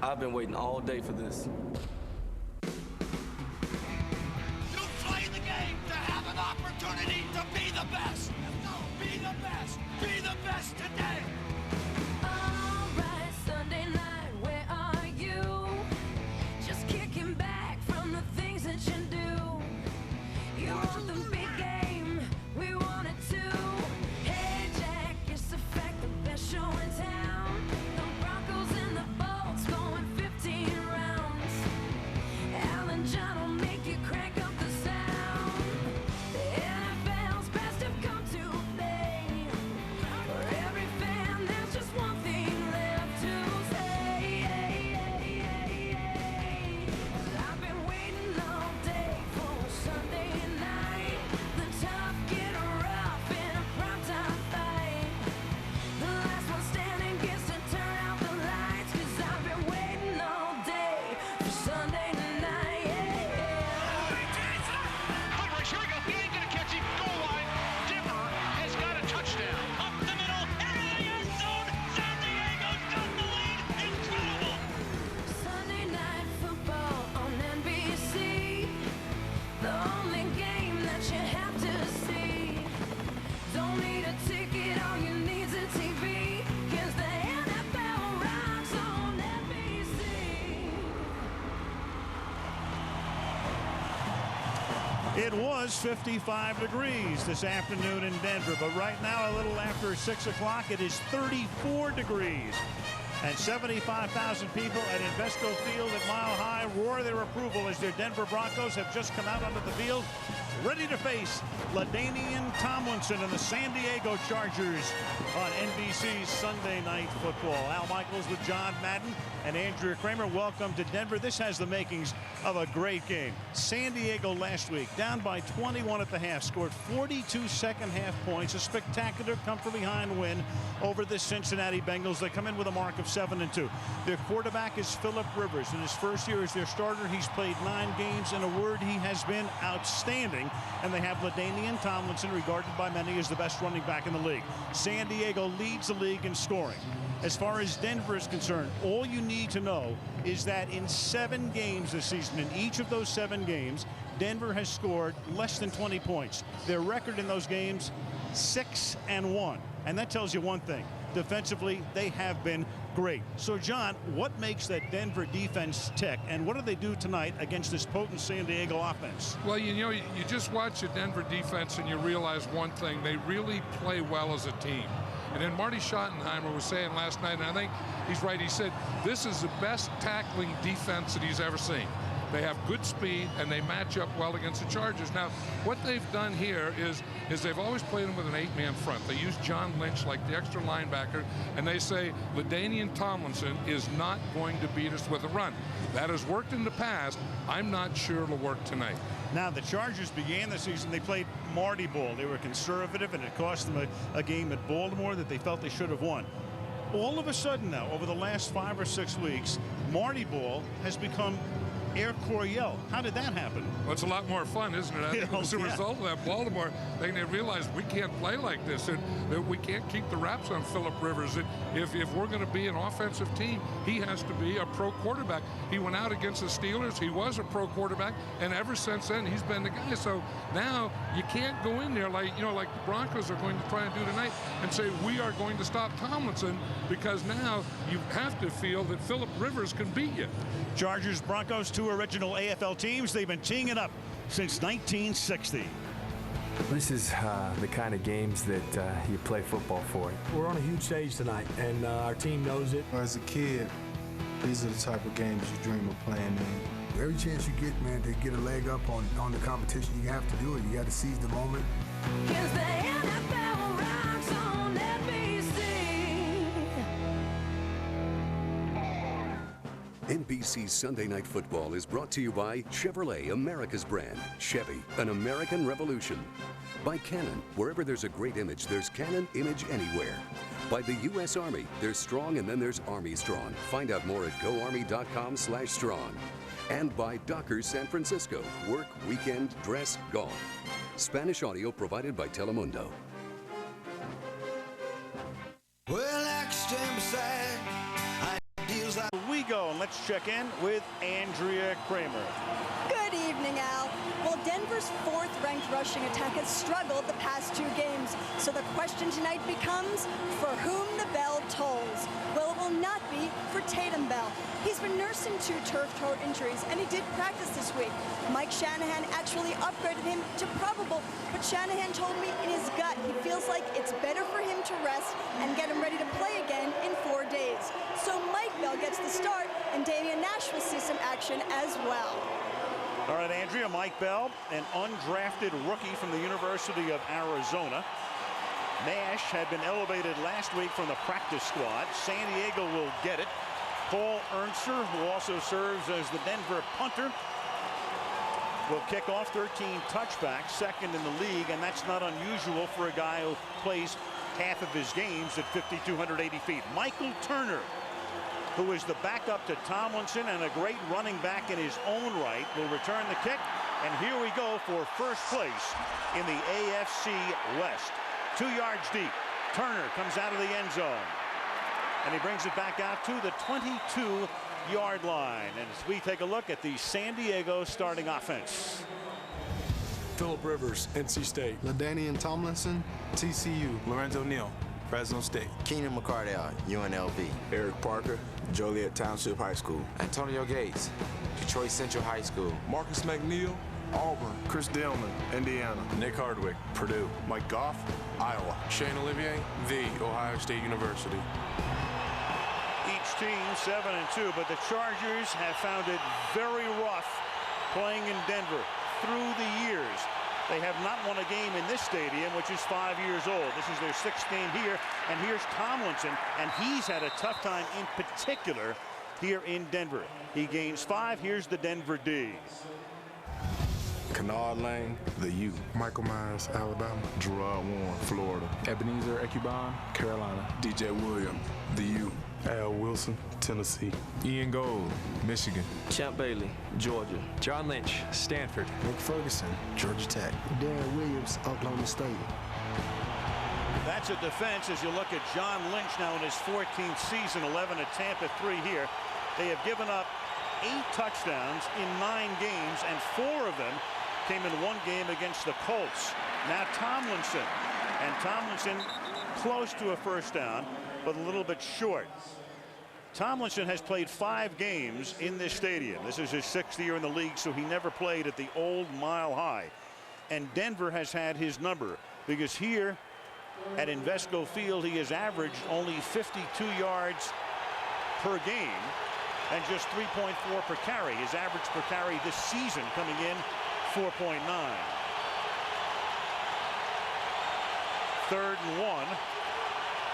I've been waiting all day for this. You play the game to have an opportunity to be the best. Be the best. Be the best today. All right, Sunday night, where are you? Just kicking back from the things that you do. You want the big game, we want it too. Hey Jack, it's a fact, the best show in town. The Broncos and the Bolts going 15 rounds. Al and John will make you crank up the sound. The NFL's best have come to play. For every fan, there's just one thing left to say. Well, I've been waiting all day for Sunday night. The tough get rough in a primetime fight. The last one standing gets to turn out the lights. 'Cause I've been waiting all day for Sunday night. Goodrich, here we go. He ain't gonna catch him. Goal line. Dimmer has got a touchdown. Up the middle. And in the end zone. San Diego's got the lead. Incredible. Sunday night football on NBC. The only game that you have to see. Don't need a ticket, all you need's a TV. 'Cause the NFL rocks on NBC. It was 55 degrees this afternoon in Denver, but right now, a little after 6 o'clock, it is 34 degrees. And 75,000 people at Invesco Field at Mile High roar their approval as their Denver Broncos have just come out onto the field, ready to face LaDainian Tomlinson and the San Diego Chargers on NBC's Sunday Night Football. Al Michaels with John Madden and Andrea Kramer. Welcome to Denver. This has the makings of a great game. San Diego last week down by 21 at the half, scored 42 second half points, a spectacular come from behind win over the Cincinnati Bengals. They come in with a mark of 7-2. Their quarterback is Phillip Rivers. In his first year as their starter, he's played 9 games. In a word, he has been outstanding. And they have LaDainian Tomlinson, regarded by many as the best running back in the league. San Diego leads the league in scoring. As far as Denver is concerned, all you need to know is that in 7 games this season, in each of those 7 games, Denver has scored less than 20 points. Their record in those games, 6-1. And that tells you one thing. Defensively, they have been great. So, John, what makes that Denver defense tick, and what do they do tonight against this potent San Diego offense? Well, you know, you just watch the Denver defense and you realize one thing. They really play well as a team. And then Marty Schottenheimer was saying last night, and I think he's right, he said, this is the best tackling defense that he's ever seen. They have good speed, and they match up well against the Chargers. Now, what they've done here is they've always played them with an 8-man front. They use John Lynch like the extra linebacker, and they say LaDainian Tomlinson is not going to beat us with a run. That has worked in the past. I'm not sure it'll work tonight. Now, the Chargers began the season, they played Marty ball. They were conservative, and it cost them a game at Baltimore that they felt they should have won. All of a sudden now, over the last 5 or 6 weeks, Marty ball has become Air Coryell. How did that happen? Well, it's a lot more fun, isn't it? I think it was a result of that Baltimore thing. They realized we can't play like this, and that we can't keep the wraps on Phillip Rivers. If we're going to be an offensive team, he has to be a pro quarterback. He went out against the Steelers. He was a pro quarterback, and ever since then, he's been the guy. So now you can't go in there like the Broncos are going to try and do tonight and say we are going to stop Tomlinson, because now you have to feel that Phillip Rivers can beat you. Chargers, Broncos, 2 original AFL teams. They've been teeing it up since 1960. This is the kind of games that you play football for. We're on a huge stage tonight, and our team knows it. As a kid, these are the type of games you dream of playing in. Every chance you get, man, to get a leg up on the competition, you have to do it. You got to seize the moment. 'Cause the NFL rocks on NBC. NBC's Sunday Night Football is brought to you by Chevrolet, America's brand. Chevy, an American revolution. By Canon, wherever there's a great image, there's Canon Image Anywhere. By the U.S. Army, there's Strong and then there's Army Strong. Find out more at goarmy.com/strong. And by Dockers San Francisco, work, weekend, dress, golf. Spanish audio provided by Telemundo. Well, I can stand beside ideals like We go, and let's Let's check in with Andrea Kramer. Good evening, Al. Well, Denver's fourth-ranked rushing attack has struggled the past 2 games. So the question tonight becomes, for whom the bell tolls? Well, it will not be for Tatum Bell. He's been nursing 2 turf toe injuries, and he did practice this week. Mike Shanahan actually upgraded him to probable, but Shanahan told me in his gut he feels like it's better for him to rest and get him ready to play again in 4 days. So Mike Bell gets the start, and Damian Nash will see some action as well. All right, Andrea, Mike Bell, an undrafted rookie from the University of Arizona. Nash had been elevated last week from the practice squad. San Diego will get it. Paul Ernster, who also serves as the Denver punter, will kick off. 13 touchbacks, second in the league, and that's not unusual for a guy who plays half of his games at 5,280 feet. Michael Turner, who is the backup to Tomlinson and a great running back in his own right, will return the kick. And here we go for first place in the AFC West. 2 yards deep. Turner comes out of the end zone, and he brings it back out to the 22-yard line. And as we take a look at the San Diego starting offense. Phillip Rivers, NC State. LaDainian Tomlinson, TCU. Lorenzo Neal, Fresno State. Keenan McCardell, UNLV. Eric Parker, Joliet Township High School. Antonio Gates, Detroit Central High School. Marcus McNeil, Auburn. Chris Dillman, Indiana. Nick Hardwick, Purdue. Mike Goff, Iowa. Shane Olivier, The Ohio State University. Each team 7-2, but the Chargers have found it very rough playing in Denver through the years. They have not won a game in this stadium, which is 5 years old. This is their 6th game here, and here's Tomlinson, and he's had a tough time in particular here in Denver. He gains 5. Here's the Denver D. Kennard Lane, the U. Michael Myers, Alabama. Gerard Warren, Florida. Ebenezer Ekuban, Carolina. DJ Williams, the U. Al Wilson, Tennessee. Ian Gold, Michigan. Champ Bailey, Georgia. John Lynch, Stanford. Nick Ferguson, Georgia Tech. Darren Williams, Oklahoma State. That's a defense as you look at John Lynch now in his 14th season, 11 at Tampa, 3 here. They have given up 8 touchdowns in 9 games, and 4 of them came in 1 game against the Colts. Now Tomlinson, and Tomlinson close to a first down, but a little bit short. Tomlinson has played 5 games in this stadium. This is his 6th year in the league, so he never played at the old Mile High. And Denver has had his number, because here at Invesco Field he has averaged only 52 yards per game and just 3.4 per carry. His average per carry this season coming in 4.9. 3rd and 1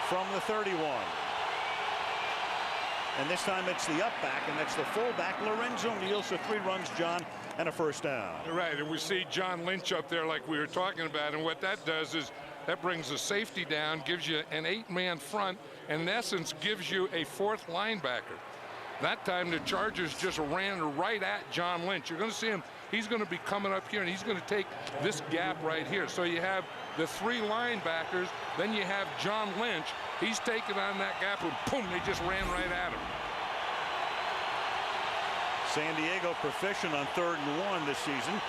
from the 31. And this time it's the up back, and that's the fullback, Lorenzo Neal. So 3 runs, John, and a first down. Right, and we see John Lynch up there like we were talking about, and what that does is that brings the safety down, gives you an 8-man front, and in essence gives you a 4th linebacker. That time the Chargers just ran right at John Lynch. You're going to see him. He's going to be coming up here, and he's going to take this gap right here. So you have the 3 linebackers, then you have John Lynch. He's taking on that gap, and boom, they just ran right at him. San Diego proficient on 3rd and 1 this season.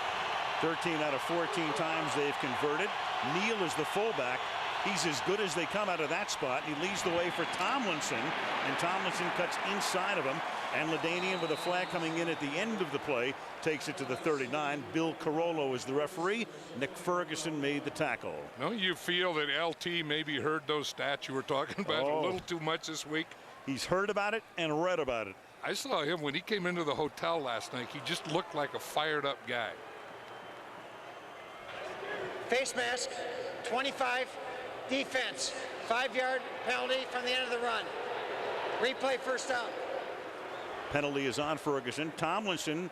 13 out of 14 times they've converted. Neal is the fullback. He's as good as they come out of that spot. He leads the way for Tomlinson, and Tomlinson cuts inside of him. And LaDainian, with a flag coming in at the end of the play, takes it to the 39. Bill Carollo is the referee. Nick Ferguson made the tackle. Don't you feel that LT maybe heard those stats you were talking about a little too much this week? He's heard about it and read about it. I saw him when he came into the hotel last night. He just looked like a fired-up guy. Face mask, 25, defense, 5-yard penalty from the end of the run. Replay, first down. Penalty is on Ferguson. Tomlinson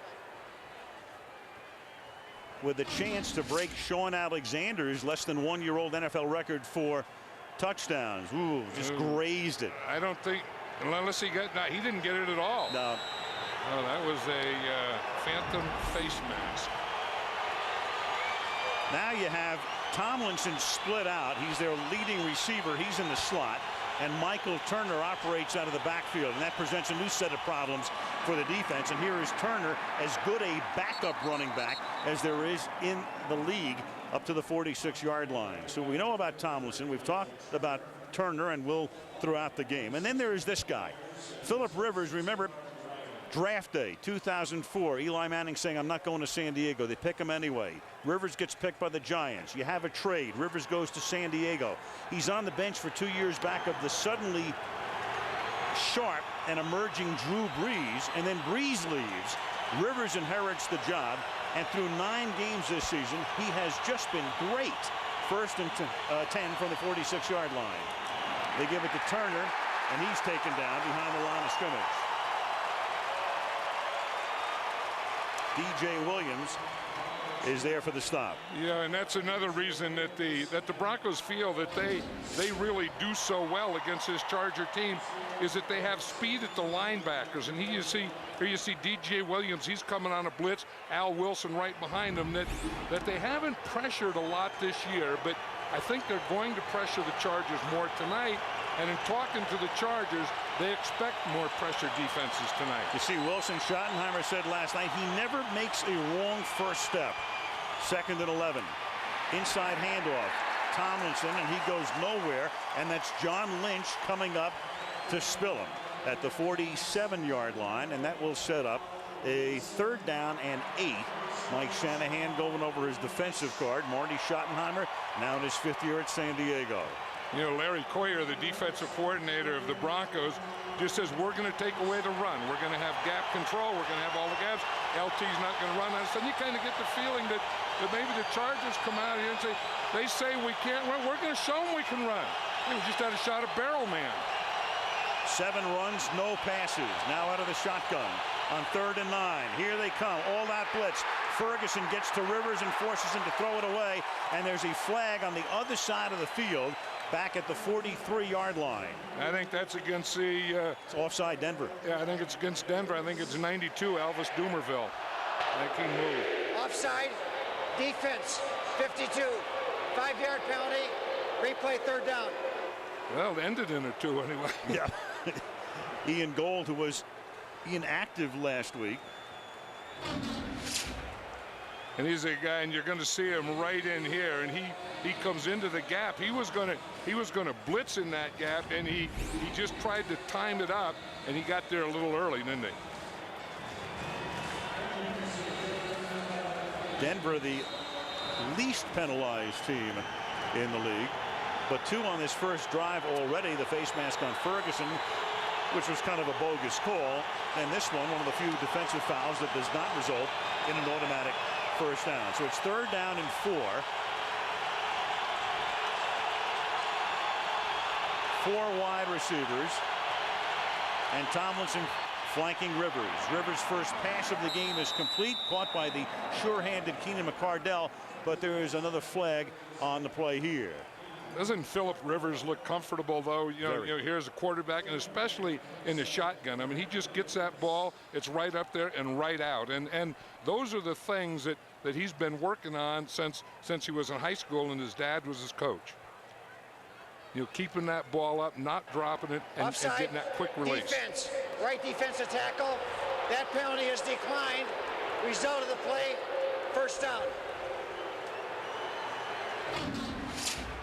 with a chance to break Sean Alexander's less than 1-year-old NFL record for touchdowns. Ooh, just grazed it. I don't think, unless he got, no, he didn't get it at all. No. No, that was a phantom face mask. Now you have Tomlinson split out. He's their leading receiver. He's in the slot. and Michael Turner operates out of the backfield, and that presents a new set of problems for the defense. And here is Turner, as good a backup running back as there is in the league, up to the 46-yard line. So we know about Tomlinson. We've talked about Turner and will throughout the game. And then there is this guy, Philip Rivers. Remember, draft day 2004, Eli Manning saying, I'm not going to San Diego. They pick him anyway. Rivers gets picked by the Giants. You have a trade. Rivers goes to San Diego. He's on the bench for 2 years back of the suddenly sharp and emerging Drew Brees, and then Brees leaves. Rivers inherits the job, and through 9 games this season, he has just been great. First and 10 from the 46-yard line. They give it to Turner, and he's taken down behind the line of scrimmage. DJ Williams is there for the stop. Yeah, and that's another reason that the Broncos feel that they really do so well against this Charger team, is that they have speed at the linebackers. And here you see DJ Williams. He's coming on a blitz. Al Wilson right behind him. That they haven't pressured a lot this year, but I think they're going to pressure the Chargers more tonight. And in talking to the Chargers, they expect more pressure defenses tonight. You see, Wilson, Schottenheimer said last night, he never makes a wrong first step. 2nd and 11. Inside handoff. Tomlinson, and he goes nowhere. And that's John Lynch coming up to spill him at the 47-yard line. And that will set up a 3rd down and 8. Mike Shanahan going over his defensive card. Marty Schottenheimer now in his 5th year at San Diego. You know, Larry Coyer, the defensive coordinator of the Broncos, just says we're going to take away the run. We're going to have gap control. We're going to have all the gaps. LT's not going to run on us. And you kind of get the feeling that maybe the Chargers come out here and say, they say we can't run. We're going to show them we can run. We just had a shot at Barrel Man. 7 runs, no passes. Now out of the shotgun on 3rd and 9. Here they come, all out blitz. Ferguson gets to Rivers and forces him to throw it away. And there's a flag on the other side of the field, back at the 43-yard line. I think that's against the... it's offside Denver. Yeah, I think it's against Denver. I think it's 92, Elvis Dumerville. Making move. Offside, defense, 52. 5-yard penalty, replay 3rd down. Well, it ended in a 2 anyway. Yeah. Ian Gold, who was inactive last week. And he's a guy, and you're going to see him right in here, and he comes into the gap. He was going to blitz in that gap, and he just tried to time it up, and he got there a little early, didn't he? Denver, the least penalized team in the league, but 2 on this first drive already. The face mask on Ferguson, which was kind of a bogus call, and this one of the few defensive fouls that does not result in an automatic first down. So it's 3rd down and 4. 4 wide receivers, and Tomlinson flanking Rivers. Rivers' first pass of the game is complete, caught by the sure-handed Keenan McCardell, but there is another flag on the play here. Doesn't Philip Rivers look comfortable, though? You know, here's a quarterback, and especially in the shotgun. I mean, he just gets that ball. It's right up there and right out. And those are the things that he's been working on since he was in high school and his dad was his coach. You know, keeping that ball up, not dropping it, and getting that quick release. Defense, right defensive tackle. That penalty is declined. Result of the play, 1st down.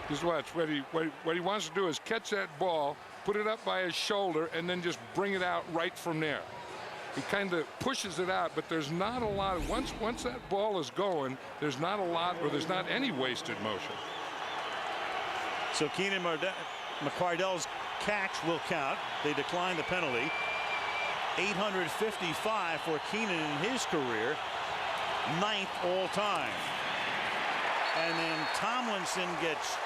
Just watch. What he wants to do is catch that ball, put it up by his shoulder, and then just bring it out right from there. He kind of pushes it out, but there's not a lot. Once that ball is going, there's not a lot, or there's not any wasted motion. So Keenan McCardell's catch will count. They decline the penalty. 855 for Keenan in his career, 9th all time. And then Tomlinson gets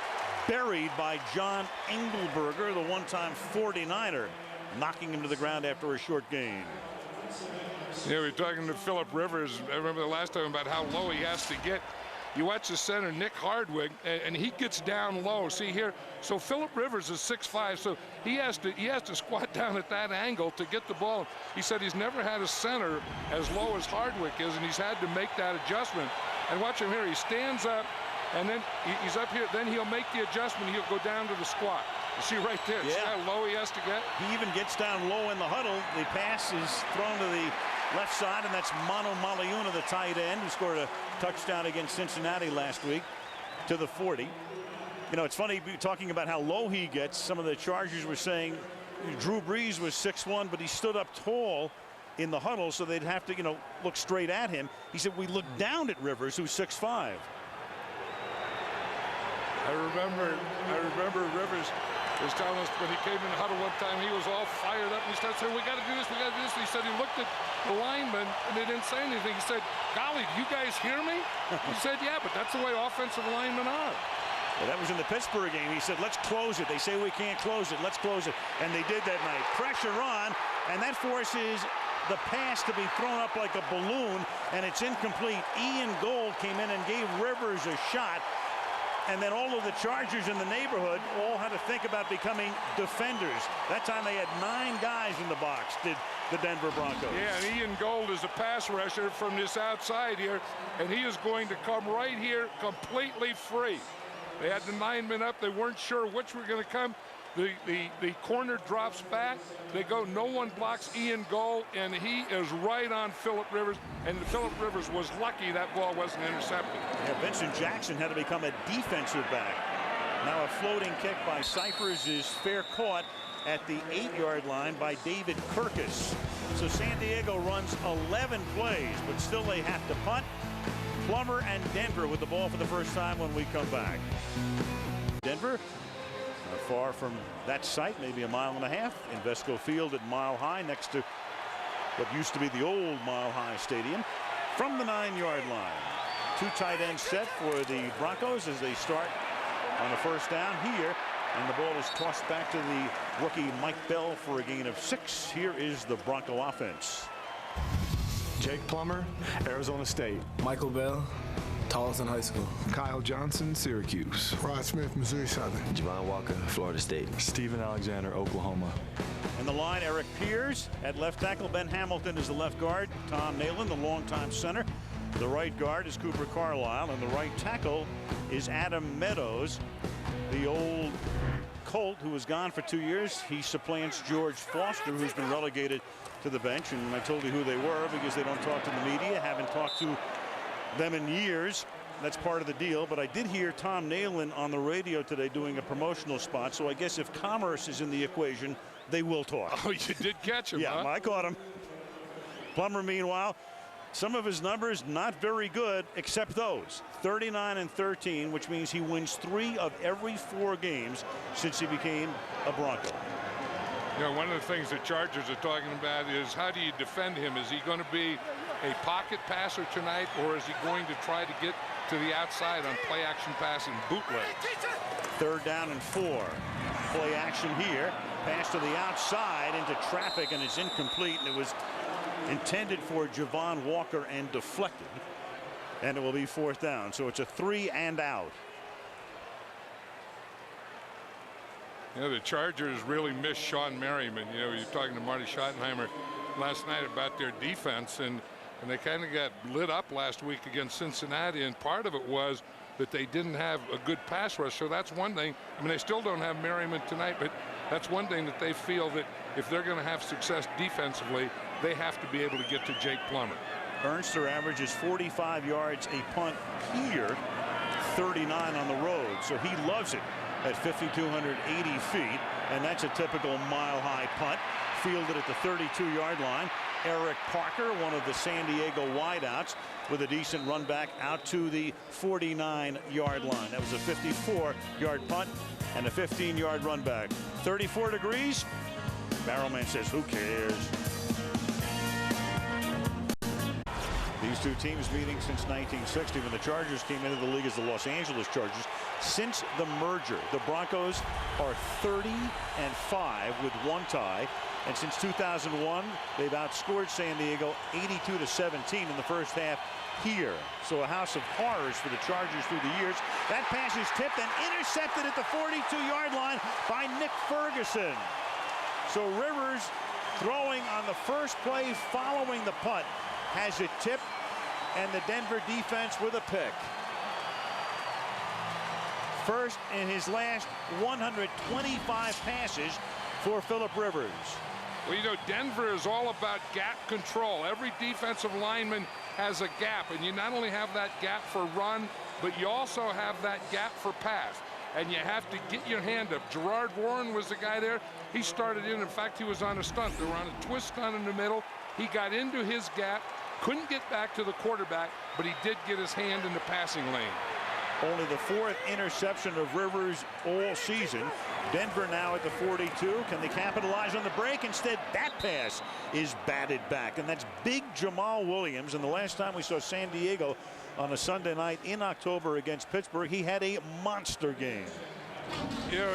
buried by John Engelberger, the one-time 49er, knocking him to the ground after a short gain. Yeah, we're talking to Philip Rivers. I remember the last time about how low he has to get. You watch the center, Nick Hardwick, and he gets down low. See here, so Philip Rivers is 6'5", so he has to squat down at that angle to get the ball. He said he's never had a center as low as Hardwick is, and he's had to make that adjustment. And watch him here. He stands up, and then he's up here. Then he'll make the adjustment. He'll go down to the squat. You see right there, see how low he has to get? He even gets down low in the huddle. The pass is thrown to the left side, and that's Manu Maliuna, the tight end, who scored a touchdown against Cincinnati last week, to the 40. You know, it's funny talking about how low he gets. Some of the Chargers were saying Drew Brees was 6'1", but he stood up tall in the huddle, so they'd have to, you know, look straight at him. He said, we looked down at Rivers, who's 6'5". I remember Rivers was telling us when he came in the huddle one time, he was all fired up and he started saying, we got to do this, we got to do this. And he said he looked at the linemen and they didn't say anything. He said, golly, do you guys hear me? He said, yeah, but that's the way offensive linemen are. Well, that was in the Pittsburgh game. He said, let's close it. They say we can't close it. Let's close it. And they did that night. Pressure on, and that forces the pass to be thrown up like a balloon, and it's incomplete. Ian Gold came in and gave Rivers a shot. And then all of the Chargers in the neighborhood all had to think about becoming defenders. That time they had 9 guys in the box, did the Denver Broncos. Yeah, and Ian Gold is a pass rusher from this outside here, and he is going to come right here completely free. They had the 9 men up. They weren't sure which were going to come. The corner drops back. They go, no one blocks Ian Gold, and he is right on Phillip Rivers. And Phillip Rivers was lucky that ball wasn't intercepted. Yeah, Vincent Jackson had to become a defensive back. Now a floating kick by Cyphers is fair caught at the 8-yard line by David Kirkus. So San Diego runs 11 plays, but still they have to punt. Plummer and Denver with the ball for the first time when we come back. Denver, not far from that site, maybe a mile and a half. Invesco Field at Mile High, next to what used to be the old Mile High Stadium. From the 9-yard line, 2 tight ends set for the Broncos as they start on the first down here. And the ball is tossed back to the rookie Mike Bell for a gain of 6. Here is the Bronco offense. Jake Plummer, Arizona State. Michael Bell, Towson High School. Kyle Johnson, Syracuse. Rod Smith, Missouri Southern. Javon Walker, Florida State. Steven Alexander, Oklahoma. And the line, Eric Pierce at left tackle. Ben Hamilton is the left guard. Tom Nalen, the longtime center. The right guard is Cooper Carlisle, and the right tackle is Adam Meadows, the old Colt who was gone for 2 years. He supplants George Foster, who's been relegated to the bench, and I told you who they were because they don't talk to the media. Haven't talked to them in years. That's part of the deal. But I did hear Tom Nalen on the radio today doing a promotional spot, so I guess if Commerce is in the equation, they will talk. Oh, you did catch him, yeah, huh? I caught him. Plummer, meanwhile, some of his numbers not very good, except those 39 and 13, which means he wins 3 of every 4 games since he became a Bronco. You know, one of the things the Chargers are talking about is how do you defend him? Is he going to be a pocket passer tonight, or is he going to try to get to the outside on play action passing bootlegs? 3rd down and 4. Play action here. Pass to the outside into traffic, and it's incomplete, and it was intended for Javon Walker and deflected, and it will be 4th down. So it's a 3 and out. You know, the Chargers really miss Sean Merriman. You know, you're talking to Marty Schottenheimer last night about their defense, and they kind of got lit up last week against Cincinnati, and part of it was that they didn't have a good pass rush. So that's one thing. I mean, they still don't have Merriman tonight, but that's one thing that they feel that if they're going to have success defensively, they have to be able to get to Jake Plummer. Ernster averages 45 yards a punt here, 39 on the road, so he loves it at 5,280 feet, and that's a typical mile-high punt, fielded at the 32-yard line. Eric Parker, one of the San Diego wideouts, with a decent run back out to the 49-yard line. That was a 54-yard punt and a 15-yard run back. 34 degrees. Barrowman says, who cares? These two teams meeting since 1960 when the Chargers came into the league as the Los Angeles Chargers. Since the merger, the Broncos are 30-5 with 1 tie. And since 2001, they've outscored San Diego 82-17 in the first half here. So a house of horrors for the Chargers through the years. That pass is tipped and intercepted at the 42-yard line by Nick Ferguson. So Rivers, throwing on the first play following the punt, has it tipped, and the Denver defense with a pick. First in his last 125 passes for Phillip Rivers. Well, you know, Denver is all about gap control. Every defensive lineman has a gap, and you not only have that gap for run, but you also have that gap for pass. And you have to get your hand up. Gerard Warren was the guy there. He started in fact, he was on a stunt. They were on a twist stunt in the middle. He got into his gap, couldn't get back to the quarterback, but he did get his hand in the passing lane. Only the 4th interception of Rivers all season. Denver now at the 42. Can they capitalize on the break? Instead, that pass is batted back. And that's big Jamal Williams. And the last time we saw San Diego on a Sunday night in October against Pittsburgh, he had a monster game. You know,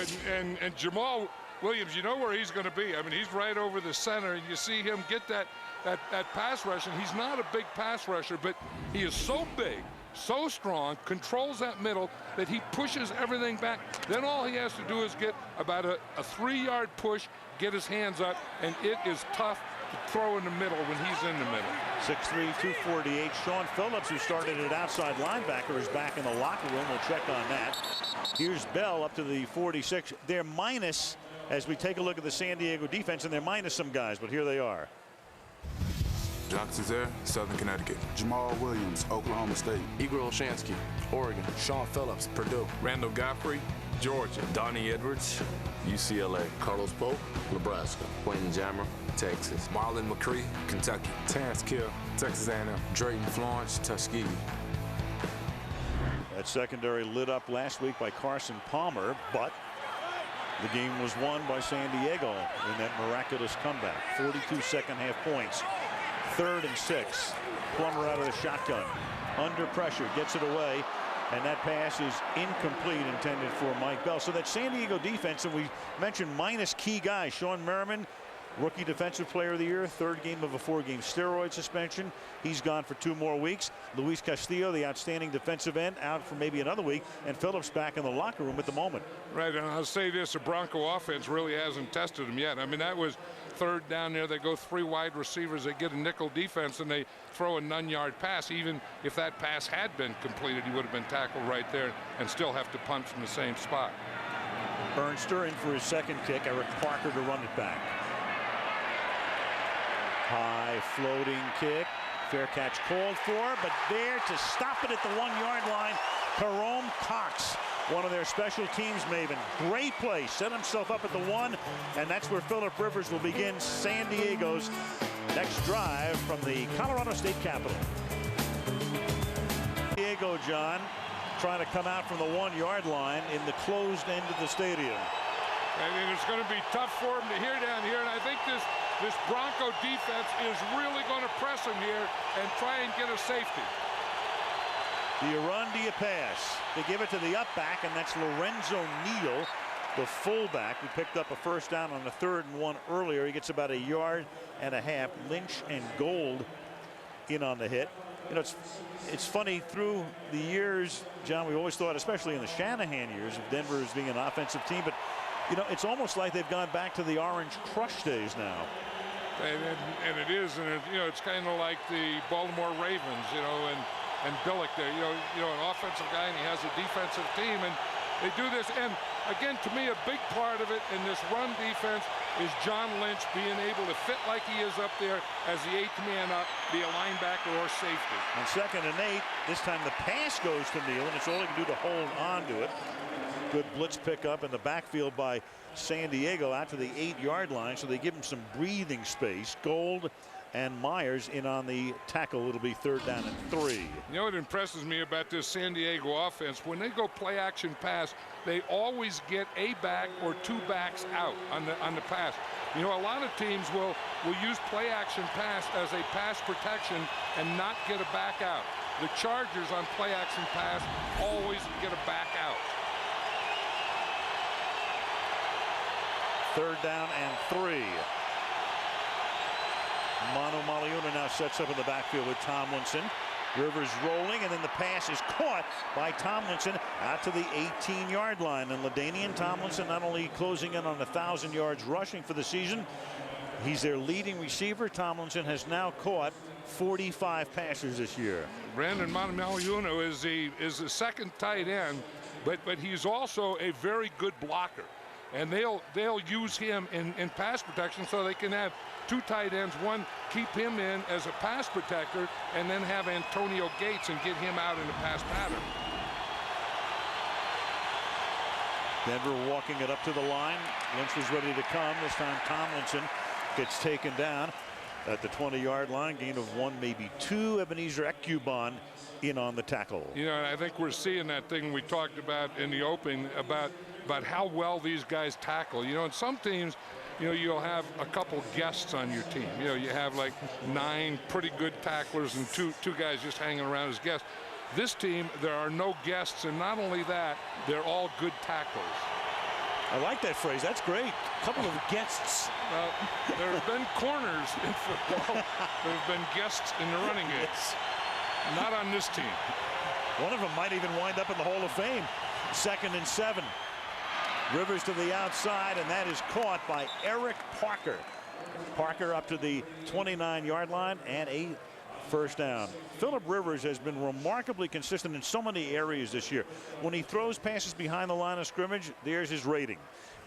and Jamal Williams, you know where he's going to be. I mean, he's right over the center, and you see him get that pass rush. And he's not a big pass rusher, but he is so big, so strong, controls that middle, that he pushes everything back. Then all he has to do is get about a 3-yard push, get his hands up, and it is tough to throw in the middle when he's in the middle. 6'3", 248. Sean Phillips, who started at outside linebacker, is back in the locker room. We'll check on that. Here's Bell up to the 46. They're minus, as we take a look at the San Diego defense, and they're minus some guys, but here they are. Jock Cesare, Southern Connecticut. Jamal Williams, Oklahoma State. Igor Olshansky, Oregon. Sean Phillips, Purdue. Randall Godfrey, Georgia. Donnie Edwards, UCLA. Carlos Polk, Nebraska. Quentin Jammer, Texas. Marlon McCree, Kentucky. Terrence Kill, Texas A&M. Drayton Florence, Tuskegee. That secondary lit up last week by Carson Palmer, but the game was won by San Diego in that miraculous comeback. 42 second-half points. 3rd and 6. Plummer out of the shotgun. Under pressure, gets it away, and that pass is incomplete, intended for Mike Bell. So that San Diego defense, and we mentioned minus key guys. Sean Merriman, Rookie Defensive Player of the Year, 3rd game of a 4-game steroid suspension. He's gone for 2 more weeks. Luis Castillo, the outstanding defensive end, out for maybe another week. And Phillips back in the locker room at the moment. Right, and I'll say this, the Bronco offense really hasn't tested him yet. I mean, that was 3rd down there. They go 3 wide receivers. They get a nickel defense, and they throw a 9-yard pass. Even if that pass had been completed, he would have been tackled right there and still have to punt from the same spot. Ernster in for his 2nd kick. Eric Parker to run it back. High floating kick. Fair catch called for, but there to stop it at the 1-yard line, Jerome Cox, one of their special teams maven. Great play, set himself up at the 1, and that's where Phillip Rivers will begin San Diego's next drive from the Colorado State Capitol. Diego, John, trying to come out from the 1-yard line in the closed end of the stadium. And it's going to be tough for him to hear down here, and I think this Bronco defense is really going to press him here and try and get a safety. Do you run, do you pass? They give it to the up back, and that's Lorenzo Neal, the fullback, who picked up a 1st down on the 3rd and 1 earlier. He gets about 1.5 yards. Lynch and Gold in on the hit. You know, it's funny, through the years, John, we always thought, especially in the Shanahan years, of Denver as being an offensive team, but you know, it's almost like they've gone back to the Orange Crush days now. And it is, and you know, it's kind of like the Baltimore Ravens, you know, and Billick there, you know, an offensive guy, and he has a defensive team, and they do this. And again, to me, a big part of it in this run defense is John Lynch being able to fit like he is up there as the 8th man up, be a linebacker or safety. On 2nd and 8, this time the pass goes to Neal, and it's all he can do to hold on to it. Good blitz pickup in the backfield by San Diego out to the 8-yard line, so they give him some breathing space. Gold and Myers in on the tackle. It'll be 3rd down and 3. You know what impresses me about this San Diego offense? When they go play action pass, they always get a back or 2 backs out on the pass. You know, a lot of teams will use play action pass as a pass protection and not get a back out. The Chargers on play action pass always get a back out. 3rd down and 3. Manu Maliuna now sets up in the backfield with Tomlinson. Rivers rolling, and then the pass is caught by Tomlinson out to the 18-yard line. And LaDainian Tomlinson not only closing in on 1,000 yards rushing for the season, he's their leading receiver. Tomlinson has now caught 45 passers this year. Brandon Maliuna is the 2nd tight end. but he's also a very good blocker. And they'll use him in pass protection so they can have two tight ends. One, keep him in as a pass protector, and then have Antonio Gates and get him out in the pass pattern. Denver walking it up to the line. Lynch was ready to come. This time Tomlinson gets taken down at the 20-yard line. Gain of 1, maybe 2. Ebenezer Ekuban in on the tackle. You know, I think we're seeing that thing we talked about in the opening about how well these guys tackle. You know, in some teams, you know, you'll have a couple guests on your team. You know, you have like 9 pretty good tacklers and two guys just hanging around as guests. This team, there are no guests, and not only that, they're all good tacklers. I like that phrase. That's great. A couple of guests. There have been corners in football. There have been guests in the running game. Yes. Not on this team. One of them might even wind up in the Hall of Fame. 2nd and 7. Rivers to the outside, and that is caught by Eric Parker. Parker up to the 29-yard line and a first down. Phillip Rivers has been remarkably consistent in so many areas this year. When he throws passes behind the line of scrimmage, there's his rating.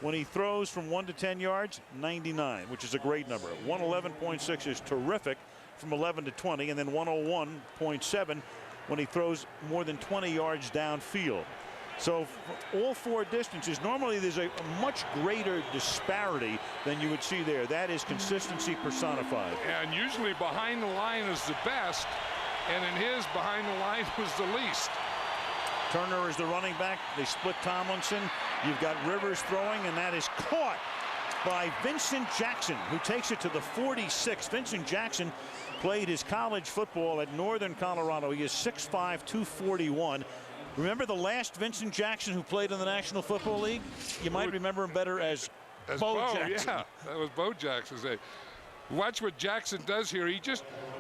When he throws from 1 to 10 yards, 99, which is a great number. 111.6 is terrific from 11 to 20, and then 101.7 when he throws more than 20 yards downfield. So all 4 distances, normally there's a much greater disparity than you would see there. That is consistency personified. And usually behind the line is the best, and in his, behind the line was the least. Turner is the running back. They split Tomlinson. You've got Rivers throwing, and that is caught by Vincent Jackson, who takes it to the 46. Vincent Jackson played his college football at Northern Colorado. He is 6'5", 241. Remember the last Vincent Jackson who played in the National Football League? You might remember him better as Bo Jackson. Yeah, that was Bo Jackson's day. Watch what Jackson does here.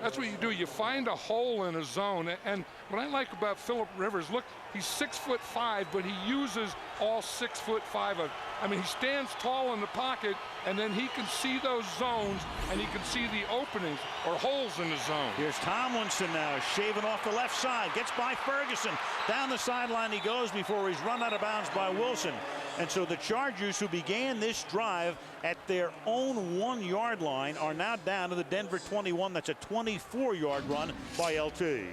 That's what you do. You find a hole in a zone. And what I like about Phillip Rivers, look, he's 6'5", but he uses all 6'5". I mean, he stands tall in the pocket, and then he can see those zones, and he can see the openings or holes in the zone. Here's Tomlinson now, shaving off the left side, gets by Ferguson. Down the sideline he goes before he's run out of bounds by Wilson. And so the Chargers, who began this drive at their own 1-yard line, are now down to the Denver 21. That's a 24-yard run by LT.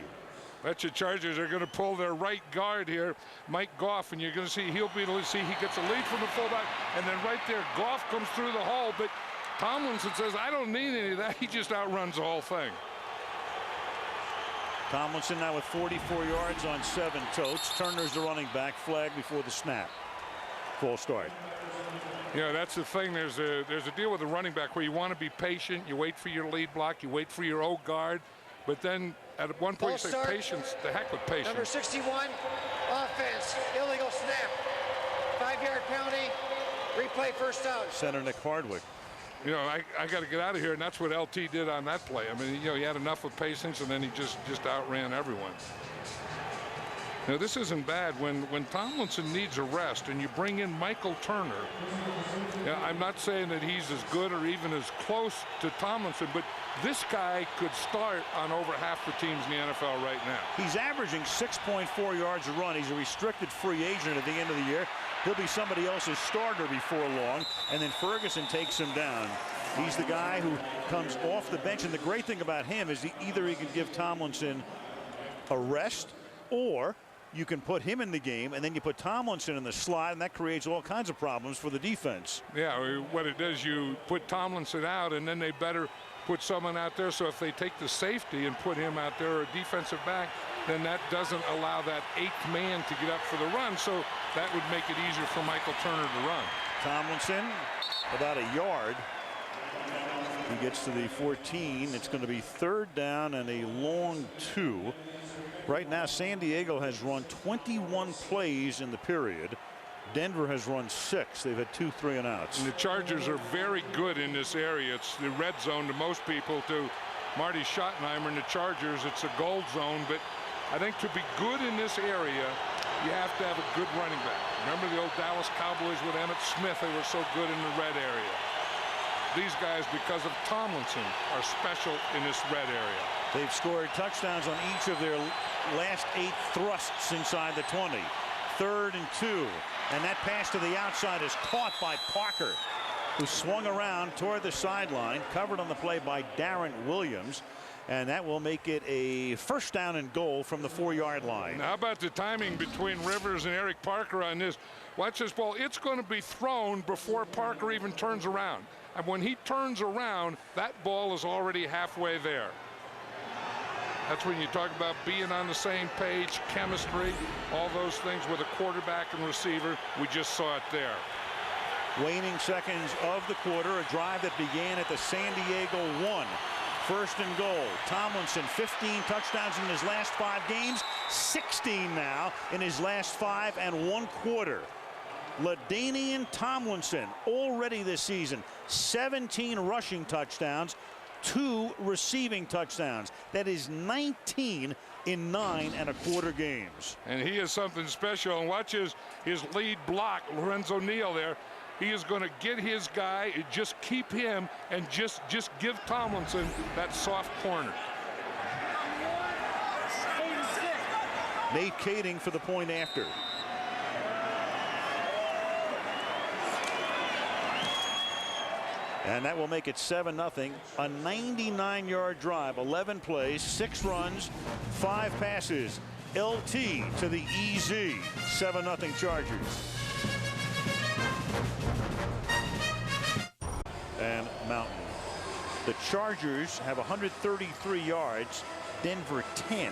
Bet your Chargers are going to pull their right guard here, Mike Goff, and you're going to see he'll be able to see he gets a lead from the fullback, and then right there Goff comes through the hole, but Tomlinson says, I don't need any of that. He just outruns the whole thing. Tomlinson now with 44 yards on 7 totes. Turner's the running back. Flag before the snap. Full start. Yeah, that's the thing. There's a deal with the running back where you want to be patient. You wait for your lead block. You wait for your old guard. But then at one point you say patience. The heck with patience. Number 61, offense, illegal snap. 5-yard penalty, replay first down. Center Nick Hardwick. You know, I got to get out of here, and that's what LT did on that play. I mean, you know, he had enough of patience, and then he just outran everyone. Now, this isn't bad. When Tomlinson needs a rest and you bring in Michael Turner, I'm not saying that he's as good or even as close to Tomlinson, but this guy could start on over half the teams in the NFL right now. He's averaging 6.4 yards a run. He's a restricted free agent at the end of the year. He'll be somebody else's starter before long, and then Ferguson takes him down. He's the guy who comes off the bench, and the great thing about him is either he can give Tomlinson a rest, or you can put him in the game, and then you put Tomlinson in the slot, and that creates all kinds of problems for the defense. Yeah, what it does, you put Tomlinson out, and then they better put someone out there. So if they take the safety and put him out there, or a defensive back, then that doesn't allow that 8th man to get up for the run. So that would make it easier for Michael Turner to run. Tomlinson, about a yard. He gets to the 14. It's going to be 3rd down and a long 2. Right now, San Diego has run 21 plays in the period. Denver has run 6. They've had 2 3-and-outs. And the Chargers are very good in this area. It's the red zone to most people. To Marty Schottenheimer and the Chargers, it's a gold zone. But I think to be good in this area, you have to have a good running back. Remember the old Dallas Cowboys with Emmitt Smith? They were so good in the red area. These guys, because of Tomlinson, are special in this red area. They've scored touchdowns on each of their last 8 thrusts inside the 20. 3rd and 2. And that pass to the outside is caught by Parker, who swung around toward the sideline, covered on the play by Darren Williams. And that will make it a 1st down and goal from the 4-yard line. Now, how about the timing between Rivers and Eric Parker on this? Watch this ball. It's going to be thrown before Parker even turns around. And when he turns around, that ball is already halfway there. That's when you talk about being on the same page, chemistry, all those things with a quarterback and receiver. We just saw it there. Waning seconds of the quarter, a drive that began at the San Diego 1. 1st and goal. Tomlinson, 15 touchdowns in his last 5 games, 16 now in his last 5 1/4. LaDainian Tomlinson already this season, 17 rushing touchdowns, 2 receiving touchdowns. That is 19 in 9 1/4 games. And he is something special. And watch his lead block, Lorenzo Neal there. He is going to get his guy, just keep him, and just give Tomlinson that soft corner. Nate Kading for the point after. And that will make it 7-0. A 99-yard drive, 11 plays, 6 runs, 5 passes. LT to the EZ. 7-0 Chargers. And Mountain. The Chargers have 133 yards, Denver 10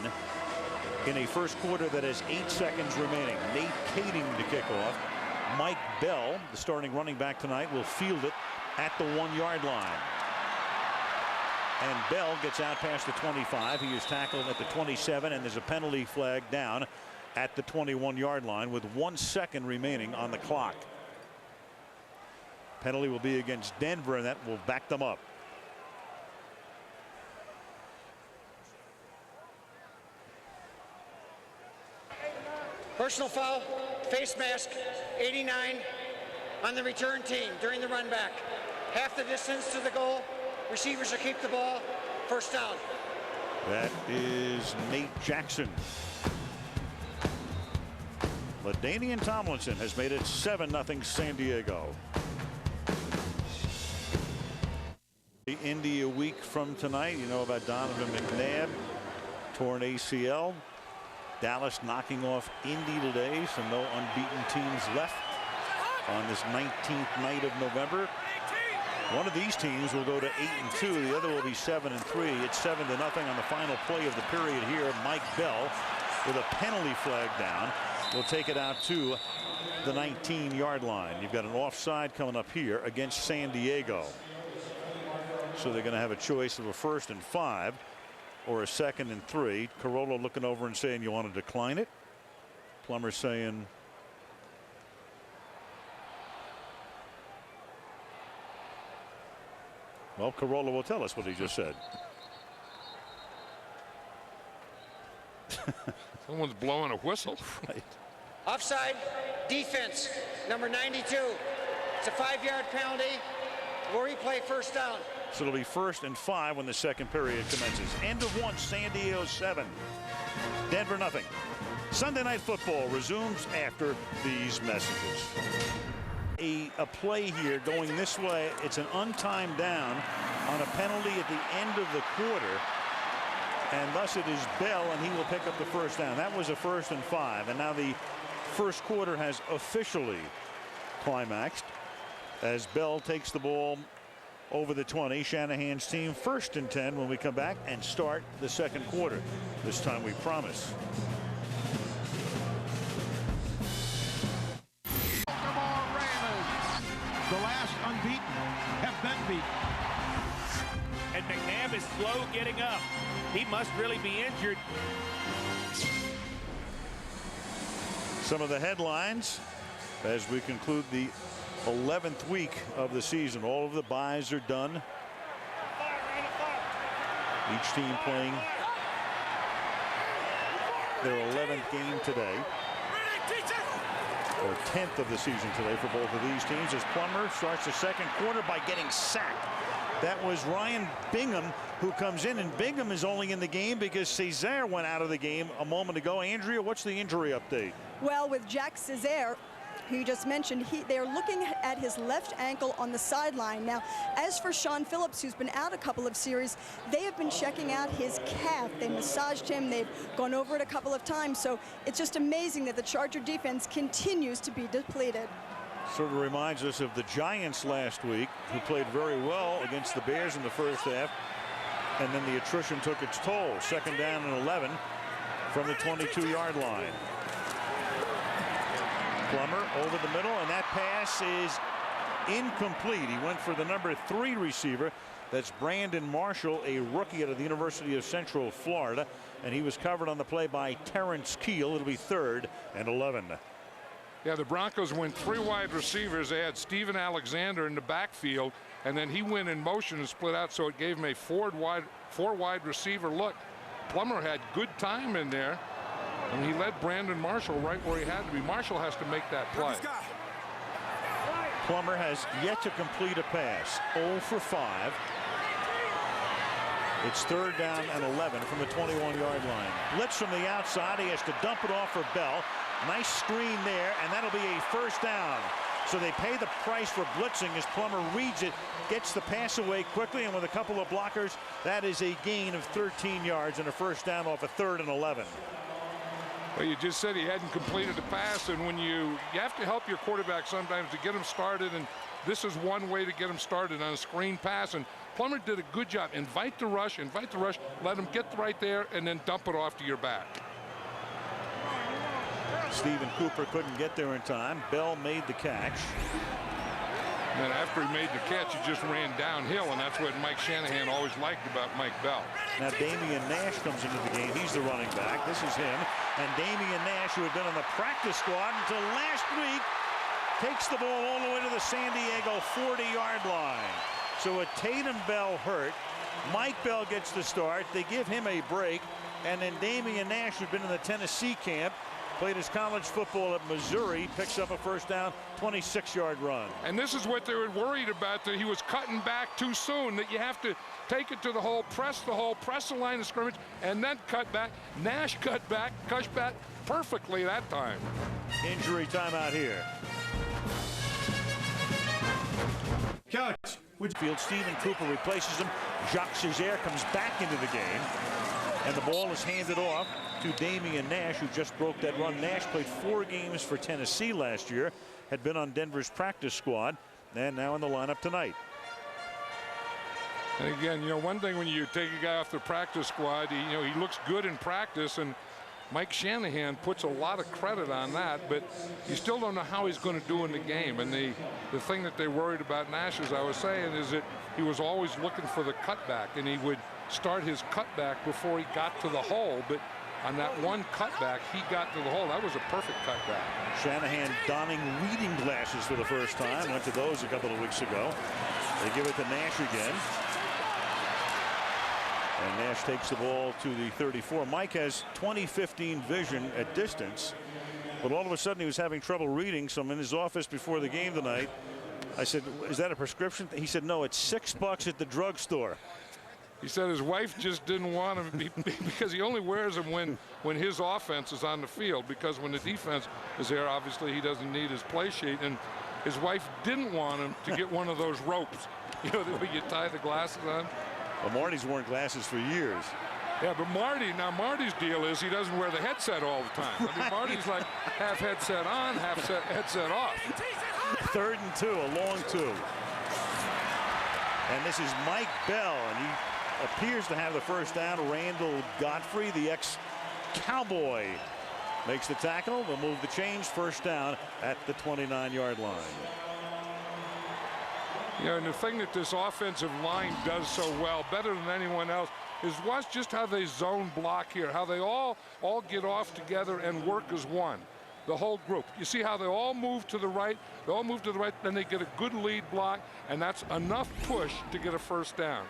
in a 1st quarter that has 8 seconds remaining. Nate Kading to kick off. Mike Bell, the starting running back tonight, will field it at the 1-yard line. And Bell gets out past the 25. He is tackled at the 27, and there's a penalty flag down at the 21-yard line with 1 second remaining on the clock. Penalty will be against Denver, and that will back them up. Personal foul, face mask, 89 on the return team during the run back. Half the distance to the goal. Receivers will keep the ball. 1st down. That is Nate Jackson. LaDainian Tomlinson has made it 7-0 San Diego. Indy a week from tonight. You know about Donovan McNabb, torn ACL. Dallas knocking off Indy today, so no unbeaten teams left on this 19th night of November. One of these teams will go to 8-2. The other will be 7-3. It's 7-0 on the final play of the period here. Mike Bell with a penalty flag down will take it out to the 19-yard line. You've got an offside coming up here against San Diego. So they're going to have a choice of a 1st and 5 or a 2nd and 3. Corolla looking over and saying you want to decline it. Plummer saying well, Corolla will tell us what he just said. Someone's blowing a whistle. Right. Offside, defense, number 92. It's a 5-yard penalty. We'll replay 1st down. So it'll be 1st and 5 when the 2nd period commences. End of 1, San Diego 7. Denver nothing. Sunday Night Football resumes after these messages. A play here going this way. It's an untimed down on a penalty at the end of the quarter. And thus it is Bell, and he will pick up the 1st down. That was a 1st and 5. And now the 1st quarter has officially climaxed as Bell takes the ball over the 20. Shanahan's team 1st and 10 when we come back and start the 2nd quarter. This time we promise. The last unbeaten have been beaten. And McNabb is slow getting up. He must really be injured. Some of the headlines as we conclude the 11th week of the season. All of the byes are done. Each team playing their 11th game today, or 10th of the season today for both of these teams, as Plummer starts the 2nd quarter by getting sacked That was Ryan Bingham who comes in, and Bingham is only in the game because Césaire went out of the game a moment ago. Andrea, what's the injury update? Well, with Jack Césaire, who you just mentioned, they're looking at his left ankle on the sideline. Now, as for Sean Phillips, who's been out a couple of series, they have been checking out his calf. They massaged him. They've gone over it a couple of times. So it's just amazing that the Charger defense continues to be depleted. Sort of reminds us of the Giants last week, who played very well against the Bears in the first half, and then the attrition took its toll. Second down and 11 from the 22-yard line. Plummer over the middle, and that pass is incomplete. He went for the number 3 receiver. That's Brandon Marshall, a rookie out of the University of Central Florida, and he was covered on the play by Terrence Keel. It'll be 3rd and 11. Yeah, the Broncos went 3 wide receivers. They had Steven Alexander in the backfield, and then he went in motion and split out, so it gave him a 4 wide receiver look. Plummer had good time in there, and he led Brandon Marshall right where he had to be. Marshall has to make that play. Plummer has yet to complete a pass. 0 for 5. It's 3rd down and 11 from the 21-yard line. Blitz from the outside. He has to dump it off for Bell. Nice screen there, and that'll be a 1st down. So they pay the price for blitzing as Plummer reads it, gets the pass away quickly, and with a couple of blockers, that is a gain of 13 yards and a 1st down off a 3rd and 11. Well, you just said he hadn't completed a pass, and when you have to help your quarterback sometimes to get him started, and this is one way to get him started on a screen pass, and Plummer did a good job. Invite the rush, let him get right there, and then dump it off to your back. Stephen Cooper couldn't get there in time. Bell made the catch. And then after he made the catch, he just ran downhill, and that's what Mike Shanahan always liked about Mike Bell. Now Damian Nash comes into the game. He's the running back. This is him. And Damian Nash, who had been on the practice squad until last week, takes the ball all the way to the San Diego 40-yard line. So with Tatum Bell hurt, Mike Bell gets the start. They give him a break. And then Damian Nash, who'd been in the Tennessee camp, played his college football at Missouri, picks up a 1st down, 26-yard run. And this is what they were worried about, that he was cutting back too soon, that you have to take it to the hole, press the line of scrimmage, and then cut back. Nash cut back perfectly that time. Injury timeout here. Coach. Field, Stephen Cooper replaces him. Jacques Césaire comes back into the game. And the ball is handed off to Damian Nash, who just broke that run. Nash played 4 games for Tennessee last year, had been on Denver's practice squad, and now in the lineup tonight. And again, one thing when you take a guy off the practice squad, he looks good in practice, and Mike Shanahan puts a lot of credit on that, but you still don't know how he's going to do in the game. And the thing that they worried about Nash, as I was saying, is that he was always looking for the cutback, and he would start his cutback before he got to the hole, but on that one cutback, he got to the hole. That was a perfect cutback. Shanahan donning reading glasses for the first time. Went to those a couple of weeks ago. They give it to Nash again. And Nash takes the ball to the 34. Mike has 20/15 vision at distance, but all of a sudden he was having trouble reading. So I'm in his office before the game tonight. I said, "Is that a prescription?" He said, "No, it's $6 at the drugstore." He said his wife just didn't want him because he only wears them when his offense is on the field, because when the defense is there, obviously he doesn't need his play sheet. And his wife didn't want him to get one of those ropes, that you tie the glasses on. Well, Marty's worn glasses for years. Yeah, but Marty's deal is he doesn't wear the headset all the time. I mean, Marty's like half headset on, half headset off. 3rd and 2, a long 2. And this is Mike Bell, and he appears to have the 1st down. Randall Godfrey, the ex-Cowboy, makes the tackle. They'll move the chains. 1st down at the 29-yard line. And the thing that this offensive line does so well, better than anyone else, is watch just how they zone block here, how they all get off together and work as one. The whole group. You see how they all move to the right, then they get a good lead block, and that's enough push to get a 1st down.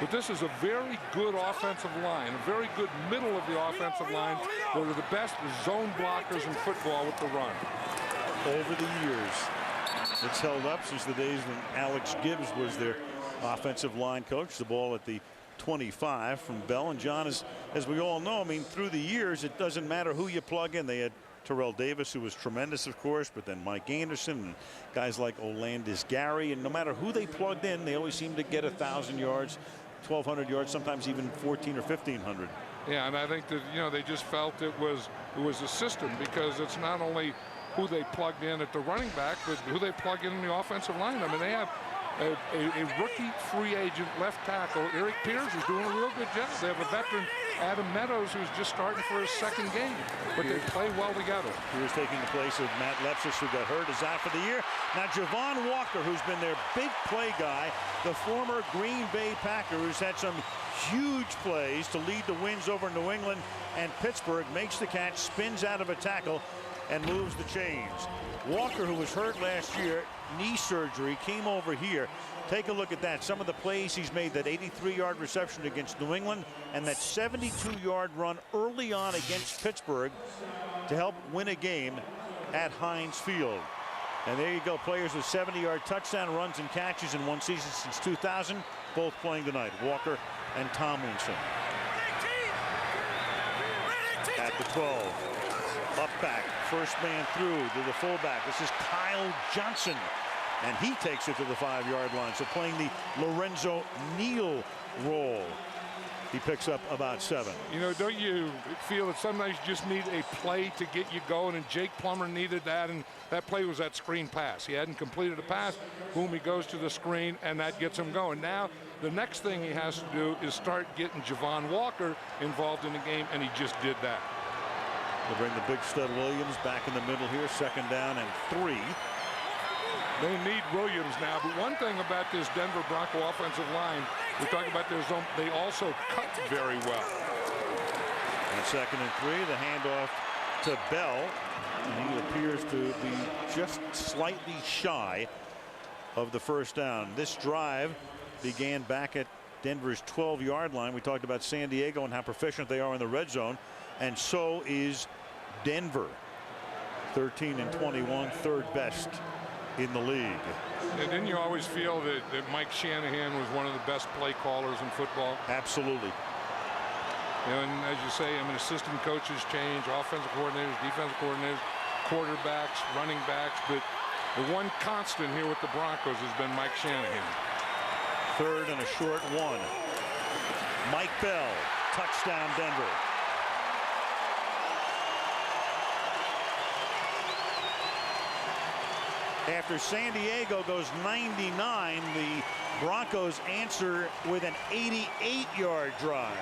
But this is a very good offensive line, a very good middle of the offensive line. They're the best zone blockers in football with the run. Over the years, it's held up since the days when Alex Gibbs was their offensive line coach. The ball at the 25 from Bell. And John, as we all know, I mean, through the years, it doesn't matter who you plug in. They had Terrell Davis, who was tremendous, of course, but then Mike Anderson and guys like Olandis Gary. And no matter who they plugged in, they always seemed to get 1,000 yards, 1,200 yards, sometimes even 1,400 or 1,500. Yeah, and I think that, you know, they just felt it was a system, because it's not only who they plugged in at the running back, but who they plug in the offensive line. I mean, they have a rookie free agent left tackle, Eric Pierce, who's doing a real good job. They have a veteran, Adam Meadows, who's just starting for his second game, but they play well together. Pierce taking the place of Matt Lepsis, who got hurt, is out for the year. Now Javon Walker, who's been their big play guy, the former Green Bay Packer, who's had some huge plays to lead the wins over New England and Pittsburgh, makes the catch, spins out of a tackle, and moves the chains. Walker, who was hurt last year, knee surgery, came over here. Take a look at that. Some of the plays he's made, that 83-yard reception against New England and that 72-yard run early on against Pittsburgh to help win a game at Heinz Field. And there you go, players with 70-yard touchdown runs and catches in one season since 2000, both playing tonight, Walker and Tomlinson. At the 12. Up back, first man through to the fullback. This is Kyle Johnson, and he takes it to the 5-yard line. So playing the Lorenzo Neal role. He picks up about 7. You know, don't you feel that sometimes you just need a play to get you going? And Jake Plummer needed that, and that play was that screen pass. He hadn't completed a pass. Boom, he goes to the screen, and that gets him going. Now, the next thing he has to do is start getting Javon Walker involved in the game, and he just did that. They'll bring the big stud Williams back in the middle here, 2nd down and 3. They need Williams now, but one thing about this Denver Bronco offensive line, we're talking about their zone, they also cut very well. And 2nd and 3, the handoff to Bell, and he appears to be just slightly shy of the first down. This drive began back at Denver's 12-yard line. We talked about San Diego and how proficient they are in the red zone. And so is Denver. 13 and 21, 3rd best in the league. And didn't you always feel that Mike Shanahan was one of the best play callers in football? Absolutely. You know, and as you say, I mean, assistant coaches change, offensive coordinators, defensive coordinators, quarterbacks, running backs, but the one constant here with the Broncos has been Mike Shanahan. 3rd and a short 1. Mike Bell, touchdown Denver. After San Diego goes 99, the Broncos answer with an 88-yard drive.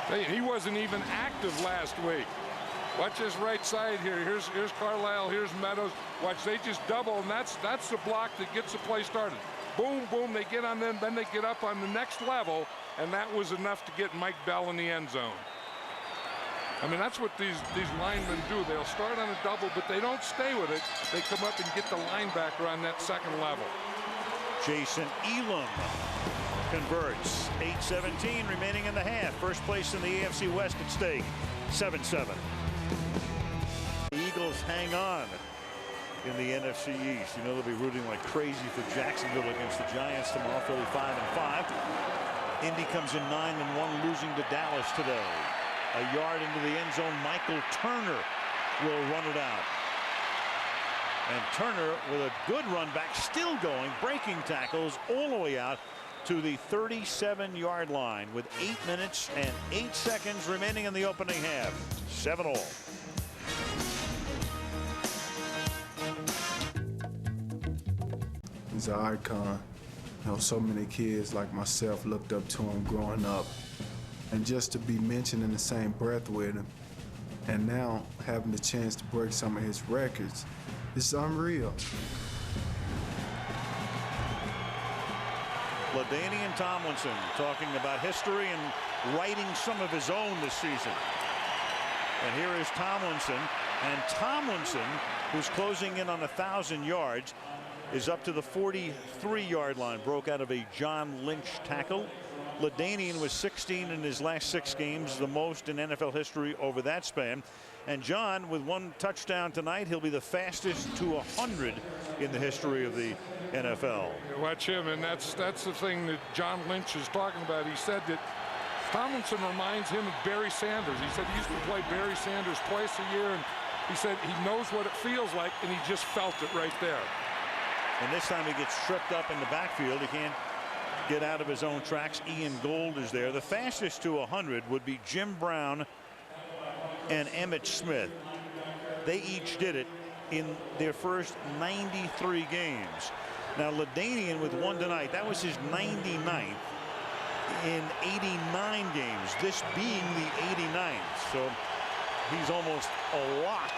Hey, he wasn't even active last week. Watch this right side here. Here's Carlisle, here's Meadows. Watch, they just double, and that's the block that gets the play started. Boom, boom, they get on them, then they get up on the next level, and that was enough to get Mike Bell in the end zone. I mean, that's what these linemen do. They'll start on a double, but they don't stay with it. They come up and get the linebacker on that 2nd level. Jason Elam converts. 8:17 remaining in the half. First place in the AFC West at stake. 7-7. The Eagles hang on in the NFC East. You know they'll be rooting like crazy for Jacksonville against the Giants tomorrow. Philly 5-5. Indy comes in 9-1, losing to Dallas today. A yard into the end zone, Michael Turner will run it out. And Turner with a good run back, still going, breaking tackles all the way out to the 37-yard line with 8 minutes and 8 seconds remaining in the opening half. 7-all. He's an icon. You know, so many kids like myself looked up to him growing up. And just to be mentioned in the same breath with him, and now having the chance to break some of his records, it's unreal. LaDainian Tomlinson talking about history and writing some of his own this season. And here is Tomlinson, and Tomlinson, who's closing in on 1,000 yards, is up to the 43-yard line. Broke out of a John Lynch tackle LaDainian was 16 in his last 6 games, the most in NFL history over that span. And John, with 1 touchdown tonight, he'll be the fastest to 100 in the history of the NFL. Watch him, and that's the thing that John Lynch is talking about. He said that Tomlinson reminds him of Barry Sanders. He said he used to play Barry Sanders twice a year, and he said he knows what it feels like, and he just felt it right there. And this time he gets tripped up in the backfield. He can't get out of his own tracks. Ian Gold is there. The fastest to 100 would be Jim Brown and Emmitt Smith. They each did it in their first 93 games. Now LaDainian with 1 tonight, that was his 99th in 89 games, this being the 89th. So he's almost a lock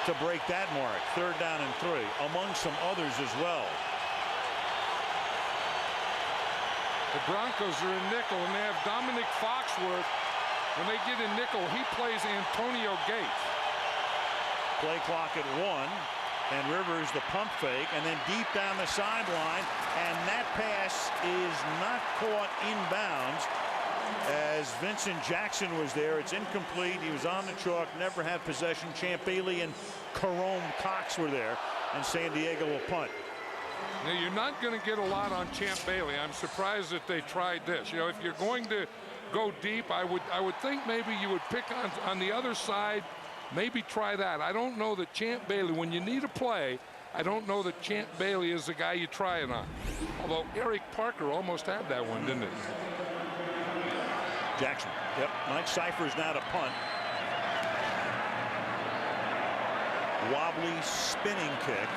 to break that mark. 3rd down and 3, among some others as well. The Broncos are in nickel, and they have Dominic Foxworth. When they get in nickel, he plays Antonio Gates. Play clock at 1, and Rivers the pump fake, and then deep down the sideline, and that pass is not caught inbounds as Vincent Jackson was there. It's incomplete. He was on the chalk, never had possession. Champ Bailey and Jerome Cox were there, and San Diego will punt. Now, you're not going to get a lot on Champ Bailey. I'm surprised that they tried this. You know, if you're going to go deep, I would think maybe you would pick on the other side, maybe try that. I don't know that Champ Bailey, when you need a play, I don't know that Champ Bailey is the guy you try it on. Although Eric Parker almost had that one, didn't he? Jackson. Yep. Mike Cypher's now to punt. Wobbly spinning kick.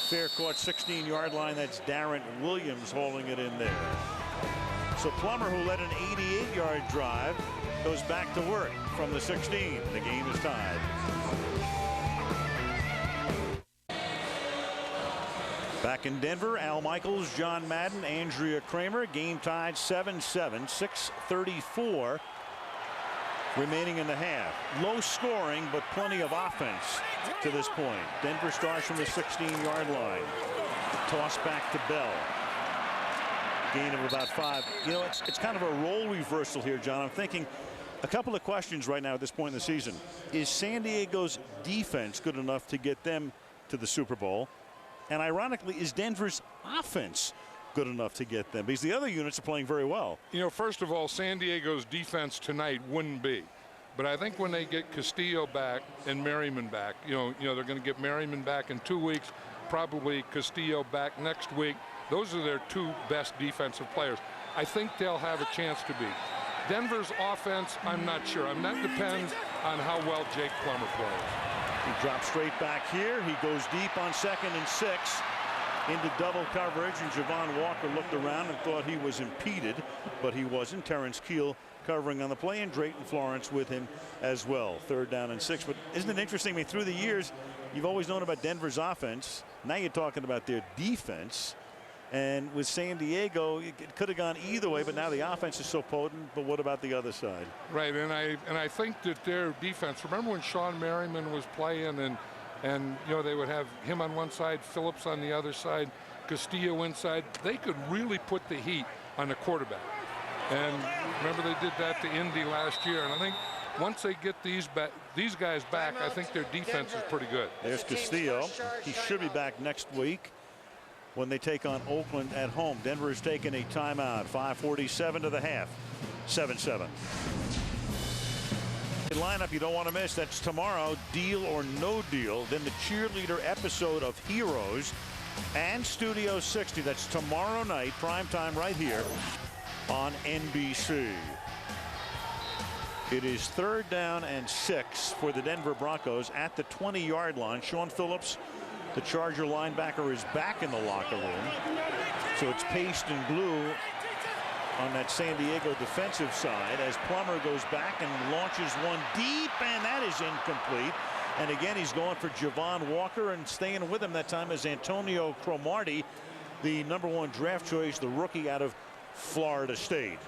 Fair caught 16-yard line. That's Darren Williams holding it in there. So Plummer, who led an 88-yard drive, goes back to work from the 16. The game is tied. Back in Denver, Al Michaels, John Madden, Andrea Kramer. Game tied 7-7, 6:34 remaining in the half. Low scoring, but plenty of offense to this point. Denver starts from the 16-yard line. Toss back to Bell. Gain of about 5. You know, it's kind of a role reversal here, John. I'm thinking a couple of questions right now at this point in the season. Is San Diego's defense good enough to get them to the Super Bowl? And ironically, is Denver's offense good enough to get them? Because the other units are playing very well. You know, first of all, San Diego's defense tonight wouldn't be. But I think when they get Castillo back and Merriman back, you know they're going to get Merriman back in 2 weeks, probably Castillo back next week. Those are their 2 best defensive players. I think they'll have a chance to beat. Denver's offense, I'm not sure. That depends on how well Jake Plummer plays. He drops straight back here. He goes deep on 2nd and 6 into double coverage, and Javon Walker looked around and thought he was impeded, but he wasn't. Terrence Keel covering on the play, and Drayton Florence with him as well. 3rd down and 6. But isn't it interesting? I mean, through the years, you've always known about Denver's offense. Now you're talking about their defense. And with San Diego, it could have gone either way, but now the offense is so potent. But what about the other side? Right, and I think that their defense. Remember when Sean Merriman was playing, and you know they would have him on one side, Phillips on the other side, Castillo inside. They could really put the heat on the quarterback. And remember they did that to Indy last year. And I think once they get these guys back, I think their defense is pretty good. There's Castillo. He should be back next week when they take on Oakland at home. Denver has taken a timeout. 5:47 to the half. 7-7. The lineup you don't want to miss. That's tomorrow. Deal or No Deal. Then the cheerleader episode of Heroes and Studio 60. That's tomorrow night, primetime right here on NBC. It is 3rd down and 6 for the Denver Broncos at the 20-yard line. Sean Phillips, the Charger linebacker, is back in the locker room. So it's paste and glue on that San Diego defensive side as Plummer goes back and launches one deep, and that is incomplete. And again, he's going for Javon Walker, and staying with him that time is Antonio Cromartie, the #1 draft choice, the rookie out of Florida State.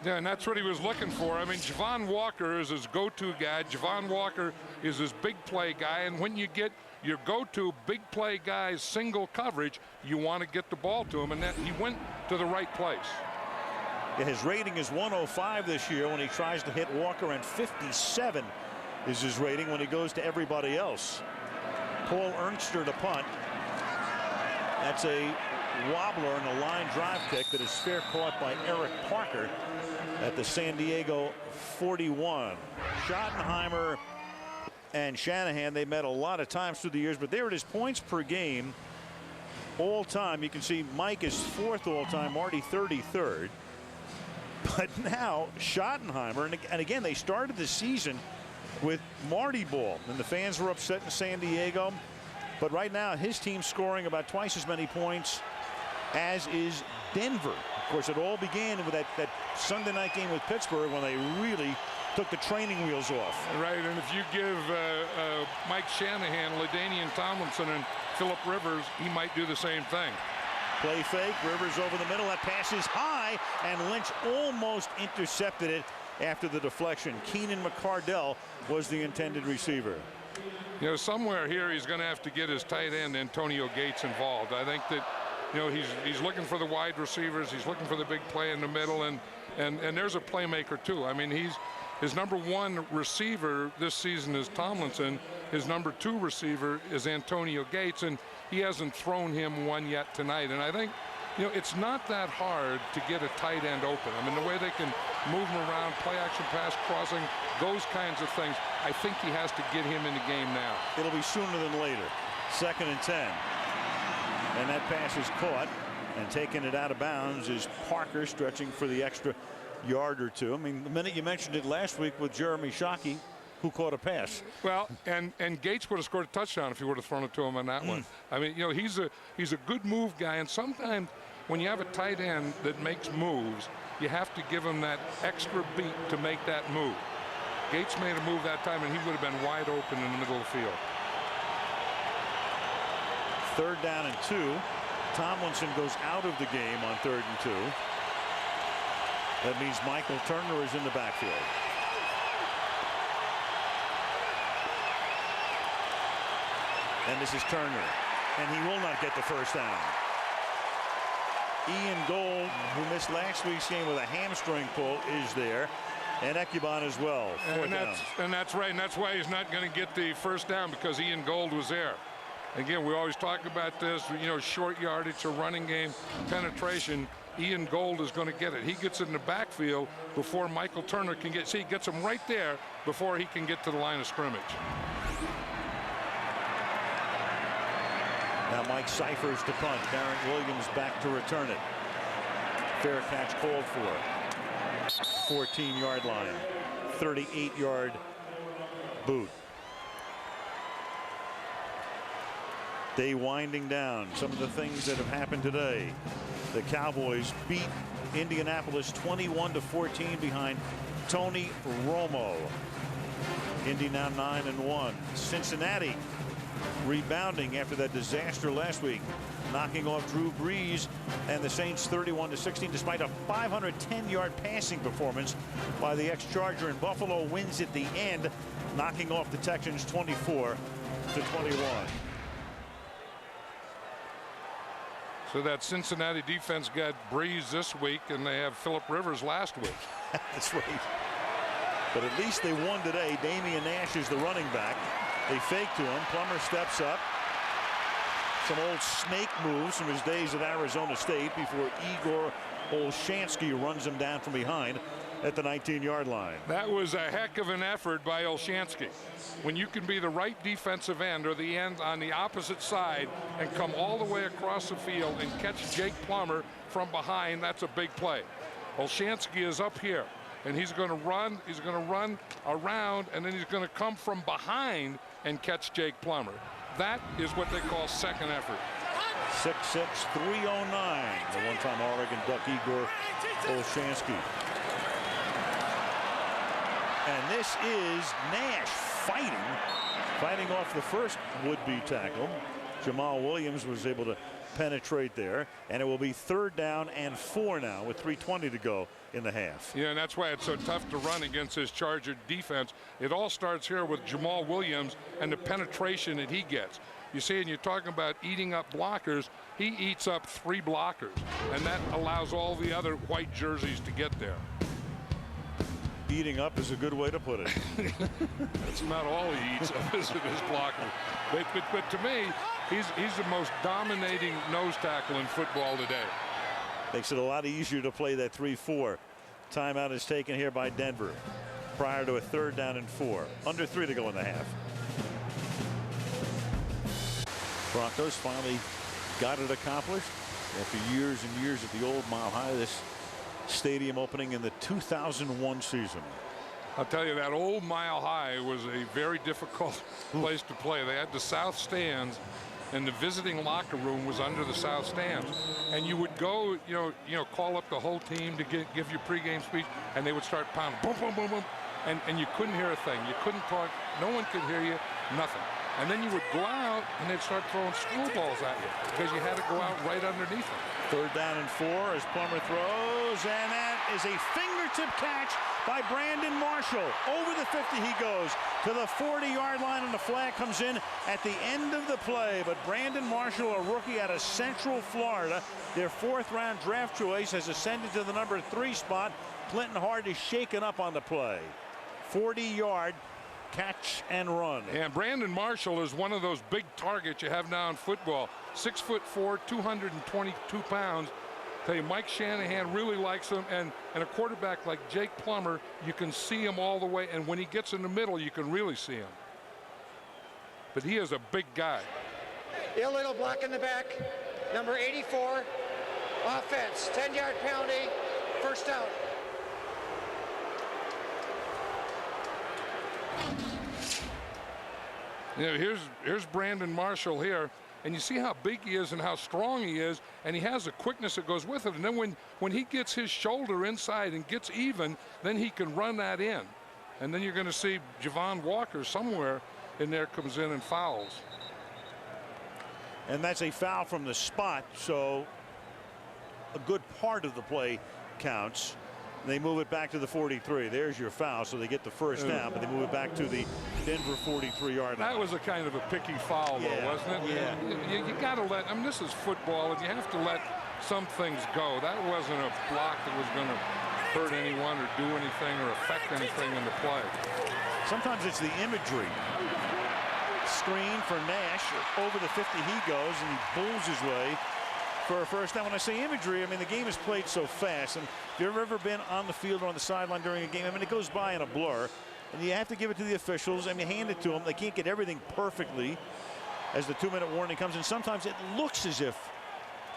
Yeah, and that's what he was looking for. I mean, Javon Walker is his go-to guy. Javon Walker is his big play guy. And when you get your go-to big play guys single coverage, you want to get the ball to him, and that he went to the right place. Yeah, his rating is 105 this year when he tries to hit Walker, and 57 is his rating when he goes to everybody else. Paul Ernster to punt. That's a wobbler and a line drive kick that is fair caught by Eric Parker at the San Diego 41. Schottenheimer and Shanahan, they met a lot of times through the years, but they're at his points per game all time. You can see Mike is 4th all time, Marty 33rd. But now Schottenheimer, and again, they started the season with Marty ball, and the fans were upset in San Diego. But right now, his team's scoring about twice as many points as is Denver. Of course, it all began with that Sunday night game with Pittsburgh when they really took the training wheels off. Right, and if you give Mike Shanahan, LaDainian Tomlinson, and Phillip Rivers, he might do the same thing. Play fake, Rivers over the middle, that pass is high, and Lynch almost intercepted it after the deflection. Keenan McCardell was the intended receiver. You know, somewhere here he's going to have to get his tight end Antonio Gates involved. I think that, you know, he's looking for the wide receivers, he's looking for the big play in the middle, and there's a playmaker too. I mean, his number 1 receiver this season is Tomlinson. His number 2 receiver is Antonio Gates, and he hasn't thrown him one yet tonight. And I think, you know, it's not that hard to get a tight end open. I mean, the way they can move him around, play action pass, crossing, those kinds of things, I think he has to get him in the game now. It'll be sooner than later. 2nd and 10. And that pass is caught, and taking it out of bounds is Parker, stretching for the extra yard or two. I mean, the minute you mentioned it last week with Jeremy Shockey, who caught a pass. Well, and Gates would have scored a touchdown if he would have thrown it to him on that one. I mean, you know, he's a good move guy, and sometimes when you have a tight end that makes moves, you have to give him that extra beat to make that move. Gates made a move that time, and he would have been wide open in the middle of the field. 3rd down and 2. Tomlinson goes out of the game on 3rd and 2. That means Michael Turner is in the backfield. And this is Turner, and he will not get the first down. Ian Gold, who missed last week's game with a hamstring pull, is there, and Ekuban as well. And that's right, and that's why he's not going to get the first down, because Ian Gold was there. Again, we always talk about this, you know, short yardage or running game penetration. Ian Gold is going to get it. He gets it in the backfield before Michael Turner can get. See, he gets him right there before he can get to the line of scrimmage. Now Mike Cyphers to punt. Darren Williams back to return it. Fair catch called for. 14-yard line. 38-yard boot. Day winding down. Some of the things that have happened today. The Cowboys beat Indianapolis 21-14 behind Tony Romo. Indy now 9-1. Cincinnati rebounding after that disaster last week, knocking off Drew Brees and the Saints 31-16 despite a 510-yard passing performance by the ex-Charger, and Buffalo wins at the end, knocking off the Texans 24-21. So that Cincinnati defense got Brees this week, and they have Phillip Rivers last week. That's right. But at least they won today. Damian Nash is the running back. They fake to him. Plummer steps up. Some old snake moves from his days at Arizona State before Igor Olshansky runs him down from behind at the 19-yard line. That was a heck of an effort by Olshansky. When you can be the right defensive end or the end on the opposite side and come all the way across the field and catch Jake Plummer from behind, that's a big play. Olshansky is up here, and he's going to run around, and then he's going to come from behind and catch Jake Plummer. That is what they call second effort. 6'6", 309. The one-time Oregon Duck Igor Olshansky. And this is Nash fighting off the first would-be tackle. Jamal Williams was able to penetrate there, and it will be 3rd down and 4 now with 3:20 to go in the half. Yeah, and that's why it's so tough to run against this Charger defense. It all starts here with Jamal Williams and the penetration that he gets. You see, and you're talking about eating up blockers, he eats up 3 blockers, and that allows all the other white jerseys to get there. Eating up is a good way to put it. That's not all he eats up is his blocker. But to me, he's the most dominating nose tackle in football today. Makes it a lot easier to play that 3-4. Timeout is taken here by Denver prior to a 3rd down and 4. Under 3 to go in the half. Broncos finally got it accomplished after years and years at the old Mile High. This stadium opening in the 2001 season. I'll tell you, that old Mile High was a very difficult place to play. They had the south stands, and the visiting locker room was under the south stands. And you would go, you know, call up the whole team to give your pregame speech, and they would start pounding, boom, boom, boom, boom, and you couldn't hear a thing. You couldn't talk. No one could hear you. Nothing. And then you would go out, and they'd start throwing school balls at you because you had to go out right underneath them. 3rd down and 4 as Plummer throws, and that is a fingertip catch by Brandon Marshall. Over the 50 he goes to the 40-yard line, and the flag comes in at the end of the play. But Brandon Marshall, a rookie out of Central Florida, their 4th-round draft choice, has ascended to the number 3 spot. Clinton Hart is shaken up on the play. 40-yard catch and run. And Brandon Marshall is one of those big targets you have now in football. 6'4", 222 pounds. Tell you, Mike Shanahan really likes him, and a quarterback like Jake Plummer, you can see him all the way, and when he gets in the middle, you can really see him. But he is a big guy. Illegal block in the back, number 84, offense, 10-yard penalty, 1st down. You know, here's Brandon Marshall here, and you see how big he is and how strong he is, and he has a quickness that goes with it. And then when he gets his shoulder inside and gets even, then he can run that in. And then you're going to see Javon Walker somewhere in there comes in and fouls. And that's a foul from the spot, so a good part of the play counts. They move it back to the 43. There's your foul, so they get the 1st down, but they move it back to the Denver 43-yard line. That was a kind of a picky foul, though, wasn't it? Yeah. You got to let, I mean, this is football, and you have to let some things go. That wasn't a block that was going to hurt anyone or do anything or affect anything in the play. Sometimes it's the imagery. Screen for Nash. Over the 50 he goes, and he pulls his way for a 1st down. When I say imagery, I mean the game is played so fast, and if you've ever been on the field or on the sideline during a game, I mean it goes by in a blur, and you have to give it to the officials. I mean, hand it to them. They can't get everything perfectly as the 2-minute warning comes, and sometimes it looks as if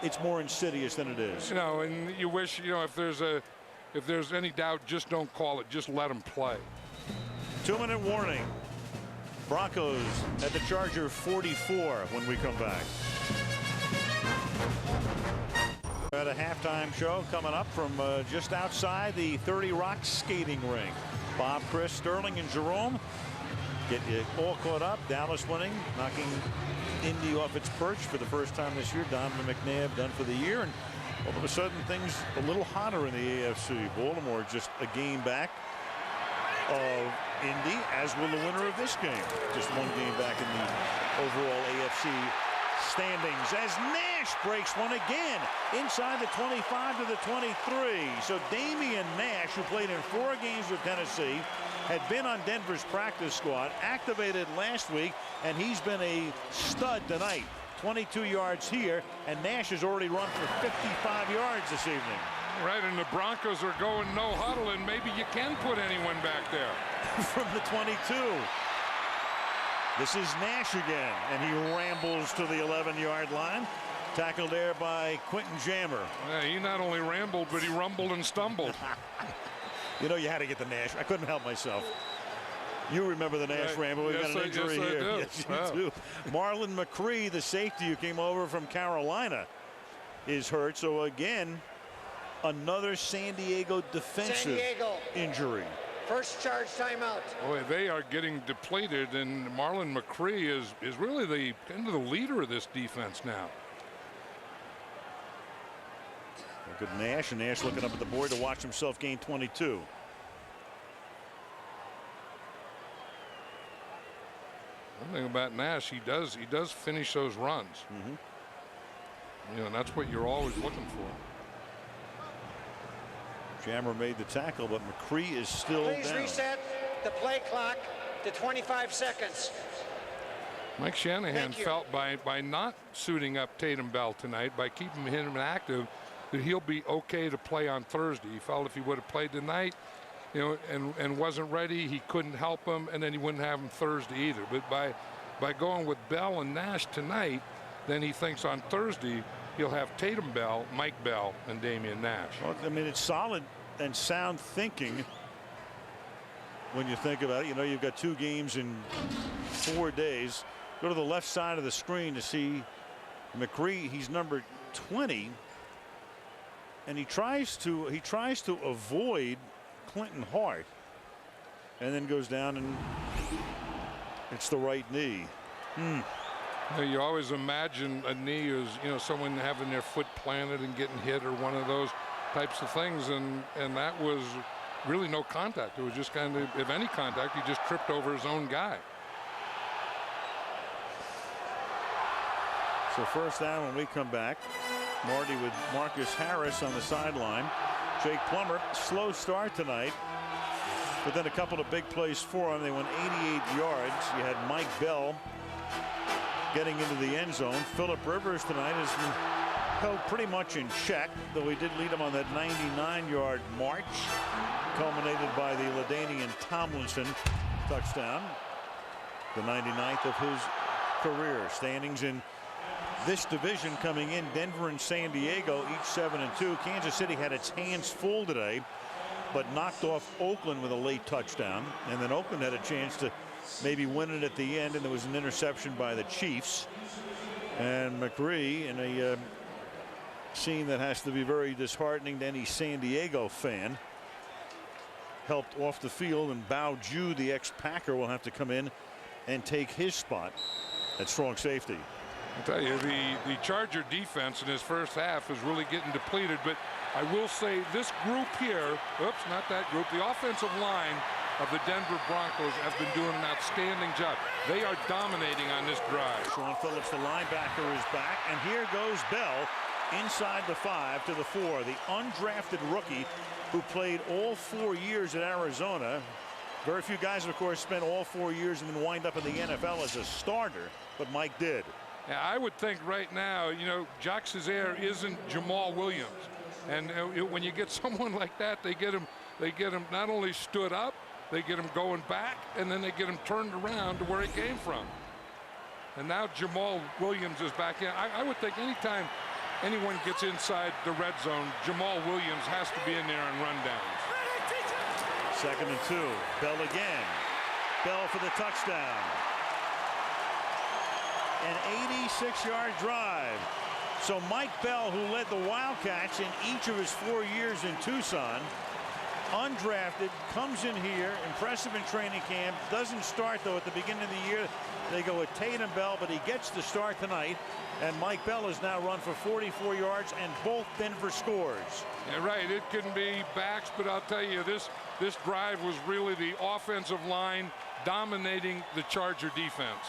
it's more insidious than it is. You know, and you wish, you know, if there's any doubt, just don't call it. Just let them play. 2-minute warning. Broncos at the Charger 44 when we come back. At a halftime show coming up from just outside the 30 Rock skating ring. Bob, Chris, Sterling, and Jerome get you all caught up. Dallas winning, knocking Indy off its perch for the first time this year. Donovan McNabb done for the year, and all of a sudden things a little hotter in the AFC. Baltimore just a game back of Indy, as will the winner of this game. Just one game back in the overall AFC standings as Nash breaks one again inside the 25 to the 23. So Damian Nash, who played in 4 games with Tennessee, had been on Denver's practice squad, activated last week, and he's been a stud tonight. 22 yards here, and Nash has already run for 55 yards this evening. Right, and the Broncos are going no huddle, and maybe you can put anyone back there. From the 22. This is Nash again, and he rambles to the 11-yard line. Tackled there by Quentin Jammer. Yeah, he not only rambled, but he rumbled and stumbled. You know, you had to get the Nash. I couldn't help myself. You remember the Nash ramble. We've got an injury here. Yes, you do. Marlon McCree, the safety who came over from Carolina, is hurt. So again, another San Diego defensive injury. First charge timeout. Boy, they are getting depleted, and Marlon McCree is really the kind of the leader of this defense now. Look at Nash, and Nash looking up at the board to watch himself gain 22. One thing about Nash, he does finish those runs. You know, and that's what you're always looking for. Jammer made the tackle, but McCree is still Please down. reset the play clock to 25 seconds. Mike Shanahan felt by not suiting up Tatum Bell tonight, by keeping him active, that he'll be okay to play on Thursday. He felt if he would have played tonight, you know, and wasn't ready, he couldn't help him, and then he wouldn't have him Thursday either. But by going with Bell and Nash tonight, then he thinks on Thursday he'll have Tatum Bell, Mike Bell, and Damian Nash. Well, I mean, it's solid and sound thinking when you think about it. You know, you've got 2 games in 4 days. Go to the left side of the screen to see McCree. He's number 20, and he tries to avoid Clinton Hart, and then goes down, and it's the right knee. You know, you always imagine a knee as, you know, someone having their foot planted and getting hit, or one of those types of things, and that was really no contact. It was just kind of, if any contact, he just tripped over his own guy. So first down when we come back. Marty with Marcus Harris on the sideline. Jake Plummer, slow start tonight, but then a couple of big plays for him. They went 88 yards. You had Mike Bell getting into the end zone. Phillip Rivers tonight has been held pretty much in check, though he did lead him on that 99-yard march, culminated by the LaDainian Tomlinson touchdown, the 99th of his career. Standings in this division coming in: Denver and San Diego, each 7-2. Kansas City had its hands full today, but knocked off Oakland with a late touchdown, and then Oakland had a chance to maybe win it at the end, and there was an interception by the Chiefs. And McCree, in a scene that has to be very disheartening to any San Diego fan, helped off the field, and Bao Ju, the ex-Packer, will have to come in and take his spot at strong safety. I tell you, the Charger defense in his first half is really getting depleted, but I will say this group here, oops, not that group, the offensive line of the Denver Broncos has been doing an outstanding job. They are dominating on this drive. Sean Phillips, the linebacker, is back, and here goes Bell inside the 5 to the 4. The undrafted rookie who played all 4 years at Arizona. Very few guys, of course, spent all 4 years and then wind up in the NFL as a starter, but Mike did. Yeah, I would think right now, you know, Jacques Cesaire isn't Jamal Williams, and when you get someone like that, they get him not only stood up, they get him going back, and then they get him turned around to where he came from. And now Jamal Williams is back in. I would think anytime anyone gets inside the red zone, Jamal Williams has to be in there on rundowns. 2nd and 2. Bell again. Bell for the touchdown. An 86-yard drive. So Mike Bell, who led the Wildcats in each of his 4 years in Tucson, undrafted, comes in here, impressive in training camp, doesn't start though at the beginning of the year. They go with Tatum Bell, but he gets the start tonight, and Mike Bell has now run for 44 yards, and both Denver scores. Yeah, right, it can be backs, but I'll tell you, this drive was really the offensive line dominating the Charger defense.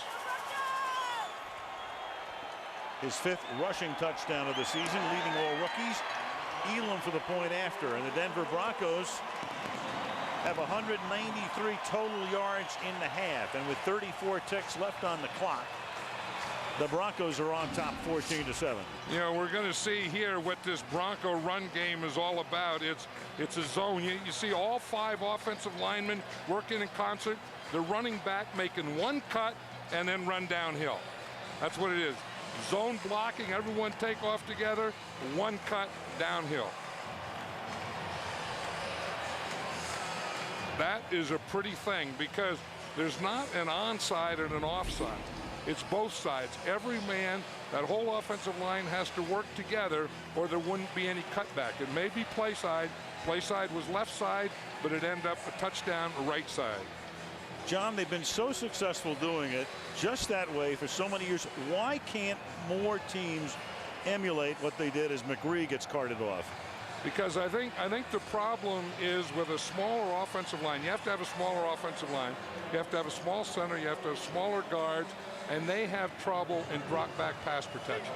His 5th rushing touchdown of the season, leading all rookies. Elam for the point after, and the Denver Broncos have 193 total yards in the half, and with 34 ticks left on the clock, the Broncos are on top 14-7. You know, we're going to see here what this Bronco run game is all about. It's a zone. You see all 5 offensive linemen working in concert. The running back making one cut and then run downhill. That's what it is. Zone blocking, everyone take off together, one cut downhill. That is a pretty thing because there's not an onside and an offside. It's both sides. Every man, that whole offensive line has to work together or there wouldn't be any cutback. It may be play side. Play side was left side, but it ended up a touchdown right side. John, they've been so successful doing it just that way for so many years. Why can't more teams emulate what they did as McCree gets carted off? Because I think the problem is with a smaller offensive line. You have to have a smaller offensive line. You have to have a small center. You have to have smaller guards. And they have trouble in drop back pass protection.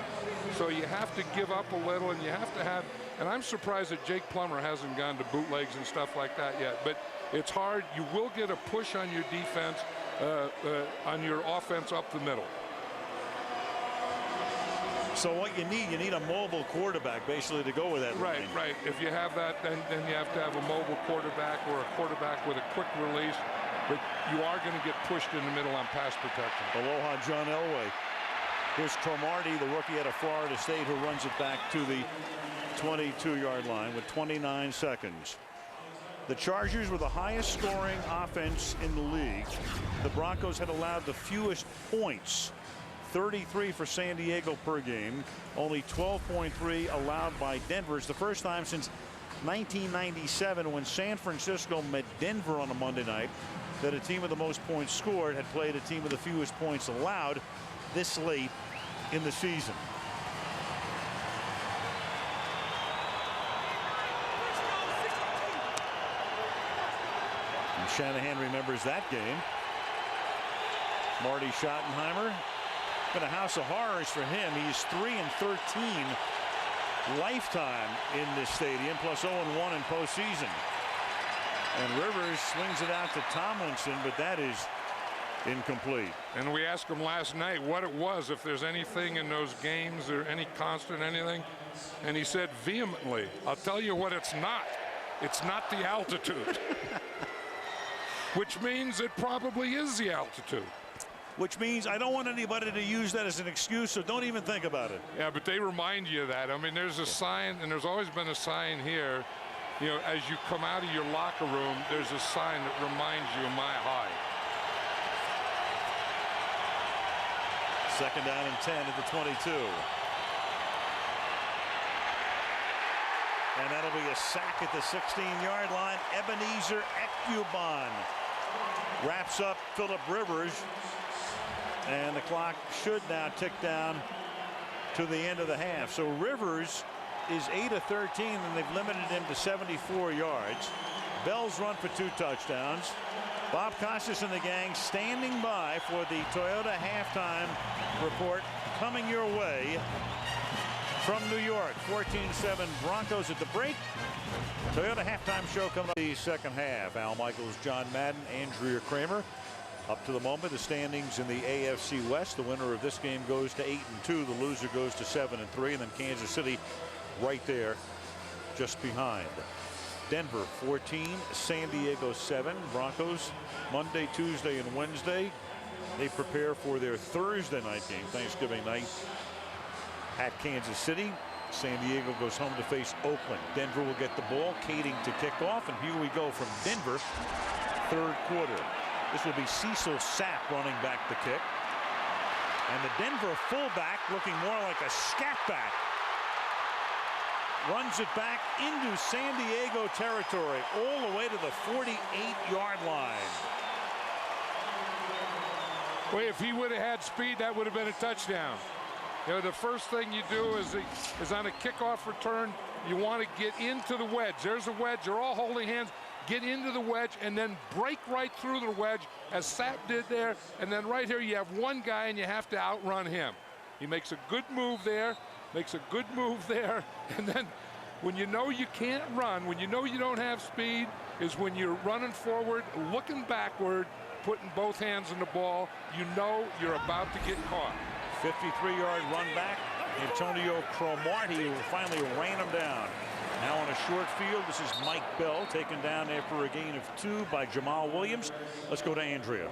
So you have to give up a little, and you have to have, and I'm surprised that Jake Plummer hasn't gone to bootlegs and stuff like that yet. But it's hard. You will get a push on your defense, on your offense up the middle. So what you need a mobile quarterback basically to go with that. Right, right. If you have that, then you have to have a mobile quarterback or a quarterback with a quick release. But you are going to get pushed in the middle on pass protection. Aloha, John Elway. Here's Cromartie, the rookie out of Florida State, who runs it back to the 22-yard line with 29 seconds. The Chargers were the highest scoring offense in the league. The Broncos had allowed the fewest points, 33 for San Diego per game, only 12.3 allowed by Denver. It's the first time since 1997, when San Francisco met Denver on a Monday night, that a team with the most points scored had played a team with the fewest points allowed this late in the season. And Shanahan remembers that game. Marty Schottenheimer. Been a house of horrors for him. He's 3-13 lifetime in this stadium, plus 0-1 in postseason. And Rivers swings it out to Tomlinson, but that is incomplete. And we asked him last night what it was, if there's anything in those games or any constant anything. And he said vehemently, I'll tell you what it's not. It's not the altitude. Which means it probably is the altitude. Which means I don't want anybody to use that as an excuse, so don't even think about it. Yeah, but they remind you of that. I mean, there's a sign, and there's always been a sign here. You know, as you come out of your locker room, there's a sign that reminds you of Mile High. Second down and 10 at the 22. And that'll be a sack at the 16-yard line. Ebenezer Ekubon wraps up Phillip Rivers. And the clock should now tick down to the end of the half. So Rivers is 8 of 13, and they've limited him to 74 yards. Bell's run for 2 touchdowns. Bob Costas and the gang standing by for the Toyota halftime report coming your way from New York. 14-7 Broncos at the break. Toyota halftime show coming up the second half. Al Michaels, John Madden, Andrea Kramer. Up to the moment, the standings in the AFC West. The winner of this game goes to 8-2. The loser goes to 7-3. And then Kansas City right there just behind. Denver 14, San Diego 7. Broncos Monday, Tuesday, and Wednesday. They prepare for their Thursday night game, Thanksgiving night, at Kansas City. San Diego goes home to face Oakland. Denver will get the ball, Kading to kick off, and here we go from Denver, third quarter. This will be Cecil Sapp running back the kick. And the Denver fullback, looking more like a scat back, runs it back into San Diego territory, all the way to the 48-yard line. Well, if he would have had speed, that would have been a touchdown. You know, the first thing you do is on a kickoff return, you want to get into the wedge. There's a wedge. You're all holding hands. Get into the wedge and then break right through the wedge, as Sapp did there. And then right here you have one guy and you have to outrun him. He makes a good move there, and then when you know you can't run, when you know you don't have speed, is when you're running forward, looking backward, putting both hands on the ball. You know you're about to get caught. 53-yard run back. Antonio Cromartie, who finally ran him down. Now on a short field, this is Mike Bell taken down after a gain of 2 by Jamal Williams. Let's go to Andrea.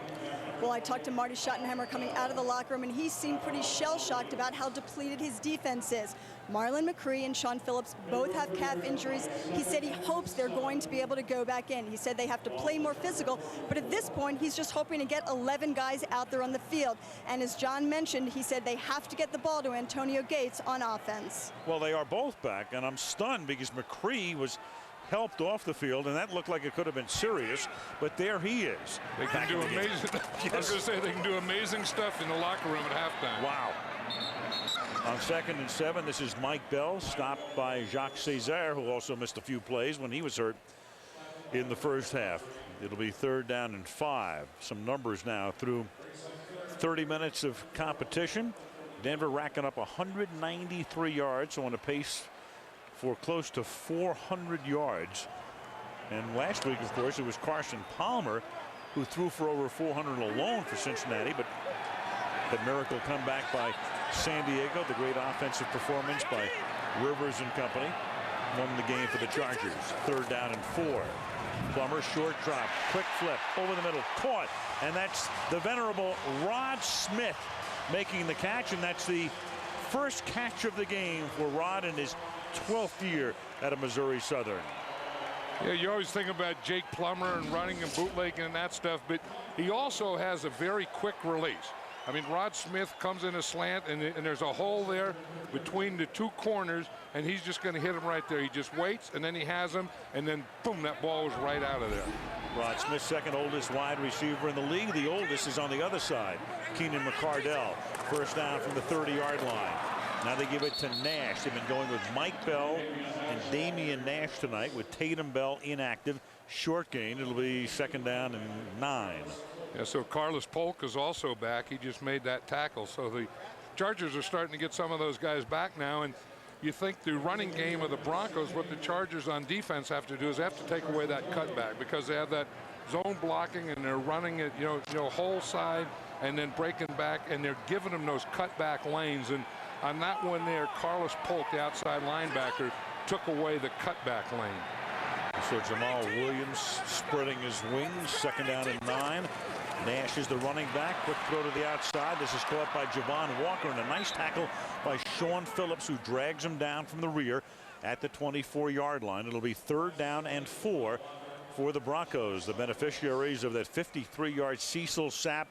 Well, I talked to Marty Schottenheimer coming out of the locker room, and he seemed pretty shell-shocked about how depleted his defense is. Marlon McCree and Sean Phillips both have calf injuries. He said he hopes they're going to be able to go back in. He said they have to play more physical, but at this point, he's just hoping to get 11 guys out there on the field. And as John mentioned, he said they have to get the ball to Antonio Gates on offense. Well, they are both back, and I'm stunned because McCree was helped off the field, and that looked like it could have been serious, but there he is. They can do amazing. Yes. I was going to say they can do amazing stuff in the locker room at halftime. Wow. On 2nd and 7, this is Mike Bell, stopped by Jacques Césaire, who also missed a few plays when he was hurt in the first half. It'll be 3rd down and 5. Some numbers now through 30 minutes of competition. Denver racking up 193 yards, so on a pace for close to 400 yards. And last week, of course, it was Carson Palmer who threw for over 400 alone for Cincinnati, but the miracle comeback by San Diego, the great offensive performance by Rivers and company, won the game for the Chargers. 3rd down and 4. Plummer, short drop, quick flip, over the middle, caught, and that's the venerable Rod Smith making the catch, and that's the first catch of the game for Rod in his 12th year at a Missouri Southern. Yeah, you always think about Jake Plummer and running and bootlegging and that stuff, but he also has a very quick release. I mean, Rod Smith comes in a slant, and there's a hole there between the 2 corners, and he's just going to hit him right there. He just waits, and then he has him, and then, boom, that ball was right out of there. Rod Smith, second oldest wide receiver in the league. The oldest is on the other side, Keenan McCardell. First down from the 30-yard line. Now they give it to Nash. They've been going with Mike Bell and Damian Nash tonight, with Tatum Bell inactive. Short gain. It'll be 2nd down and 9. Yeah, so Carlos Polk is also back. He just made that tackle. So the Chargers are starting to get some of those guys back now. And you think the running game of the Broncos, what the Chargers on defense have to do is they have to take away that cutback, because they have that zone blocking and they're running it, whole side and then breaking back, and they're giving them those cutback lanes. And on that one there, Carlos Polk, the outside linebacker, took away the cutback lane. So Jamal Williams spreading his wings. 2nd down and 9. Nash is the running back. Quick throw to the outside. This is caught by Javon Walker, and a nice tackle by Sean Phillips, who drags him down from the rear at the 24-yard line. It'll be 3rd down and 4 for the Broncos, the beneficiaries of that 53-yard Cecil Sapp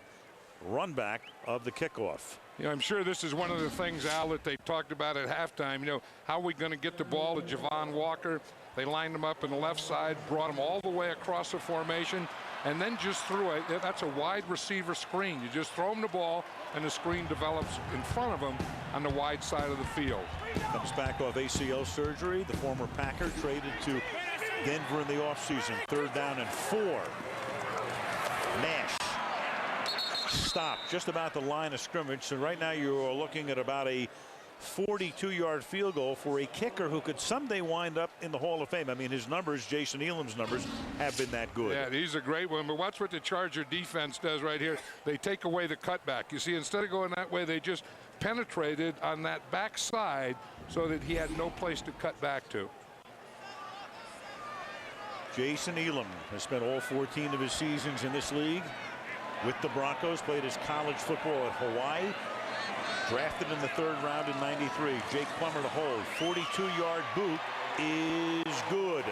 run back of the kickoff. I'm sure this is one of the things, Al, that they talked about at halftime. How are we going to get the ball to Javon Walker? They lined him up on the left side, brought him all the way across the formation, and then just threw it. That's a wide receiver screen. You just throw him the ball, and the screen develops in front of him on the wide side of the field. Comes back off ACL surgery. The former Packer traded to Denver in the offseason. 3rd down and 4. Nash stopped just about the line of scrimmage. So right now you're looking at about a 42-yard field goal for a kicker who could someday wind up in the Hall of Fame. I mean, his numbers, Jason Elam's numbers, have been that good. Yeah, he's a great one. But watch what the Charger defense does right here. They take away the cutback. You see, instead of going that way, they just penetrated on that back side so that he had no place to cut back to. Jason Elam has spent all 14 of his seasons in this league with the Broncos. Played his college football at Hawaii. Drafted in the 3rd round in '93. Jake Plummer to hold. 42-yard boot is good.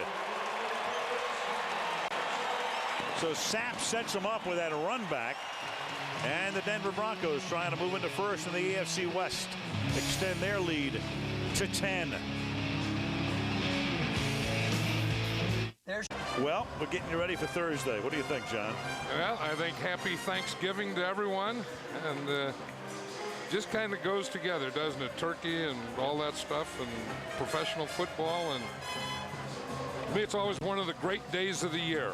So Sapp sets him up with that run back. And the Denver Broncos trying to move into first in the AFC West. Extend their lead to 10. Well, we're getting you ready for Thursday. What do you think, John? Well, I think happy Thanksgiving to everyone. And just kind of goes together, doesn't it? Turkey and all that stuff, and professional football, and to me, it's always one of the great days of the year.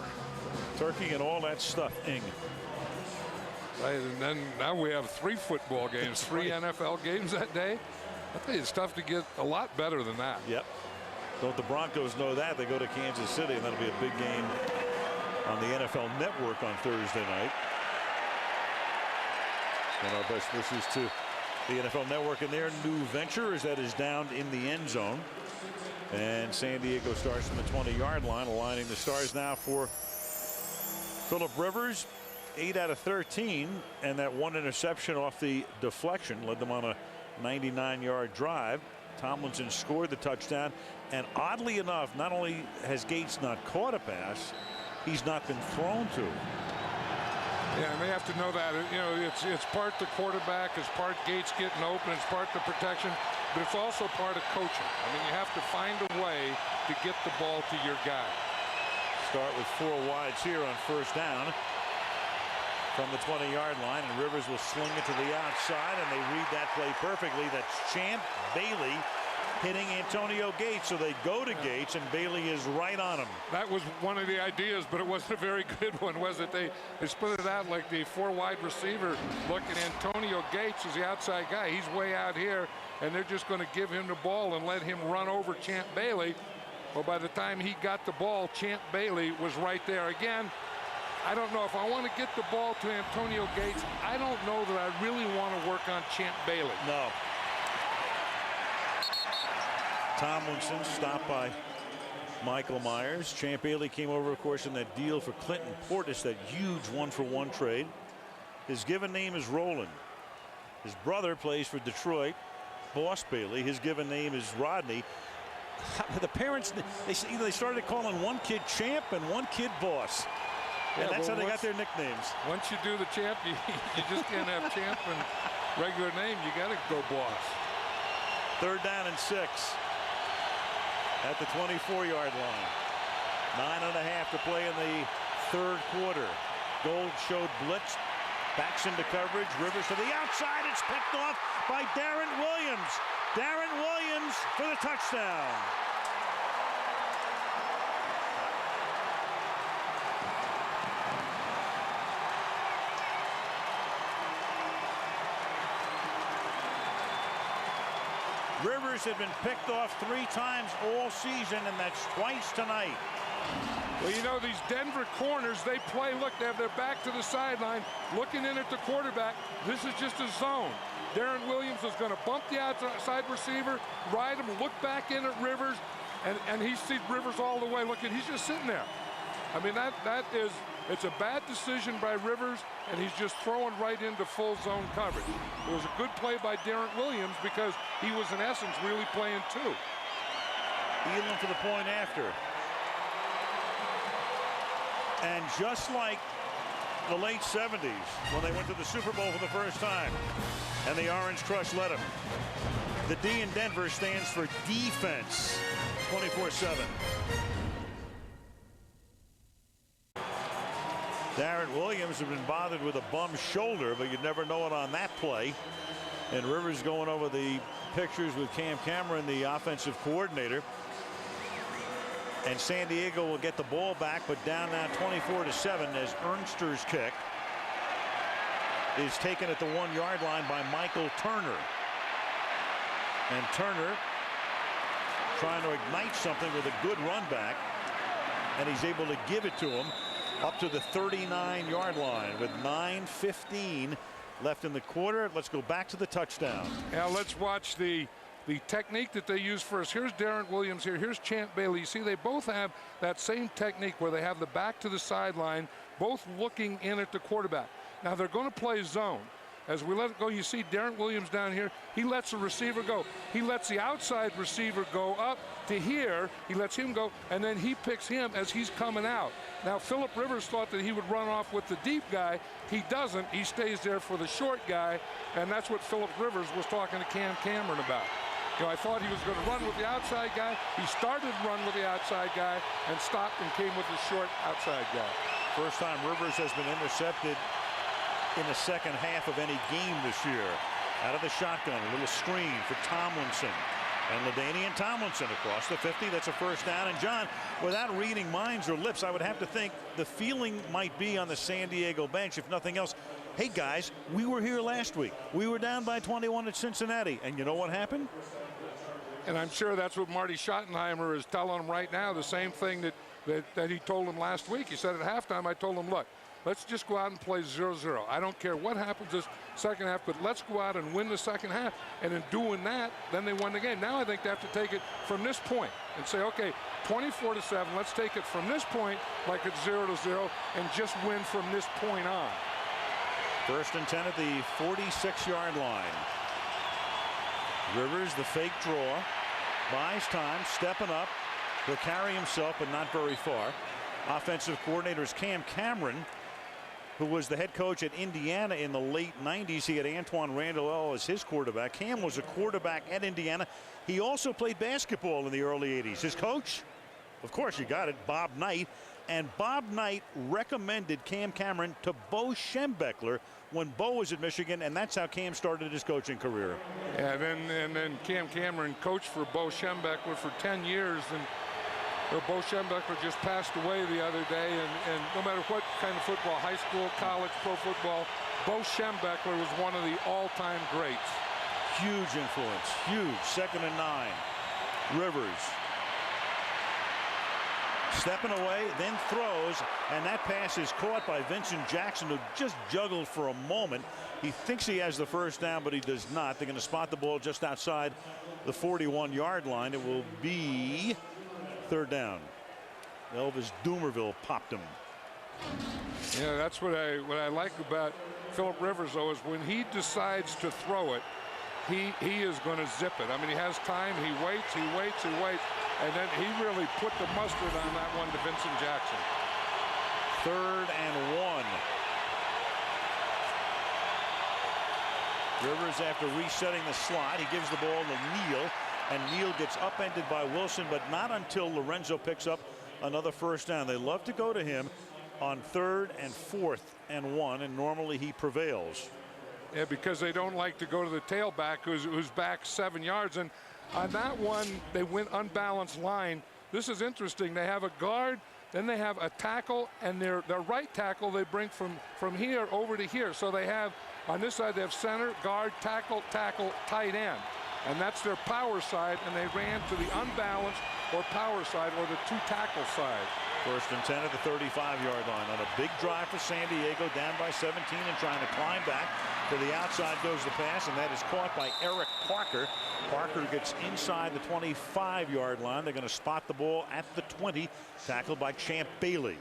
Turkey and all that stuff, Ing. Right, and then now we have 3 football games, 3 NFL games that day. I think it's tough to get a lot better than that. Yep. Don't the Broncos know that? They go to Kansas City, and that'll be a big game on the NFL Network on Thursday night. And our best wishes to the NFL Network in their new venture, as that is down in the end zone. And San Diego starts from the 20-yard line, aligning the stars now for Phillip Rivers. 8 out of 13, and that 1 interception off the deflection led them on a 99-yard drive. Tomlinson scored the touchdown, and oddly enough, not only has Gates not caught a pass, he's not been thrown to. Yeah, and they have to know that. It's part the quarterback, it's part Gates getting open, it's part the protection, but it's also part of coaching. I mean, you have to find a way to get the ball to your guy. Start with 4 wides here on 1st down. from the 20-yard line, and Rivers will sling it to the outside, and they read that play perfectly. That's Champ Bailey hitting Antonio Gates, so they go to Gates, and Bailey is right on him. That was one of the ideas, but it wasn't a very good one, was it? They split it out like the 4 wide receiver look, and Antonio Gates is the outside guy. He's way out here, and they're just going to give him the ball and let him run over Champ Bailey. Well, by the time he got the ball, Champ Bailey was right there again. I don't know if I want to get the ball to Antonio Gates. I don't know that I really want to work on Champ Bailey. No. Tomlinson stopped by Michael Myers. Champ Bailey came over, of course, in that deal for Clinton Portis, that huge 1-for-1 trade. His given name is Roland. His brother plays for Detroit, Boss Bailey. His given name is Rodney. The parents, they started calling one kid Champ and one kid Boss. And that's how they got their nicknames. Once you do the Champ, you just can't have Champ and regular name. You got to go Boss. 3rd down and 6 at the 24-yard line. 9.5 to play in the 3rd quarter. Gold showed blitz. Backs into coverage. Rivers to the outside. It's picked off by Darren Williams. Darren Williams for the touchdown. Rivers had been picked off 3 times all season, and that's twice tonight. Well, you know, these Denver corners, they play, look, they have their back to the sideline, looking in at the quarterback. This is just a zone. Darren Williams is going to bump the outside receiver, ride him, look back in at Rivers, and he sees Rivers all the way. Look, he's just sitting there. I mean, it's a bad decision by Rivers, and he's just throwing right into full zone coverage. It was a good play by Darren Williams because he was, in essence, really playing 2. Elam for the point after. And just like the late 70s when they went to the Super Bowl for the first time and the Orange Crush led them, the D in Denver stands for defense 24/7. Darren Williams had been bothered with a bum shoulder, but you'd never know it on that play. And Rivers going over the pictures with Cam Cameron, the offensive coordinator. And San Diego will get the ball back, but down now 24-7 as Ernster's kick is taken at the 1-yard line by Michael Turner. And Turner trying to ignite something with a good run back, and he's able to give it to him up to the 39-yard line with 9:15 left in the quarter. Let's go back to the touchdown. Now let's watch the technique that they use first. Here's Darren Williams here. Here's Champ Bailey. You see, they both have that same technique where they have the back to the sideline, both looking in at the quarterback. Now they're going to play zone. As we let it go, you see Darren Williams down here. He lets the receiver go. He lets the outside receiver go up to here. He lets him go, and then he picks him as he's coming out. Now, Phillip Rivers thought that he would run off with the deep guy. He doesn't. He stays there for the short guy, and that's what Phillip Rivers was talking to Cam Cameron about. You know, I thought he was going to run with the outside guy. He started to run with the outside guy and stopped and came with the short outside guy. First time Rivers has been intercepted in the second half of any game this year. Out of the shotgun, a little screen for Tomlinson. And LaDainian Tomlinson across the 50. That's a first down. And John, without reading minds or lips, I would have to think the feeling might be on the San Diego bench, if nothing else. Hey, guys, we were here last week. We were down by 21 at Cincinnati. And you know what happened? And I'm sure that's what Marty Schottenheimer is telling him right now, the same thing that he told him last week. He said at halftime, I told him, look, let's just go out and play 0-0. I don't care what happens this second half, but let's go out and win the second half. And in doing that, then they won the game. Now I think they have to take it from this point and say, okay, 24-7, let's take it from this point like it's 0-0 and just win from this point on. First and 10 at the 46-yard line. Rivers, the fake draw, buys time, stepping up. He'll carry himself, but not very far. Offensive coordinator is Cam Cameron, who was the head coach at Indiana in the late 90s. He had Antoine Randall as his quarterback. Cam was a quarterback at Indiana. He also played basketball in the early 80s. His coach, of course you got it, Bob Knight. And Bob Knight recommended Cam Cameron to Bo Schembechler when Bo was at Michigan, and that's how Cam started his coaching career. Yeah, and then Cam Cameron coached for Bo Schembechler for 10 years, and Bo Schembechler just passed away the other day, and no matter what kind of football, high school, college, pro football, Bo Schembechler was one of the all-time greats. Huge influence, huge. 2nd and 9. Rivers stepping away, then throws, and that pass is caught by Vincent Jackson, who just juggled for a moment. He thinks he has the first down, but he does not. They're going to spot the ball just outside the 41-yard line. It will be 3rd down. Elvis Doomerville popped him. Yeah, that's what I like about Philip Rivers, though, is when he decides to throw it, he is going to zip it. I mean, he has time. He waits, and then he really put the mustard on that one to Vincent Jackson. 3rd and 1. Rivers, after resetting the slot, he gives the ball to Neal, and Neal gets upended by Wilson, but not until Lorenzo picks up another first down. They love to go to him on 3rd and 4th and 1, and normally he prevails. Yeah, because they don't like to go to the tailback who's back 7 yards. And on that one, they went unbalanced line. This is interesting. They have a guard, then they have a tackle, and their right tackle they bring from here over to here. So they have, on this side, they have center, guard, tackle, tight end. And that's their power side, and they ran to the unbalanced or power side or the 2 tackle side. 1st and 10 at the 35-yard line on a big drive for San Diego, down by 17 and trying to climb back. To the outside goes the pass, and that is caught by Eric Parker. Parker gets inside the 25-yard line. They're going to spot the ball at the 20, tackled by Champ Bailey.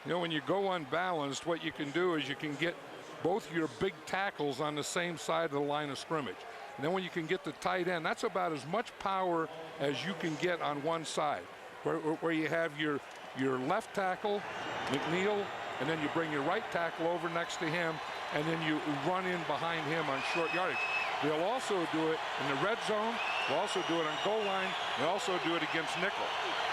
You know, when you go unbalanced, what you can do is you can get both your big tackles on the same side of the line of scrimmage. And then when you can get the tight end, that's about as much power as you can get on one side, where you have your left tackle, McNeil, and then you bring your right tackle over next to him, and then you run in behind him on short yardage. They'll also do it in the red zone. They'll also do it on goal line. They'll also do it against nickel.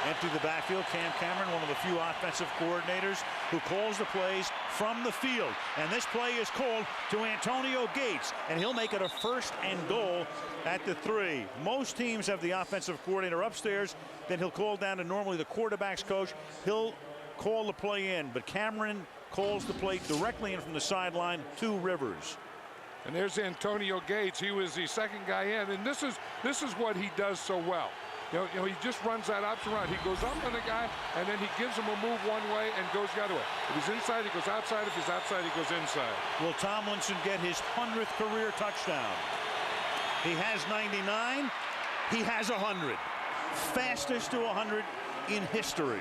Empty the backfield. Cam Cameron, one of the few offensive coordinators who calls the plays from the field. And this play is called to Antonio Gates, and he'll make it a 1st and goal at the 3. Most teams have the offensive coordinator upstairs. Then he'll call down to normally the quarterback's coach. He'll call the play in, but Cameron calls the play directly in from the sideline to Rivers. And there's Antonio Gates. He was the 2nd guy in, and this is what he does so well. You know, he just runs that option route. He goes up on the guy, and then he gives him a move one way and goes the other way. If he's inside, he goes outside. If he's outside, he goes inside. Will Tomlinson get his 100th career touchdown? He has 99. He has 100. Fastest to 100 in history.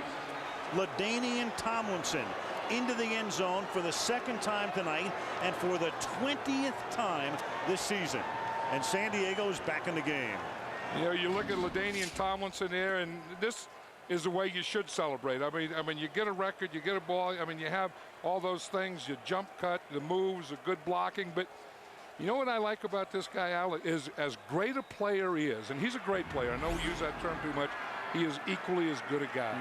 LaDainian Tomlinson into the end zone for the 2nd time tonight and for the 20th time this season. And San Diego is back in the game. You know, you look at LaDainian Tomlinson there, and this is the way you should celebrate. I mean, you get a record, you get a ball. I mean, you have all those things, your jump cut, the moves, the good blocking. But you know what I like about this guy, Al, is as great a player he is, and he's a great player. I know we use that term too much. He is equally as good a guy.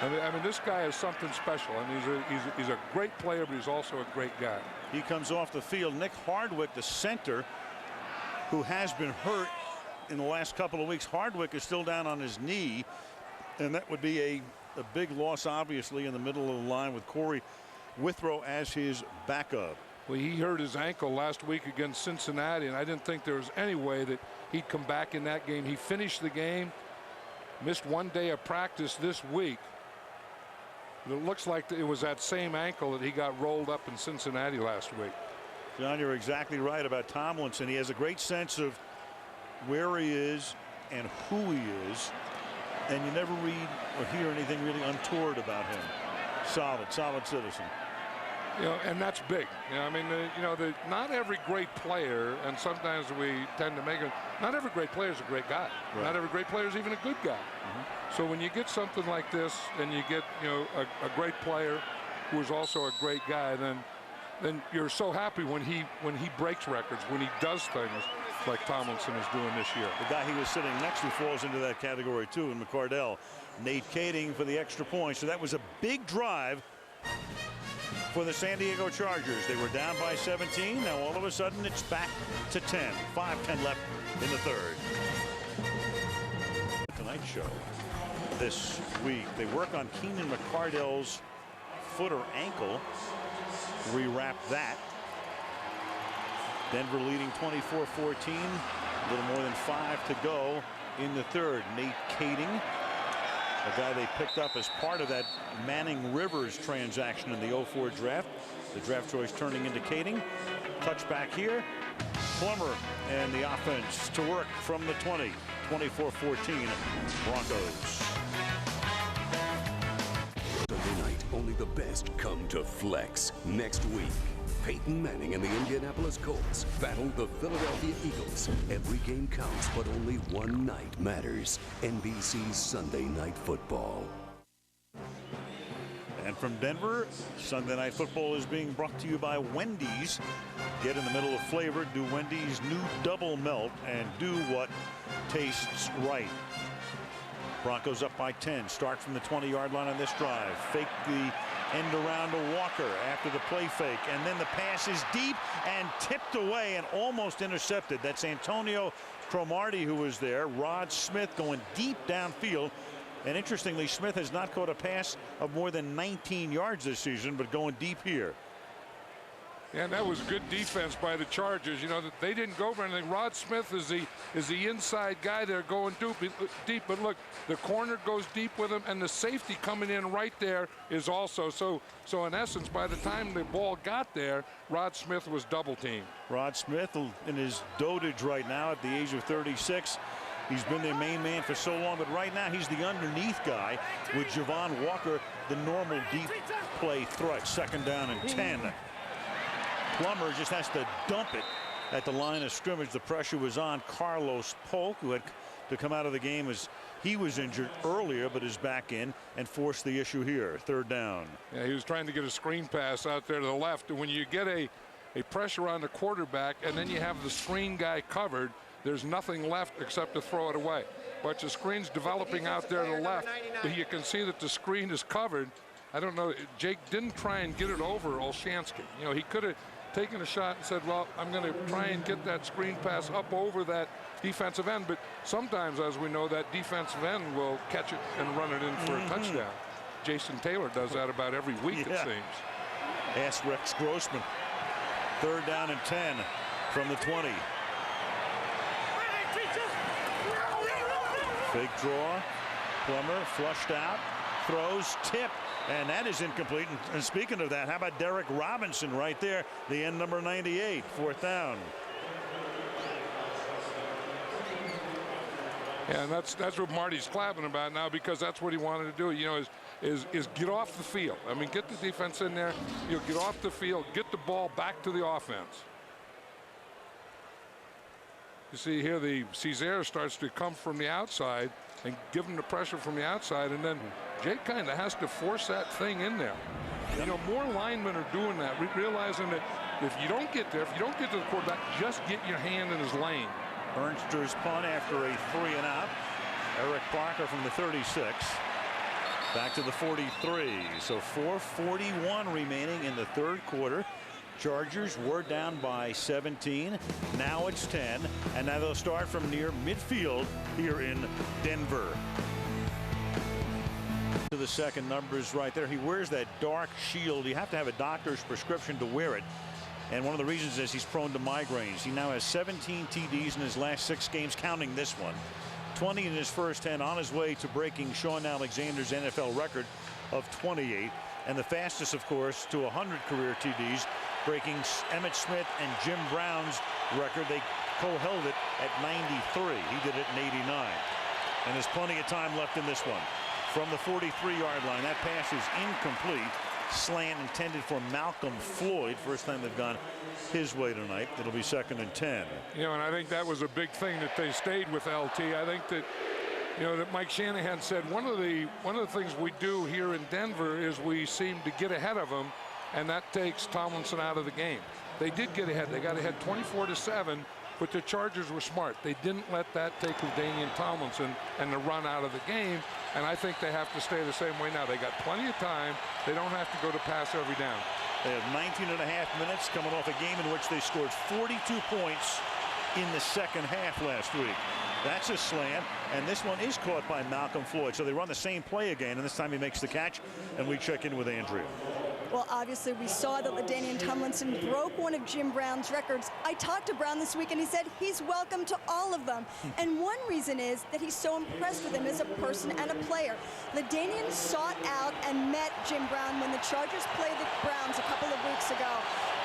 I mean, this guy is something special. I mean, he's a great player, but he's also a great guy. He comes off the field. Nick Hardwick, the center, who has been hurt in the last couple of weeks. Hardwick is still down on his knee, and that would be a big loss, obviously, in the middle of the line with Corey Withrow as his backup. Well, he hurt his ankle last week against Cincinnati, and I didn't think there was any way that he'd come back in that game. He finished the game, missed 1 day of practice this week. It looks like it was that same ankle that he got rolled up in Cincinnati last week. John, you're exactly right about Tomlinson. He has a great sense of where he is and who he is, and you never read or hear anything really untoward about him. Solid citizen. You know, and that's big. You know, I mean, not every great player, and sometimes we tend to make it, not every great player is a great guy. Right. Not every great player is even a good guy. So when you get something like this, and you get, a great player who is also a great guy, then you're so happy when he breaks records, when he does things. like Tomlinson is doing this year. The guy he was sitting next to falls into that category too, in McCardell. Nate Kading for the extra point. So that was a big drive for the San Diego Chargers. They were down by 17. Now all of a sudden it's back to 10. 5:10 left in the third. Tonight show this week. They work on Keenan McCardell's foot or ankle. Rewrap that. Denver leading 24-14. A little more than 5 to go in the third. Nate Kading, a guy they picked up as part of that Manning Rivers transaction in the 04 draft. The draft choice turning into Kading. Touchback here. Plummer and the offense to work from the 20. 24-14 Broncos. Sunday night, only the best come to Flex. Next week, Peyton Manning and the Indianapolis Colts battle the Philadelphia Eagles. Every game counts, but only one night matters. NBC's Sunday Night Football. And from Denver, Sunday Night Football is being brought to you by Wendy's. Get in the middle of flavor. Do Wendy's new double melt and do what tastes right. Broncos up by 10. Start from the 20-yard line on this drive. Fake the end around to Walker after the play fake. And then the pass is deep and tipped away and almost intercepted. That's Antonio Cromartie who was there. Rod Smith going deep downfield. And interestingly, Smith has not caught a pass of more than 19 yards this season, but going deep here. And that was good defense by the Chargers. You know, that they didn't go for anything. Rod Smith is the inside guy there going deep. But look, the corner goes deep with him, and the safety coming in right there is also. So in essence, by the time the ball got there, Rod Smith was double teamed. Rod Smith in his dotage right now at the age of 36. He's been their main man for so long, but right now he's the underneath guy with Javon Walker, the normal deep play threat. Second down and 10. Plummer just has to dump it at the line of scrimmage. The pressure was on Carlos Polk, who had to come out of the game as he was injured earlier, but is back in and forced the issue here. Third down. Yeah, he was trying to get a screen pass out there to the left. And when you get a pressure on the quarterback and then you have the screen guy covered, there's nothing left except to throw it away. But the screen's developing out there to the left. But you can see that the screen is covered. I don't know. Jake didn't try and get it over Olshansky. You know, he could have taken a shot and said, well, I'm going to try and get that screen pass up over that defensive end. But sometimes, as we know, that defensive end will catch it and run it in for a touchdown. Jason Taylor does that about every week, it seems. Ask Rex Grossman. Third down and 10 from the 20. Fake draw. Plummer flushed out. Throws. Tip. And that is incomplete. And speaking of that, how about Derek Robinson right there? The end number 98. Fourth down. Yeah, and that's what Marty's clapping about now, because that's what he wanted to do. You know, is get off the field. I mean, get the defense in there. You know, get off the field. Get the ball back to the offense. You see here, the Cesare starts to come from the outside and give him the pressure from the outside, and then Jake kind of has to force that thing in there. You know, more linemen are doing that, realizing that if you don't get there, if you don't get to the quarterback, just get your hand in his lane. Ernster's punt after a 3-and-out. Eric Parker from the 36. Back to the 43. So 4:41 remaining in the third quarter. Chargers were down by 17. Now it's 10. And now they'll start from near midfield here in Denver. To the second numbers right there. He wears that dark shield. You have to have a doctor's prescription to wear it. And one of the reasons is he's prone to migraines. He now has 17 TDs in his last 6 games, counting this one. 20 in his first 10, on his way to breaking Sean Alexander's NFL record of 28. And the fastest, of course, to 100 career TDs, breaking Emmitt Smith and Jim Brown's record. They co-held it at 93. He did it in 89. And there's plenty of time left in this one. From the 43-yard line, that pass is incomplete. Slant intended for Malcolm Floyd. First time they've gone his way tonight. It'll be second and 10. You know, and I think that was a big thing that they stayed with LT. I think that, you know, that Mike Shanahan said one of the things we do here in Denver is we seem to get ahead of them, and that takes Tomlinson out of the game. They did get ahead. They got ahead 24-7 But the Chargers were smart. They didn't let that take LaDainian Tomlinson and the run out of the game. And I think they have to stay the same way now. They got plenty of time. They don't have to go to pass every down. They have 19.5 minutes coming off a game in which they scored 42 points in the second half last week. That's a slant, and this one is caught by Malcolm Floyd. So they run the same play again, and this time he makes the catch, and we check in with Andrea. Well, obviously, we saw that LaDainian Tomlinson broke one of Jim Brown's records. I talked to Brown this week, and he said he's welcome to all of them. And one reason is that he's so impressed with him as a person and a player. LaDainian sought out and met Jim Brown when the Chargers played the Browns a couple of weeks ago.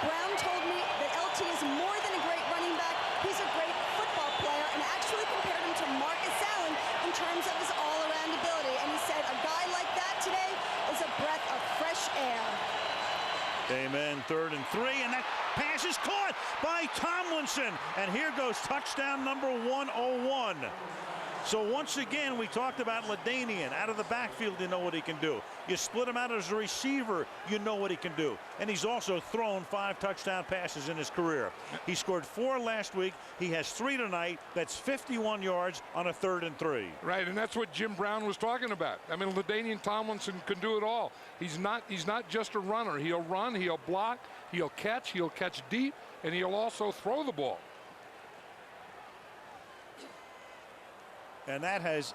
Brown told me that LT is more than a great running back. He's a great football player, and actually compared him to Marcus Allen in terms of his all-around ability. And he said a guy like that today is a breath of fresh air. Amen. 3rd and 3, and that pass is caught by Tomlinson. And here goes touchdown number 101. So once again, we talked about LaDainian. Out of the backfield, you know what he can do. You split him out as a receiver, you know what he can do. And he's also thrown 5 touchdown passes in his career. He scored 4 last week. He has 3 tonight. That's 51 yards on a 3rd and 3. Right, and that's what Jim Brown was talking about. I mean, LaDainian Tomlinson can do it all. He's not just a runner. He'll run, he'll block, he'll catch deep, and he'll also throw the ball. And that has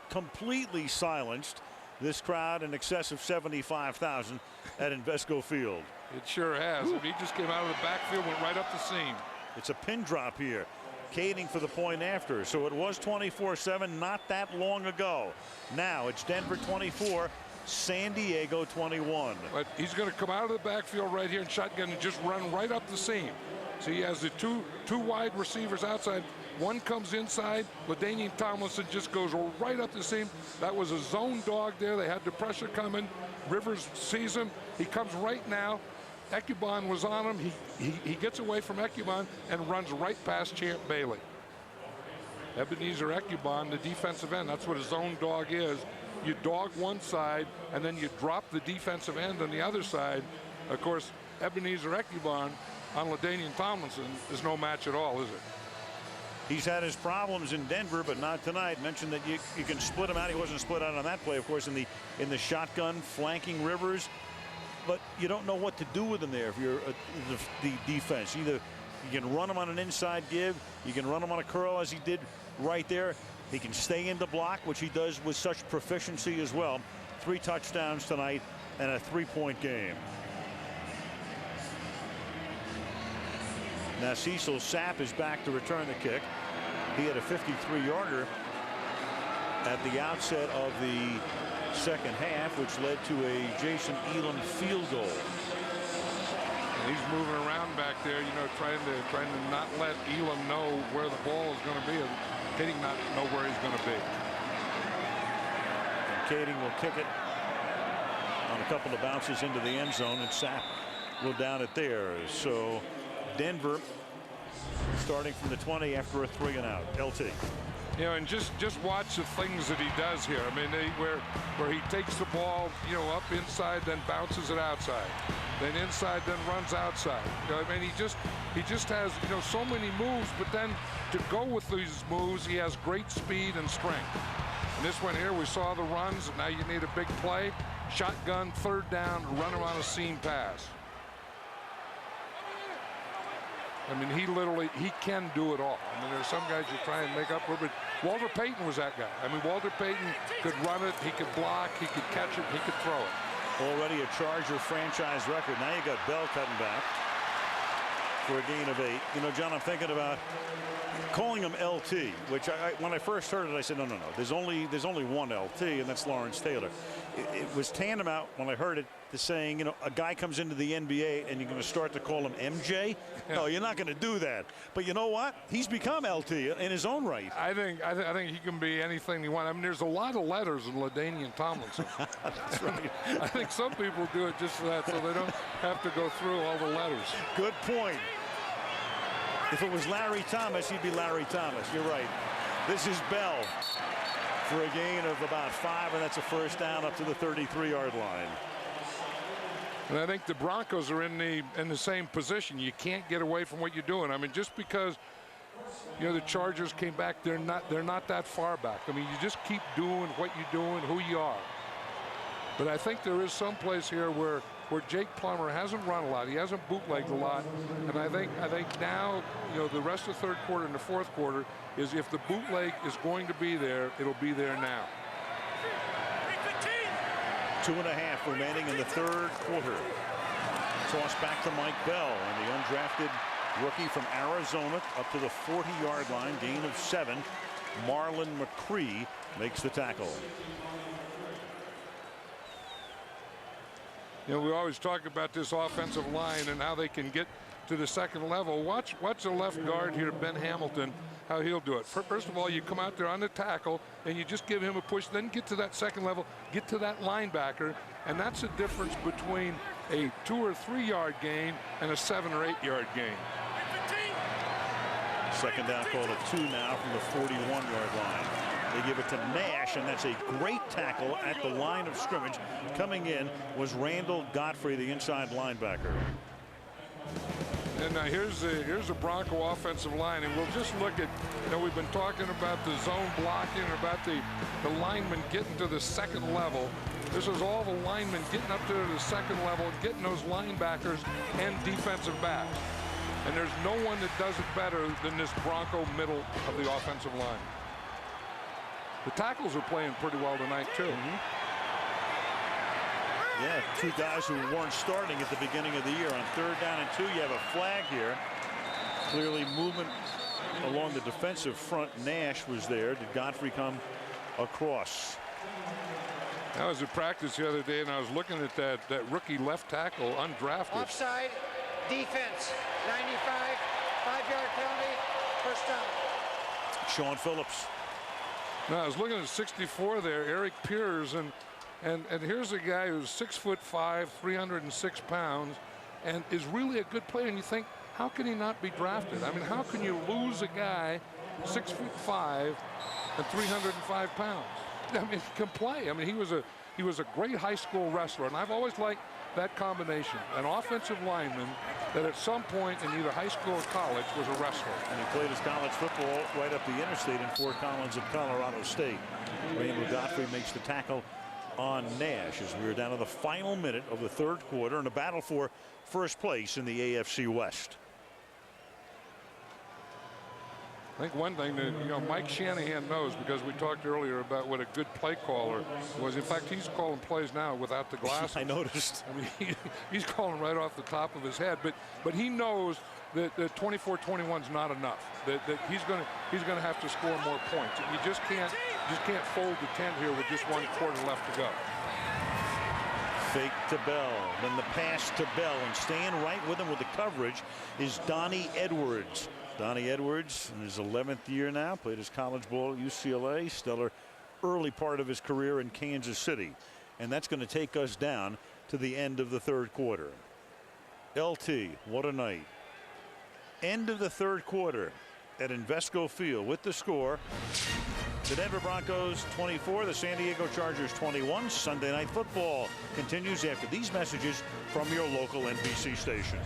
completely silenced this crowd in excess of 75,000 at Invesco Field. It sure has. I mean, he just came out of the backfield, went right up the seam. It's a pin drop here. Kading for the point after. So it was 24-7 not that long ago. Now it's Denver 24, San Diego 21. But he's going to come out of the backfield right here and shotgun and just run right up the seam. So he has the two wide receivers outside. One comes inside. LaDainian Tomlinson just goes right up the seam. That was a zone dog there. They had the pressure coming. Rivers sees him. He comes right now. Ecubon was on him. He gets away from Ecubon and runs right past Champ Bailey. Ebenezer Ecubon, the defensive end. That's what a zone dog is. You dog one side, and then you drop the defensive end on the other side. Of course, Ebenezer Ecubon on LaDainian Tomlinson is no match at all, is it? He's had his problems in Denver, but not tonight. Mentioned that you can split him out. He wasn't split out on that play, of course, in the shotgun, flanking Rivers. But you don't know what to do with him there if you're the defense. Either you can run him on an inside give, you can run him on a curl as he did right there. He can stay in the block, which he does with such proficiency as well. 3 touchdowns tonight and a 3-point game. Now Cecil Sapp is back to return the kick. He had a 53-yarder at the outset of the second half, which led to a Jason Elam field goal. And he's moving around back there, you know, trying to not let Elam know where the ball is going to be, and Kading not know where he's going to be. And Kading will kick it on a couple of bounces into the end zone, and Sapp will down it there. So Denver starting from the 20 after a 3-and-out. LT. You know, and just watch the things that he does here. I mean, where he takes the ball, you know, up inside, then bounces it outside, then inside, then runs outside. You know, I mean, he just has, you know, so many moves. But then to go with these moves, he has great speed and strength. And this one here, we saw the runs. Now you need a big play, shotgun, 3rd down, run him on a seam pass. I mean, he can do it all. I mean, there's some guys you try and make up for, but Walter Payton was that guy. I mean, Walter Payton could run it, he could block, he could catch it, he could throw it. Already a Charger franchise record. Now you got Bell cutting back for a gain of 8. You know, John, I'm thinking about calling him LT, which when I first heard it, I said, no. There's only one LT, and that's Lawrence Taylor. It was tantamount when I heard it to saying, you know, a guy comes into the NBA and you're going to start to call him MJ. No, you're not going to do that. But you know what? He's become LT in his own right. I think he can be anything he wants. I mean, there's a lot of letters in LaDainian Tomlinson. That's right. I think some people do it just for that, so they don't have to go through all the letters. Good point. If it was Larry Thomas, he'd be Larry Thomas. You're right. This is Bell for a gain of about 5, and that's a 1st down up to the 33-yard line. And I think the Broncos are in the same position. You can't get away from what you're doing. I mean, just because you know, the Chargers came back. They're not that far back. I mean, you just keep doing what you're doing, who you are. But I think there is some place here where Jake Plummer hasn't run a lot. He hasn't bootlegged a lot. And I think now, you know, the rest of the third quarter and the fourth quarter is if the bootleg is going to be there, it'll be there now. 2.5 remaining in the third quarter. Toss back to Mike Bell, and the undrafted rookie from Arizona up to the 40-yard line, gain of 7. Marlon McCree makes the tackle. You know, we always talk about this offensive line and how they can get to the second level. Watch the left guard here, Ben Hamilton, how he'll do it. First of all, you come out there on the tackle and you just give him a push, then get to that second level, get to that linebacker, and that's the difference between a 2 or 3 yard gain and a 7 or 8 yard gain. Second down call at 2 now from the 41-yard line. They give it to Nash, and that's a great tackle at the line of scrimmage. Coming in was Randall Godfrey, the inside linebacker. And here's the Bronco offensive line, and we'll just look at, you know, we've been talking about the zone blocking, about the linemen getting to the second level. This is all the linemen getting up to the second level, getting those linebackers and defensive backs. And there's no one that does it better than this Bronco middle of the offensive line. The tackles are playing pretty well tonight, too. Yeah, 2 guys who weren't starting at the beginning of the year. On 3rd down and 2, you have a flag here. Clearly movement along the defensive front. Nash was there. Did Godfrey come across? I was at practice the other day, and I was looking at that rookie left tackle, undrafted. Offside, defense, 95, 5-yard penalty, first down. Sean Phillips. No, I was looking at 64 there, Eric Piers, and here's a guy who's 6'5", 306 pounds, and is really a good player. And you think, how can he not be drafted? I mean, how can you lose a guy 6'5" and 305 pounds? I mean, he can play. I mean, he was a great high school wrestler, and I've always liked that combination. An offensive lineman that at some point in either high school or college was a wrestler. And he played his college football right up the interstate in Fort Collins at Colorado State. Randall Godfrey makes the tackle on Nash as we're down to the final minute of the third quarter in a battle for first place in the AFC West. I think one thing that, you know, Mike Shanahan knows, because we talked earlier about what a good play caller was. In fact, he's calling plays now without the glasses. I noticed. I mean, he's calling right off the top of his head, but he knows that 24-21 is not enough. That he's gonna have to score more points. You just can't fold the tent here with just 1 quarter left to go. Fake to Bell, then the pass to Bell, and staying right with him with the coverage is Donnie Edwards. Donnie Edwards in his 11th year now, played his college ball at UCLA, stellar early part of his career in Kansas City. And that's going to take us down to the end of the third quarter. LT, what a night. End of the third quarter at Invesco Field with the score. The Denver Broncos 24, the San Diego Chargers 21. Sunday Night Football continues after these messages from your local NBC station.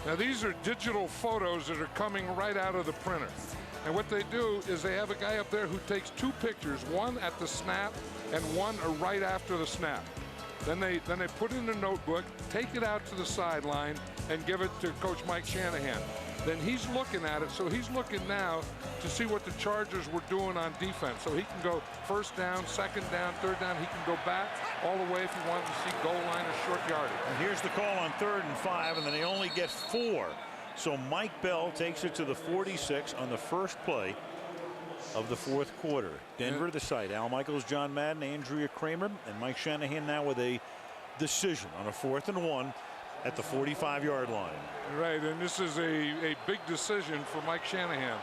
Now, these are digital photos that are coming right out of the printer. And what they do is they have a guy up there who takes 2 pictures, one at the snap and one right after the snap. Then they put it in a notebook, take it out to the sideline, and give it to Coach Mike Shanahan. Then he's looking at it, so he's looking now to see what the Chargers were doing on defense. So he can go first down, second down, third down. He can go back all the way if he wanted to see goal line or short yardage. And here's the call on 3rd and 5, and then they only get 4. So Mike Bell takes it to the 46 on the first play of the fourth quarter. Denver, the site. Al Michaels, John Madden, Andrea Kramer, and Mike Shanahan now with a decision on a 4th and 1 at the 45-yard line. Right, and this is a big decision for Mike Shanahan.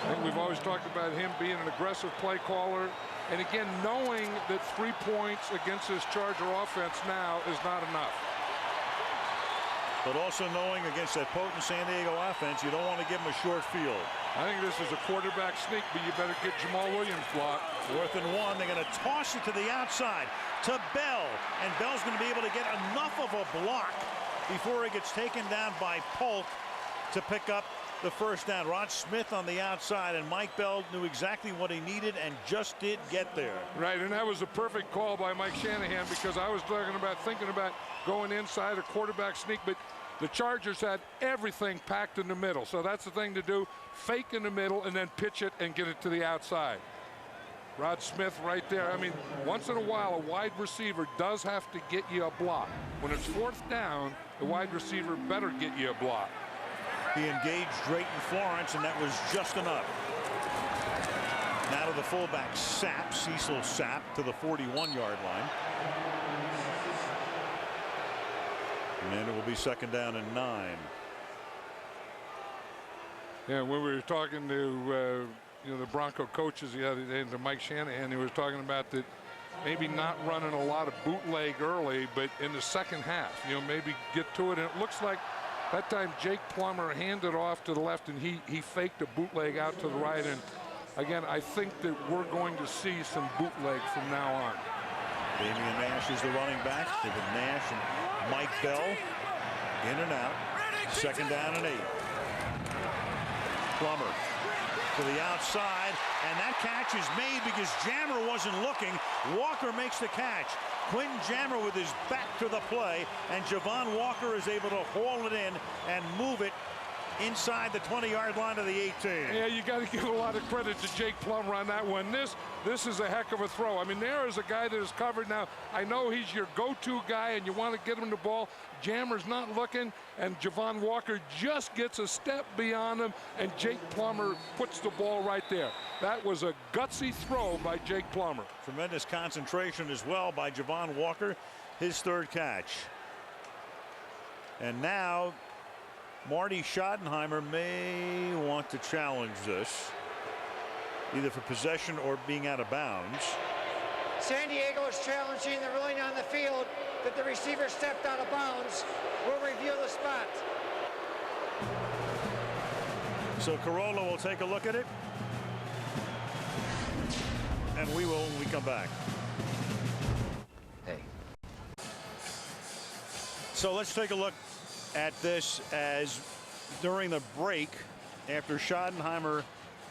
I think we've always talked about him being an aggressive play caller, and again, knowing that 3 points against this Charger offense now is not enough. But also knowing against that potent San Diego offense, you don't want to give him a short field. I think this is a quarterback sneak, but you better get Jamal Williams blocked. 4th and 1. They're going to toss it to the outside to Bell, and Bell's going to be able to get enough of a block before he gets taken down by Polk to pick up the first down. Rod Smith on the outside, and Mike Bell knew exactly what he needed and just did get there. Right, and that was a perfect call by Mike Shanahan, because I was thinking about going inside a quarterback sneak, but the Chargers had everything packed in the middle. So that's the thing to do, fake in the middle and then pitch it and get it to the outside. Rod Smith right there. I mean, once in a while, a wide receiver does have to get you a block. When it's fourth down, the wide receiver better get you a block. He engaged Drayton Florence, and that was just enough. Now to the fullback, Sapp, Cecil Sapp, to the 41-yard line. And it will be second down and 9. Yeah, when we were talking to the Bronco coaches the other day, to Mike Shanahan, he was talking about that maybe not running a lot of bootleg early, but in the second half, maybe get to it. And it looks like that time Jake Plummer handed off to the left, and he faked a bootleg out to the right. And again, I think that we're going to see some bootleg from now on. Damian Nash is the running back. David Nash and Mike Bell in and out. Second down and 8. Plummer to the outside, and that catch is made because Jammer wasn't looking. Walker makes the catch. Quentin Jammer with his back to the play, and Javon Walker is able to haul it in and move it inside the 20-yard line of the 18. Yeah, you got to give a lot of credit to Jake Plummer on that one. This is a heck of a throw. I mean, there is a guy that is covered now. I know he's your go-to guy, and you want to get him the ball. Jammer's not looking, and Javon Walker just gets a step beyond him, and Jake Plummer puts the ball right there. That was a gutsy throw by Jake Plummer. Tremendous concentration as well by Javon Walker, his third catch. And now Marty Schottenheimer may want to challenge this, either for possession or being out of bounds. San Diego is challenging the ruling on the field that the receiver stepped out of bounds. We'll review the spot. So Corolla will take a look at it, and we will when we come back. Hey. So let's take a look at this, as during the break, after Schottenheimer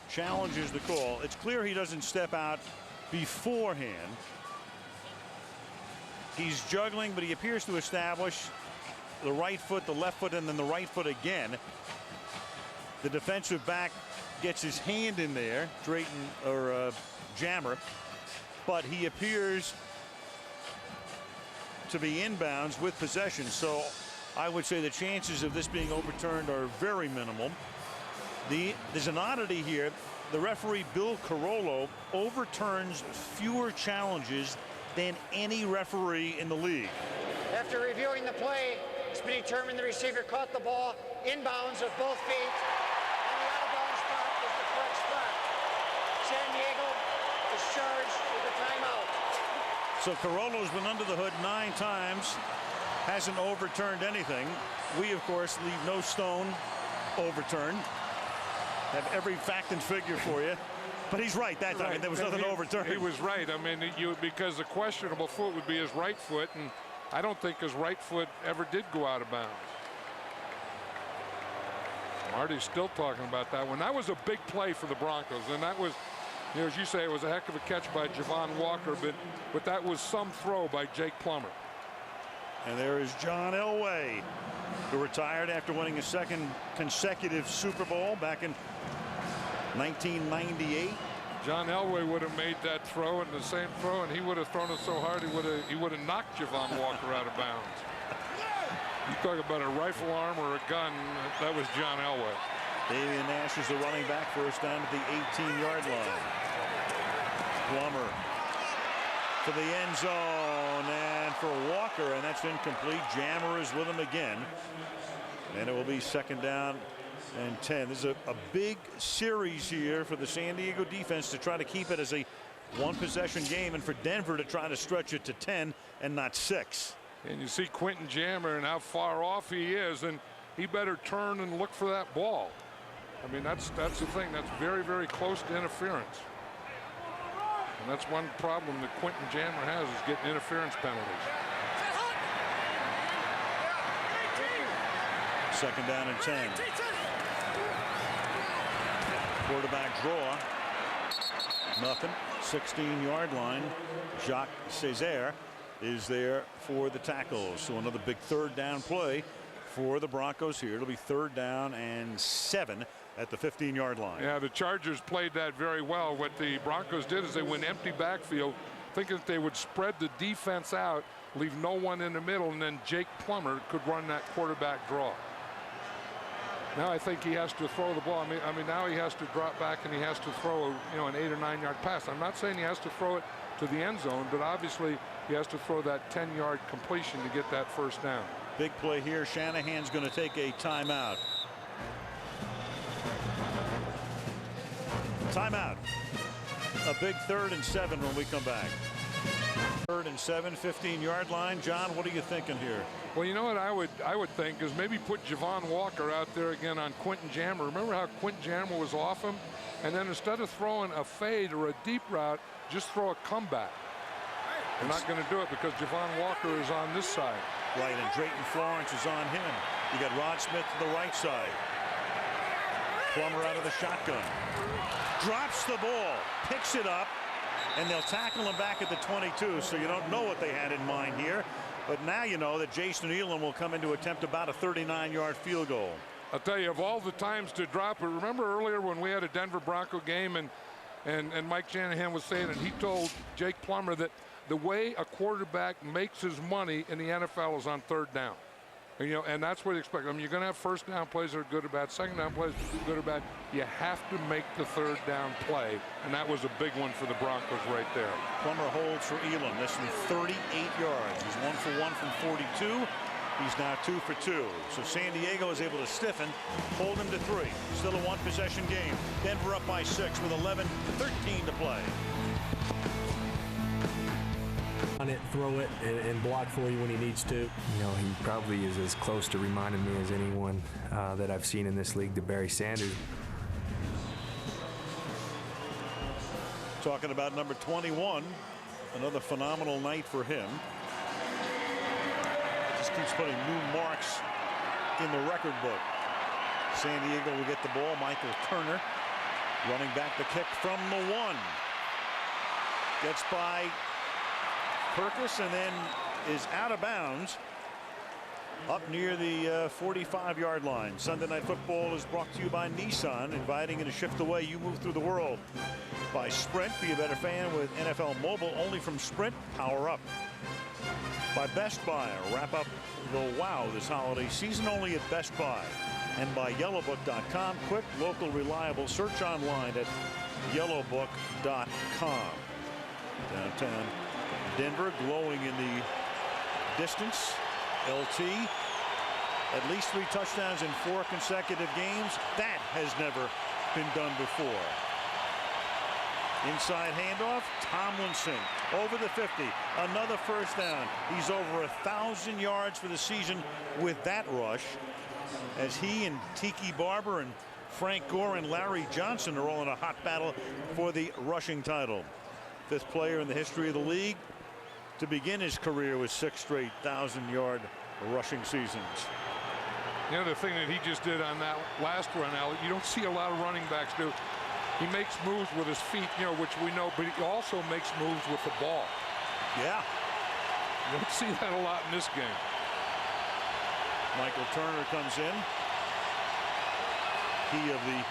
challenges the call, it's clear he doesn't step out beforehand. He's juggling, but he appears to establish the right foot, the left foot, and then the right foot again. The defensive back gets his hand in there, Drayton or Jammer, but he appears to be inbounds with possession. So I would say the chances of this being overturned are very minimal. There's an oddity here. The referee, Bill Carollo, overturns fewer challenges than any referee in the league. After reviewing the play, it's been determined the receiver caught the ball inbounds with both feet, and the out-of-bounds spot is the correct spot. San Diego is charged with a timeout. So Carollo's been under the hood 9 times, hasn't overturned anything. We, of course, leave no stone overturned. Have every fact and figure for you. But he's right that time. Right. There was nothing to overturn. He was right. I mean, because the questionable foot would be his right foot, and I don't think his right foot ever did go out of bounds. Marty's still talking about that one. That was a big play for the Broncos, and that was, as you say, it was a heck of a catch by Javon Walker, but that was some throw by Jake Plummer. And there is John Elway, who retired after winning a second consecutive Super Bowl back in 1998. John Elway would have made that throw, and the same throw, and he would have thrown it so hard he would have knocked Javon Walker out of bounds. You talk about a rifle arm or a gun, that was John Elway. Damian Nash is the running back, first down at the 18-yard line. Plummer to the end zone, and for Walker, and that's incomplete. Jammer is with him again, and it will be second down and 10. This is a big series here for the San Diego defense to try to keep it as a one-possession game, and for Denver to try to stretch it to 10 and not 6. And you see Quentin Jammer and how far off he is, and he better turn and look for that ball. I mean, that's the thing. That's very, very close to interference. And that's one problem that Quentin Jammer has, is getting interference penalties. Second down and 10. Quarterback draw. Nothing. 16-yard line. Jacques Césaire is there for the tackle. So another big third down play for the Broncos here. It'll be 3rd down and 7 at the 15-yard line. Yeah, the Chargers played that very well. What the Broncos did is they went empty backfield, thinking that they would spread the defense out, leave no one in the middle, and then Jake Plummer could run that quarterback draw. Now I think he has to throw the ball. I mean, now he has to drop back and he has to throw, an 8 or 9 yard pass. I'm not saying he has to throw it to the end zone, but obviously he has to throw that 10-yard completion to get that first down. Big play here. Shanahan's going to take a timeout. Timeout. A big 3rd and 7 when we come back. 3rd and 7, 15-yard line. John, what are you thinking here? Well, you know what I would think is maybe put Javon Walker out there again on Quentin Jammer. Remember how Quentin Jammer was off him? And then instead of throwing a fade or a deep route, just throw a comeback. They're not going to do it because Javon Walker is on this side. Right, and Drayton Florence is on him. You got Rod Smith to the right side. Plummer out of the shotgun. Drops the ball, picks it up, and they'll tackle him back at the 22, so you don't know what they had in mind here. But now you know that Jason Elam will come in to attempt about a 39-yard field goal. I'll tell you, of all the times to drop it, remember earlier when we had a Denver Bronco game and Mike Shanahan was saying, and he told Jake Plummer that the way a quarterback makes his money in the NFL is on 3rd down. And that's what you expect. I mean, you're going to have first down plays that are good or bad, second down plays good or bad. You have to make the 3rd down play, and that was a big one for the Broncos right there. Plummer holds for Elam. This from 38 yards. He's 1 for 1 from 42. He's now 2 for 2. So San Diego is able to stiffen, hold him to 3. Still a 1-possession game. Denver up by 6 with 11:13 to play. On it, throw it, and block for you when he needs to. He probably is as close to reminding me as anyone that I've seen in this league to Barry Sanders. Talking about number 21, another phenomenal night for him. Just keeps putting new marks in the record book. San Diego will get the ball. Michael Turner running back the kick from the 1. Gets by Perkis and then is out of bounds up near the 45-yard line. Sunday Night Football is brought to you by Nissan, inviting you to shift the way you move through the world. By Sprint, be a better fan with NFL Mobile, only from Sprint. Power up. By Best Buy, wrap up the wow this holiday season only at Best Buy. And by yellowbook.com, quick, local, reliable search online at yellowbook.com. Downtown Denver glowing in the distance. LT, at least 3 touchdowns in 4 consecutive games. That has never been done before. Inside handoff, Tomlinson over the 50. Another first down. He's over 1,000 yards for the season with that rush, as he and Tiki Barber and Frank Gore and Larry Johnson are all in a hot battle for the rushing title. 5th player in the history of the league to begin his career with 6 straight 1,000-yard rushing seasons. The other thing that he just did on that last run, Al, you don't see a lot of running backs do. He makes moves with his feet, which we know, but he also makes moves with the ball. Yeah. You don't see that a lot in this game. Michael Turner comes in. He of the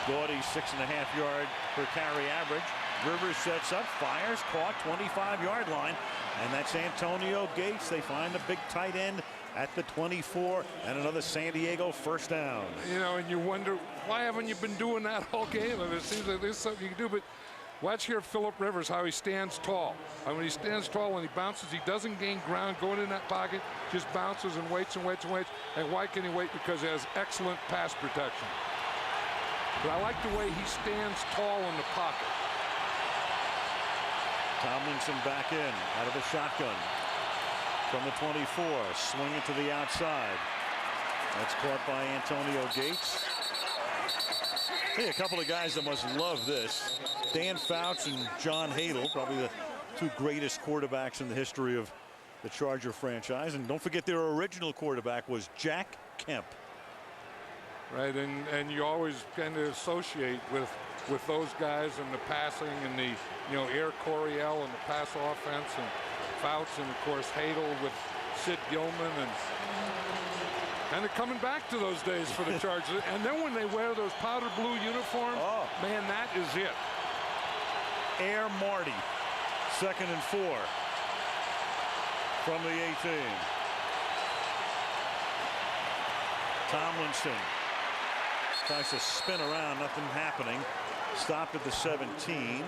gaudy 6.5-yard per carry average. Rivers sets up, fires, caught, 25-yard line, and that's Antonio Gates. They find the big tight end at the 24, and another San Diego first down. And you wonder, why haven't you been doing that all game? I mean, it seems like there's something you can do, but watch here Phillip Rivers, how he stands tall. I mean, he stands tall and he bounces. He doesn't gain ground going in that pocket, just bounces and waits and waits and waits. And why can he wait? Because he has excellent pass protection. But I like the way he stands tall in the pocket. Tomlinson back in, out of the shotgun. From the 24, swinging to the outside. That's caught by Antonio Gates. Hey, a couple of guys that must love this. Dan Fouts and John Hadel, probably the 2 greatest quarterbacks in the history of the Charger franchise. And don't forget their original quarterback was Jack Kemp. right? And you always kind of associate with those guys and the passing and the, you know, Air Coryell and the pass offense and Fouts and, of course, Hadel with Sid Gilman and kind of coming back to those days for the Chargers. And then when they wear those powder blue uniforms, man, that is it. Air Marty, 2nd and 4 from the 18. Tomlinson tries to spin around, nothing happening. Stopped at the 17,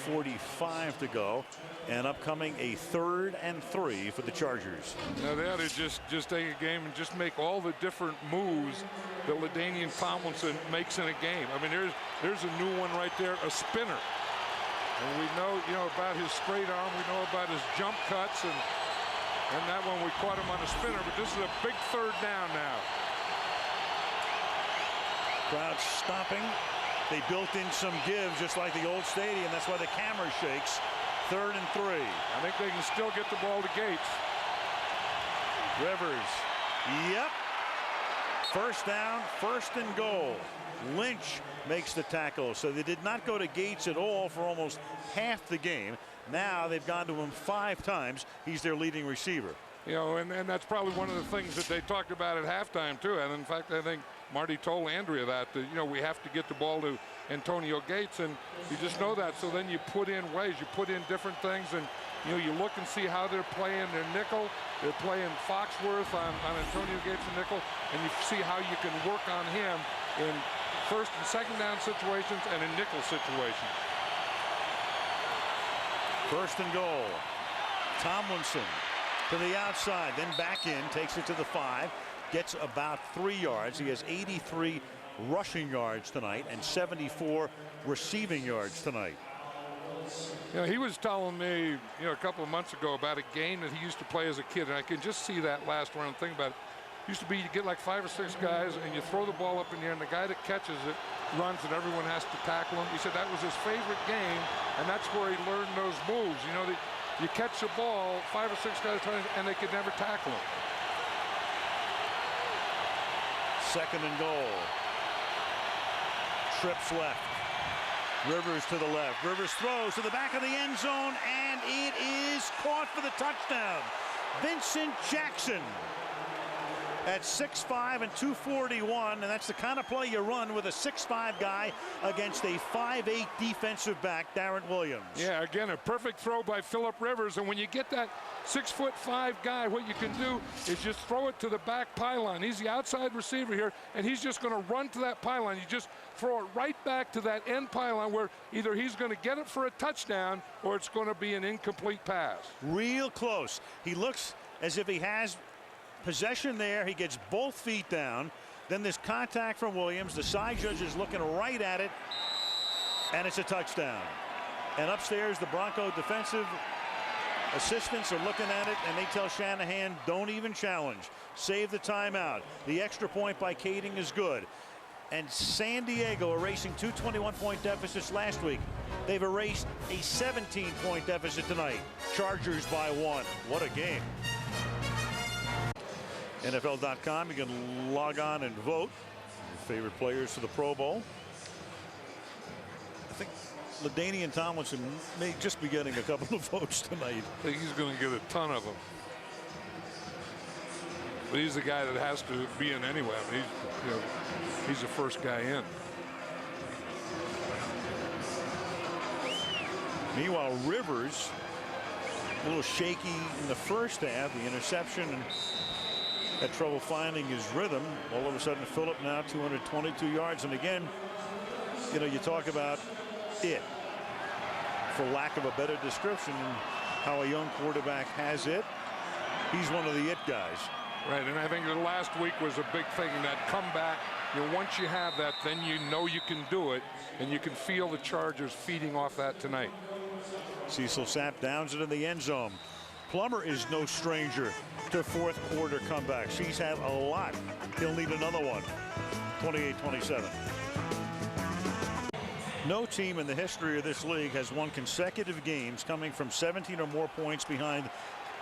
8:45 to go, and upcoming a 3rd and 3 for the Chargers. Now they ought to just take a game and just make all the different moves that LaDainian Tomlinson makes in a game. I mean, there's a new one right there, a spinner. And we know, you know, about his straight arm. We know about his jump cuts, and that one we caught him on a spinner. But this is a big 3rd down now. Crowd stopping. They built in some give, just like the old stadium. That's why the camera shakes. 3rd and 3. I think they can still get the ball to Gates. Rivers. Yep. 1st down, 1st and goal. Lynch makes the tackle. So they did not go to Gates at all for almost half the game. Now they've gone to him 5 times. He's their leading receiver. You know, and that's probably one of the things that they talked about at halftime, too. And in fact, I think Marty told Andrea that, you know, we have to get the ball to Antonio Gates, and you just know that. So then you put in ways, you put in different things, and, you know, you look and see how they're playing their nickel. They're playing Foxworth on Antonio Gates and nickel, and you see how you can work on him in 1st and 2nd down situations and in nickel situations. 1st and goal. Tomlinson to the outside, then back in, takes it to the 5, gets about 3 yards. He has 83 rushing yards tonight and 74 receiving yards tonight. You know, he was telling me, you know, a couple of months ago about a game that he used to play as a kid, and I can just see that last round. Think about it. Used to be you get like 5 or 6 guys and you throw the ball up in the air, and the guy that catches it runs and everyone has to tackle him. He said that was his favorite game, and that's where he learned those moves. You know, that you catch the ball, 5 or 6 guys trying, and they could never tackle him. 2nd and goal. Trips left. Rivers to the left. Rivers throws to the back of the end zone, and it is caught for the touchdown. Vincent Jackson at 6'5" and 241, and that's the kind of play you run with a 6'5" guy against a 5'8" defensive back, Darren Williams. Yeah, again, a perfect throw by Phillip Rivers, and when you get that 6'5" guy, what you can do is just throw it to the back pylon. He's the outside receiver here, and he's just going to run to that pylon. You just throw it right back to that end pylon where either he's going to get it for a touchdown or it's going to be an incomplete pass. Real close. He looks as if he has possession there. He gets both feet down. Then this contact from Williams. The side judge is looking right at it, and it's a touchdown. And upstairs, the Bronco defensive assistants are looking at it, and they tell Shanahan, don't even challenge. Save the timeout. The extra point by Kading is good. And San Diego erasing 2 21-point deficits last week. They've erased a 17-point deficit tonight. Chargers by 1. What a game. NFL.com. You can log on and vote your favorite players for the Pro Bowl. I think LaDainian Tomlinson may just be getting a couple of votes tonight. I think he's going to get a ton of them. But he's the guy that has to be in anyway. I mean, he's the first guy in. Meanwhile, Rivers a little shaky in the first half. The interception and had trouble finding his rhythm. All of a sudden, Phillip now 222 yards. And again, you know, you talk about it, for lack of a better description, how a young quarterback has it. He's one of the it guys. Right, and I think the last week was a big thing, that comeback. You know, once you have that, then you know you can do it, and you can feel the Chargers feeding off that tonight. Cecil Sapp downs it in the end zone. Plummer is no stranger to fourth quarter comebacks. He's had a lot. He'll need another one. 28-27. No team in the history of this league has won consecutive games coming from 17 or more points behind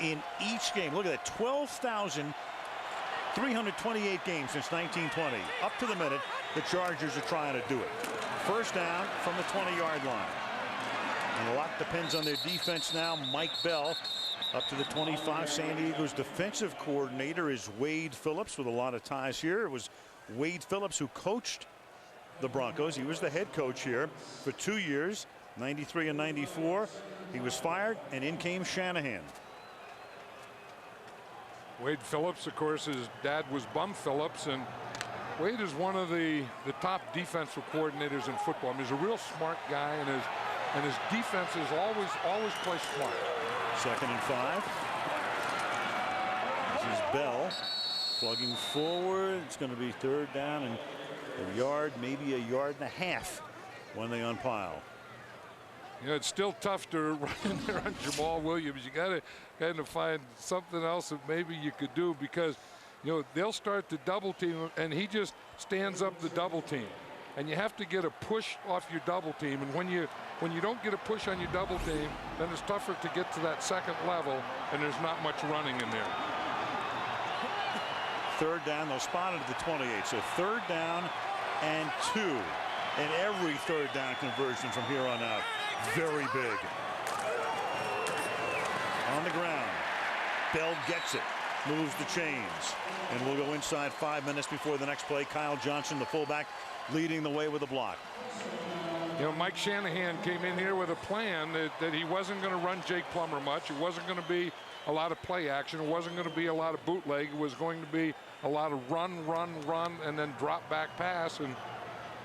in each game. Look at that, 12,000 328 games since 1920. Up to the minute, the Chargers are trying to do it. First down from the 20-yard line. And a lot depends on their defense now. Mike Bell up to the 25. San Diego's defensive coordinator is Wade Phillips, with a lot of ties here. It was Wade Phillips who coached the Broncos. He was the head coach here for 2 years, 93 and 94. He was fired, and in came Shanahan. Wade Phillips, of course, his dad was Bum Phillips, and Wade is one of the top defensive coordinators in football. I mean, he's a real smart guy, and his defense is always play smart. 2nd and 5. This is Bell plugging forward. It's going to be 3rd down and a yard, maybe a yard and a half when they unpile. You know, it's still tough to run in there on Jamal Williams. You got to kind of find something else that maybe you could do, because, you know, they'll start the double team and he just stands up the double team, and you have to get a push off your double team. And when you don't get a push on your double team, then it's tougher to get to that second level, and there's not much running in there. 3rd down, they'll spot it at the 28. So 3rd down and 2. And every 3rd down conversion from here on out, very big. On the ground, Bell gets it, moves the chains, and we'll go inside 5 minutes before the next play. Kyle Johnson, the fullback, leading the way with a block. You know, Mike Shanahan came in here with a plan that he wasn't going to run Jake Plummer much. It wasn't going to be a lot of play action. It wasn't going to be a lot of bootleg. It was going to be a lot of run, and then drop back pass. And,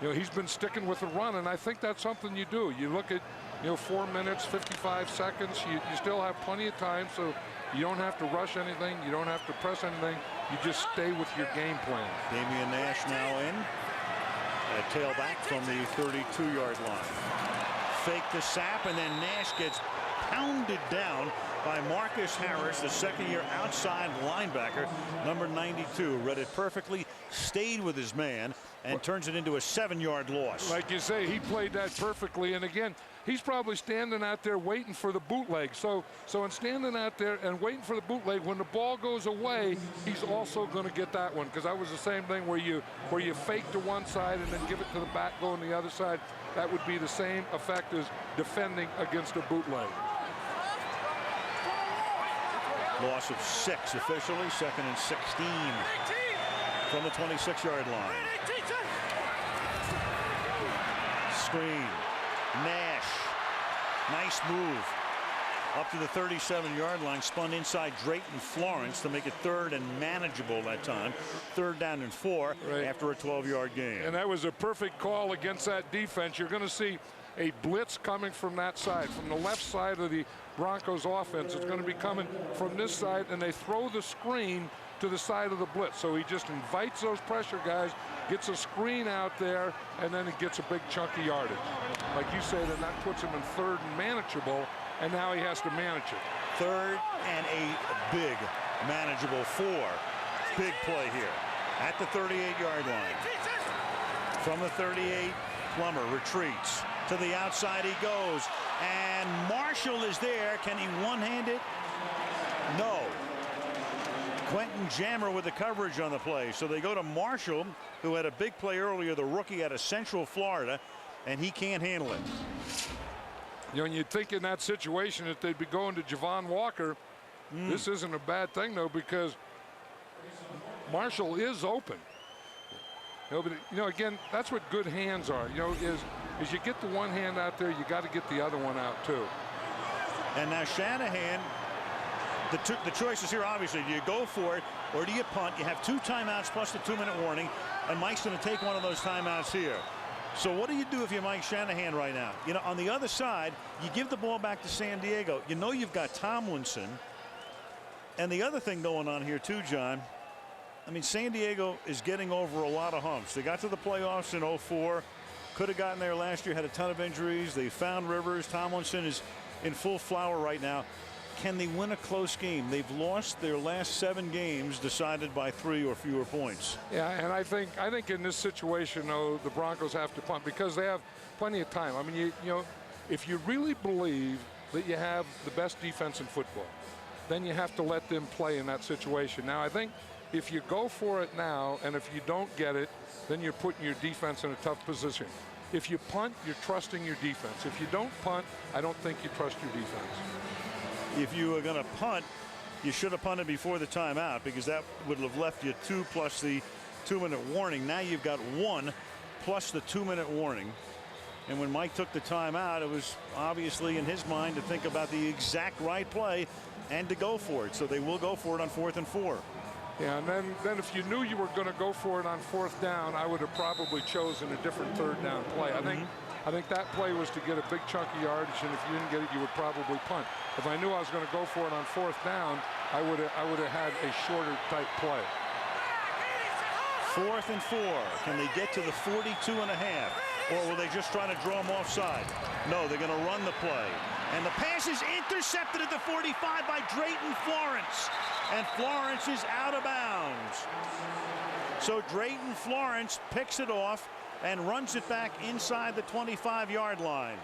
you know, he's been sticking with the run, and I think that's something you do. You look at, you know, 4 minutes, 55 seconds. You still have plenty of time, so you don't have to rush anything. You don't have to press anything. You just stay with your game plan. Damian Nash now in. A tailback from the 32-yard line. Fake the sap, and then Nash gets pounded down by Marcus Harris, the second-year outside linebacker, number 92. Read it perfectly, stayed with his man, and turns it into a 7-yard loss. Like you say, he played that perfectly. And again, he's probably standing out there waiting for the bootleg. So in standing out there and waiting for the bootleg, when the ball goes away, he's also going to get that one, because that was the same thing where you fake to one side and then give it to the back going the other side. That would be the same effect as defending against a bootleg. Loss of 6 officially. 2nd and 16 from the 26-yard line. Screen. Nash. Nice move. Up to the 37-yard line. Spun inside Drayton Florence to make it 3rd and manageable that time. 3rd down and 4 after a 12-yard gain. And that was a perfect call against that defense. You're going to see a blitz coming from that side, from the left side of the Broncos offense. It's going to be coming from this side, and they throw the screen to the side of the blitz. So he just invites those pressure guys, gets a screen out there, and then he gets a big chunk of yardage. Like you said, and that puts him in 3rd and manageable, and now he has to manage it. 3rd and a big manageable 4. Big play here at the 38-yard line. From the 38, Plummer retreats. To the outside he goes, and Marshall is there. Can he one-hand it? No. Quentin Jammer with the coverage on the play. So they go to Marshall, who had a big play earlier, the rookie out of Central Florida, and he can't handle it. You know, and you'd think in that situation that they'd be going to Javon Walker. This isn't a bad thing, though, because Marshall is open. You know, but, you know, again, that's what good hands are. You know, is you get the one hand out there, you got to get the other one out too. And now Shanahan, the choices here, obviously, do you go for it or do you punt? You have 2 timeouts plus the 2-minute warning, and Mike's going to take one of those timeouts here. So what do you do if you're Mike Shanahan right now? You know, on the other side, you give the ball back to San Diego. You know you've got Tomlinson. And the other thing going on here too, John, I mean, San Diego is getting over a lot of humps. They got to the playoffs in 04. Could have gotten there last year, had a ton of injuries. They found Rivers. Tomlinson is in full flower right now. Can they win a close game? They've lost their last 7 games decided by 3 or fewer points. Yeah, and I think in this situation, though, the Broncos have to punt because they have plenty of time. I mean, you know, if you really believe that you have the best defense in football, then you have to let them play in that situation. Now, I think if you go for it now, and if you don't get it, then you're putting your defense in a tough position. If you punt, you're trusting your defense. If you don't punt, I don't think you trust your defense. If you were going to punt, you should have punted before the timeout, because that would have left you 2 plus the 2-minute warning. Now you've got 1 plus the 2-minute warning. And when Mike took the timeout, it was obviously in his mind to think about the exact right play and to go for it. So they will go for it on 4th and 4. Yeah, and then if you knew you were going to go for it on 4th down, I would have probably chosen a different 3rd down play. I think that play was to get a big chunk of yardage, and if you didn't get it, you would probably punt. If I knew I was going to go for it on 4th down, I would have had a shorter type play. 4th and 4. Can they get to the 42.5? Or will they just try to draw them offside? No, they're going to run the play. And the pass is intercepted at the 45 by Drayton Florence. And Florence is out of bounds. So Drayton Florence picks it off and runs it back inside the 25-yard line.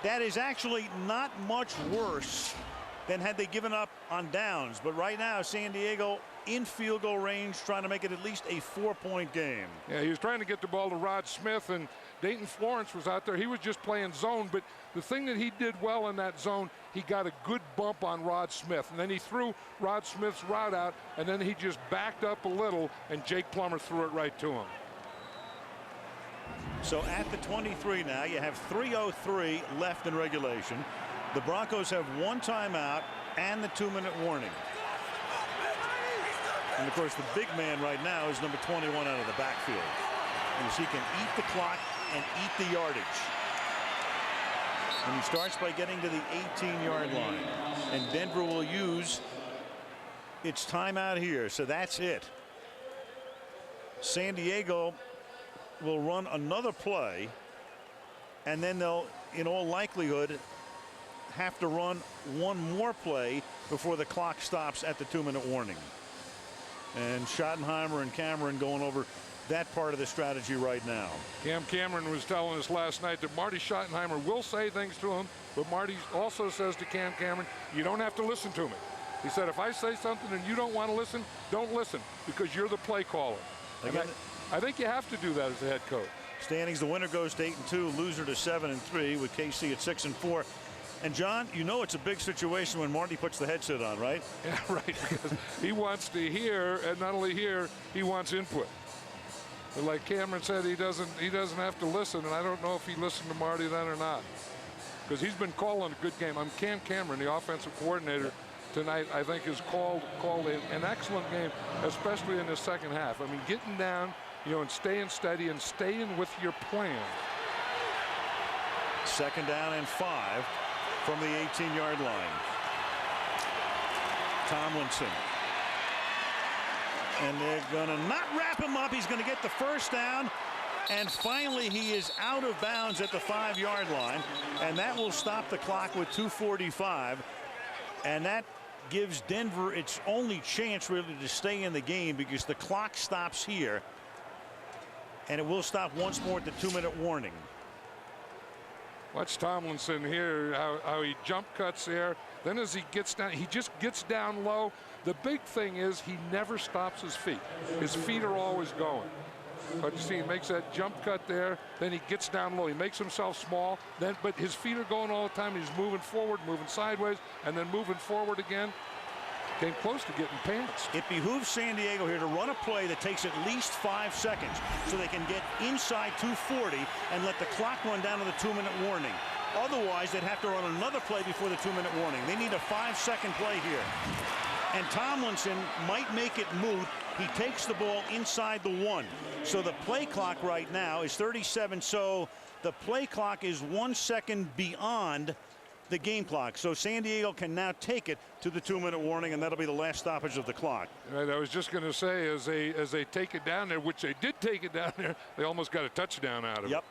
That is actually not much worse than had they given up on downs. But right now, San Diego in field goal range, trying to make it at least a 4-point game. Yeah, he was trying to get the ball to Rod Smith, and Dayton Florence was out there. He was just playing zone, but the thing that he did well in that zone, he got a good bump on Rod Smith, and then he threw Rod Smith's route out, and then he just backed up a little, and Jake Plummer threw it right to him. So at the 23 now, you have 3:03 left in regulation. The Broncos have 1 timeout and the 2-minute warning. And of course, the big man right now is number 21 out of the backfield, because he can eat the clock and eat the yardage. And he starts by getting to the 18-yard line, and Denver will use its timeout here. So that's it. San Diego will run another play, and then they'll, in all likelihood, have to run 1 more play before the clock stops at the 2-minute warning. And Schottenheimer and Cameron going over that part of the strategy right now. Cam Cameron was telling us last night that Marty Schottenheimer will say things to him, but Marty also says to Cam Cameron, you don't have to listen to me. He said, if I say something and you don't want to listen, don't listen, because you're the play caller. I think you have to do that as a head coach. Standings, the winner goes to 8-2, loser to 7-3, with KC at 6-4. And John, you know it's a big situation when Marty puts the headset on, right? Yeah, right, because he wants to hear, and not only hear, he wants input. But like Cameron said, he doesn't have to listen, and I don't know if he listened to Marty then or not, because he's been calling a good game. Cam Cameron, the offensive coordinator tonight, I think has called an excellent game, especially in the second half. I mean, getting down, and staying steady and staying with your plan. 2nd down and 5 from the 18-yard line. Tomlinson. And they're going to not wrap him up. He's going to get the 1st down. And finally, he is out of bounds at the 5-yard line. And that will stop the clock with 2:45. And that gives Denver its only chance really to stay in the game, because the clock stops here. And it will stop once more at the 2-minute warning. Watch Tomlinson here, how he jump cuts there. Then as he gets down, he just gets down low. The big thing is he never stops his feet. His feet are always going. But you see, he makes that jump cut there. Then he gets down low. He makes himself small. But his feet are going all the time. He's moving forward, moving sideways, and then moving forward again. Came close to getting pants. It behooves San Diego here to run a play that takes at least 5 seconds, so they can get inside 2:40 and let the clock run down to the 2-minute warning. Otherwise, they'd have to run another play before the 2-minute warning. They need a 5-second play here. And Tomlinson might make it moot. He takes the ball inside the 1. So the play clock right now is 37. So the play clock is 1 second beyond the game clock. So San Diego can now take it to the 2-minute warning, and that'll be the last stoppage of the clock. Right, I was just going to say, as they take it down there, which they did take it down there, they almost got a touchdown out of it. Yep.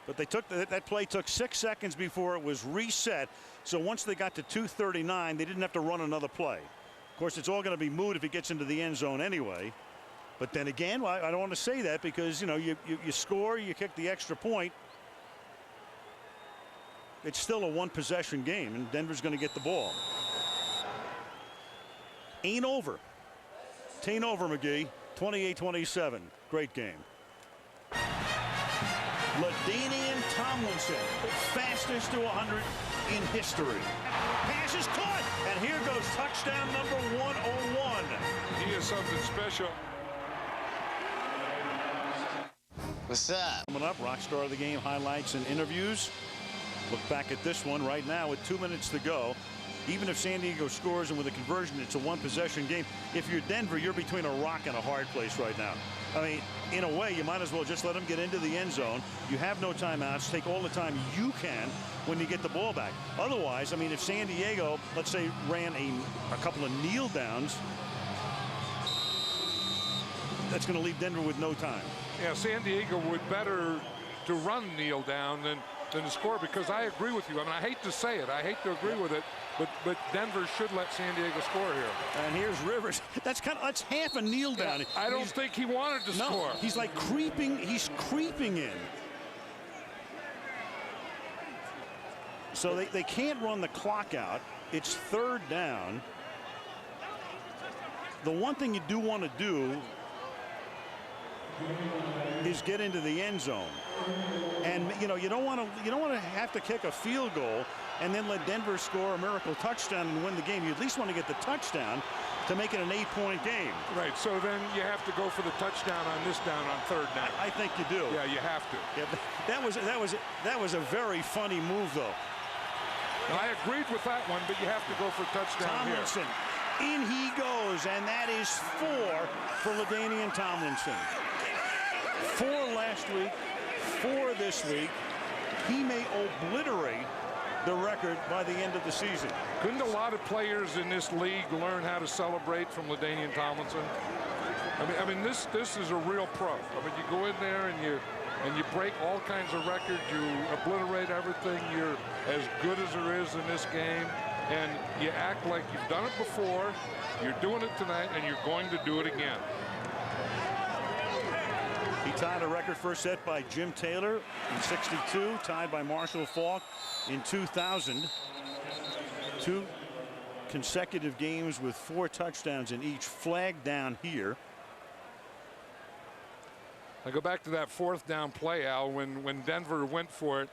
But they took that play took 6 seconds before it was reset. So once they got to 2:39, they didn't have to run another play. Of course, it's all going to be moot if he gets into the end zone anyway. But then again, I don't want to say that, because you score, you kick the extra point. It's still a 1-possession game, and Denver's going to get the ball. ain't over. Tain't over, McGee. 28-27. Great game. LaDainian Tomlinson, fastest to 100 in history. Pass is caught, and here goes touchdown number 101. He is something special. What's up? Coming up, rock star of the game highlights and interviews. Look back at this one right now with 2 minutes to go. Even if San Diego scores and with a conversion, it's a one-possession game. If you're Denver, you're between a rock and a hard place right now. I mean, in a way, you might as well just let them get into the end zone. You have no timeouts. Take all the time you can when you get the ball back. Otherwise, I mean, if San Diego, let's say, ran a couple of kneel downs, that's going to leave Denver with no time. Yeah, San Diego would better to run kneel down than to score, because I agree with you. I mean, I hate to say it. I hate to agree with it. But Denver should let San Diego score here. And here's Rivers. That's half a kneel down. Yeah, I don't think he wanted to score. He's like creeping. He's creeping in. So they can't run the clock out. It's 3rd down. The one thing you do want to do is get into the end zone. And you don't want to have to kick a field goal and then let Denver score a miracle touchdown and win the game. You at least want to get the touchdown to make it an 8-point game. Right. So then you have to go for the touchdown on this down on 3rd down. I think you do. Yeah, you have to. Yeah, that was a very funny move, though. I agreed with that one, but you have to go for touchdown Tomlinson. Here. In he goes, and that is 4 for LaDainian Tomlinson. 4 last week, 4 this week. He may obliterate the record by the end of the season. Couldn't a lot of players in this league learn how to celebrate from LaDainian Tomlinson? I mean, this is a real pro. I mean, you go in there and you break all kinds of records. You obliterate everything. You're as good as there is in this game, and you act like you've done it before. You're doing it tonight, and you're going to do it again. He tied a record first set by Jim Taylor in '62, tied by Marshall Faulk in 2000. 2 consecutive games with 4 touchdowns in each. Flag down here. I go back to that 4th down play, Al, when Denver went for it.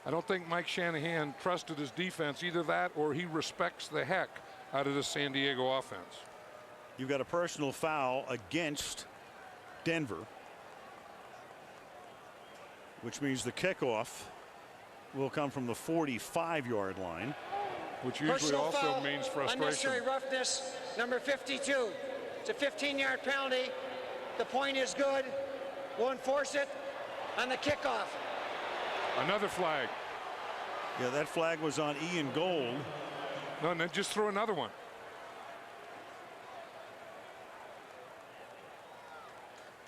I don't think Mike Shanahan trusted his defense. Either that or he respects the heck out of the San Diego offense. You've got a personal foul against Denver, which means the kickoff will come from the 45-yard line. Which usually also means frustration. Unnecessary roughness, number 52. It's a 15-yard penalty. The point is good. We'll enforce it on the kickoff. Another flag. Yeah, that flag was on Ian Gold. No, then just throw another one.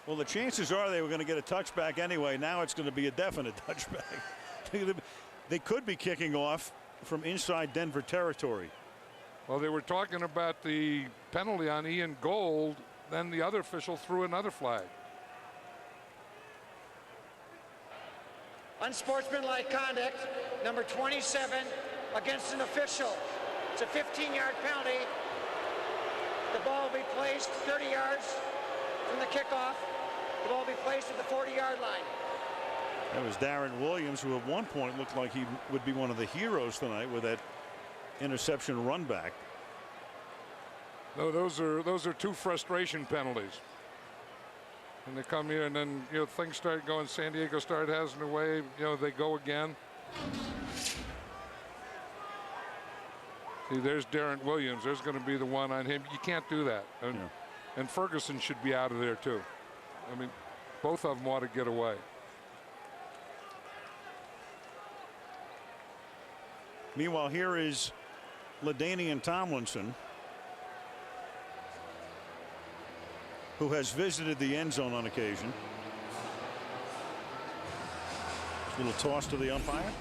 Well, the chances are they were going to get a touchback anyway. Now it's going to be a definite touchback. They could be kicking off from inside Denver territory. Well, they were talking about the penalty on Ian Gold. Then the other official threw another flag. Unsportsmanlike conduct, number 27, against an official. It's a 15-yard penalty. The ball will be placed 30 yards from the kickoff. The ball will be placed at the 40-yard line. That was Darren Williams, who at one point looked like he would be one of the heroes tonight with that interception run back. No, those are 2 frustration penalties. And they come here, and then things start going. San Diego started having their way. They go again. See, there's Darren Williams. There's going to be the one on him. You can't do that. And Ferguson should be out of there too. I mean, both of them ought to get away. Meanwhile, here is LaDainian Tomlinson, who has visited the end zone on occasion. Little toss to the umpire.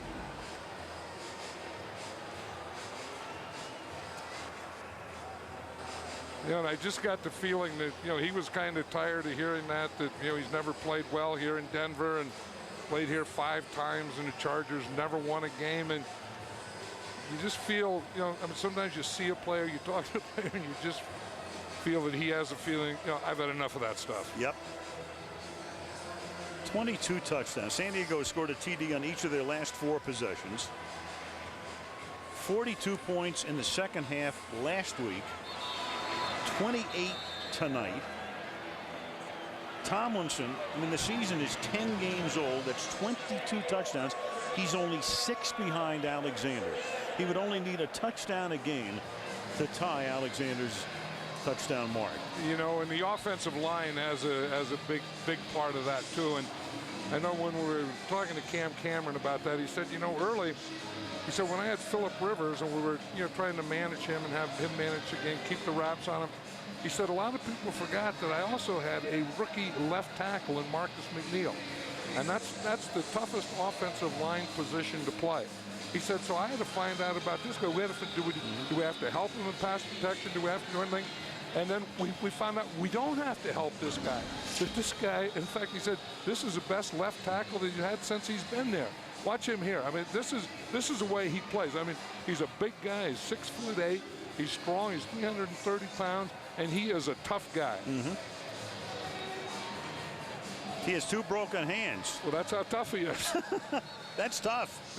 And I just got the feeling that he was kind of tired of hearing that he's never played well here in Denver and played here 5 times, and the Chargers never won a game. And you just feel, you know, I mean, sometimes you see a player, you talk to a player, and you just feel that he has a feeling, you know, I've had enough of that stuff. Yep. 22 touchdowns. San Diego has scored a TD on each of their last 4 possessions. 42 points in the second half last week. 28 tonight. Tomlinson, I mean, the season is 10 games old. That's 22 touchdowns. He's only 6 behind Alexander. He would only need a touchdown a game to tie Alexander's touchdown mark. You know, and the offensive line has a big part of that too. And I know when we were talking to Cam Cameron about that, he said, you know, early, he said, when I had Phillip Rivers and we were, you know, trying to manage him and have him manage the game, keep the wraps on him, he said a lot of people forgot that I also had a rookie left tackle in Marcus McNeil. And that's the toughest offensive line position to play. He said, so I had to find out about this guy. Do we have to help him in pass protection? Do we have to do anything? And then we found out we don't have to help this guy. That this guy, in fact, he said, this is the best left tackle that he's had since he's been there. Watch him here. I mean, this is the way he plays. I mean, he's a big guy. He's 6'8". He's strong. He's 330 pounds, and he is a tough guy. Mm-hmm. He has 2 broken hands. Well, that's how tough he is. That's tough.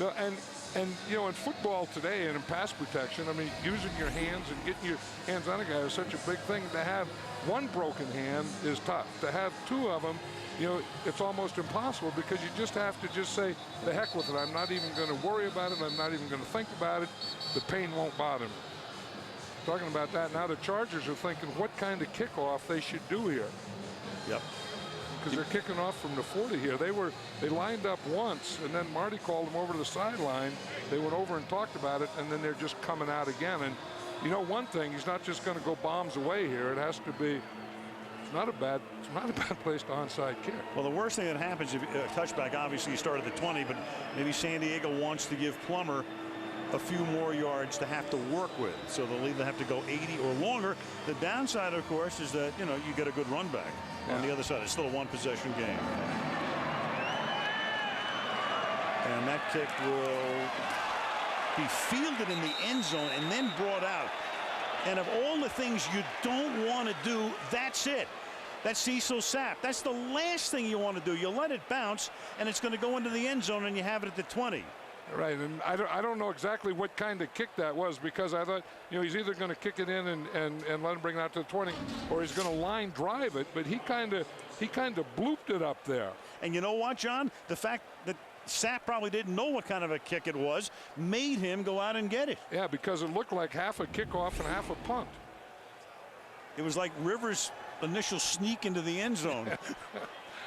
And you know, in football today and in pass protection, I mean, using your hands and getting your hands on a guy is such a big thing. To have 1 broken hand is tough. To have 2 of them, you know, it's almost impossible because you just have to just say, the heck with it. I'm not even going to worry about it. I'm not even going to think about it. The pain won't bother me. Talking about that, now the Chargers are thinking what kind of kickoff they should do here. Yep. Because they're kicking off from the 40 here. They lined up once, and then Marty called them over to the sideline. They went over and talked about it, and then they're just coming out again. And you know one thing, he's not just going to go bombs away here. It has to be. It's not a bad place to onside kick. Well, the worst thing that happens if touchback, obviously you start at the 20, but maybe San Diego wants to give Plummer a few more yards to have to work with, so they'll either have to go 80 or longer. The downside, of course, is that, you know, you get a good run back on the other side. It's still a 1-possession game, and that kick will be fielded in the end zone and then brought out. And of all the things you don't want to do, that's it. That's Cecil Sapp. That's the last thing you want to do. You let it bounce, and it's going to go into the end zone, and you have it at the 20. Right, and I don't know exactly what kind of kick that was, because I thought, you know, he's either going to kick it in and let him bring it out to the 20, or he's going to line drive it, but he kind of blooped it up there. And you know what, John? The fact that Sapp probably didn't know what kind of a kick it was made him go out and get it. Yeah, because it looked like half a kickoff and half a punt. It was like Rivers' initial sneak into the end zone.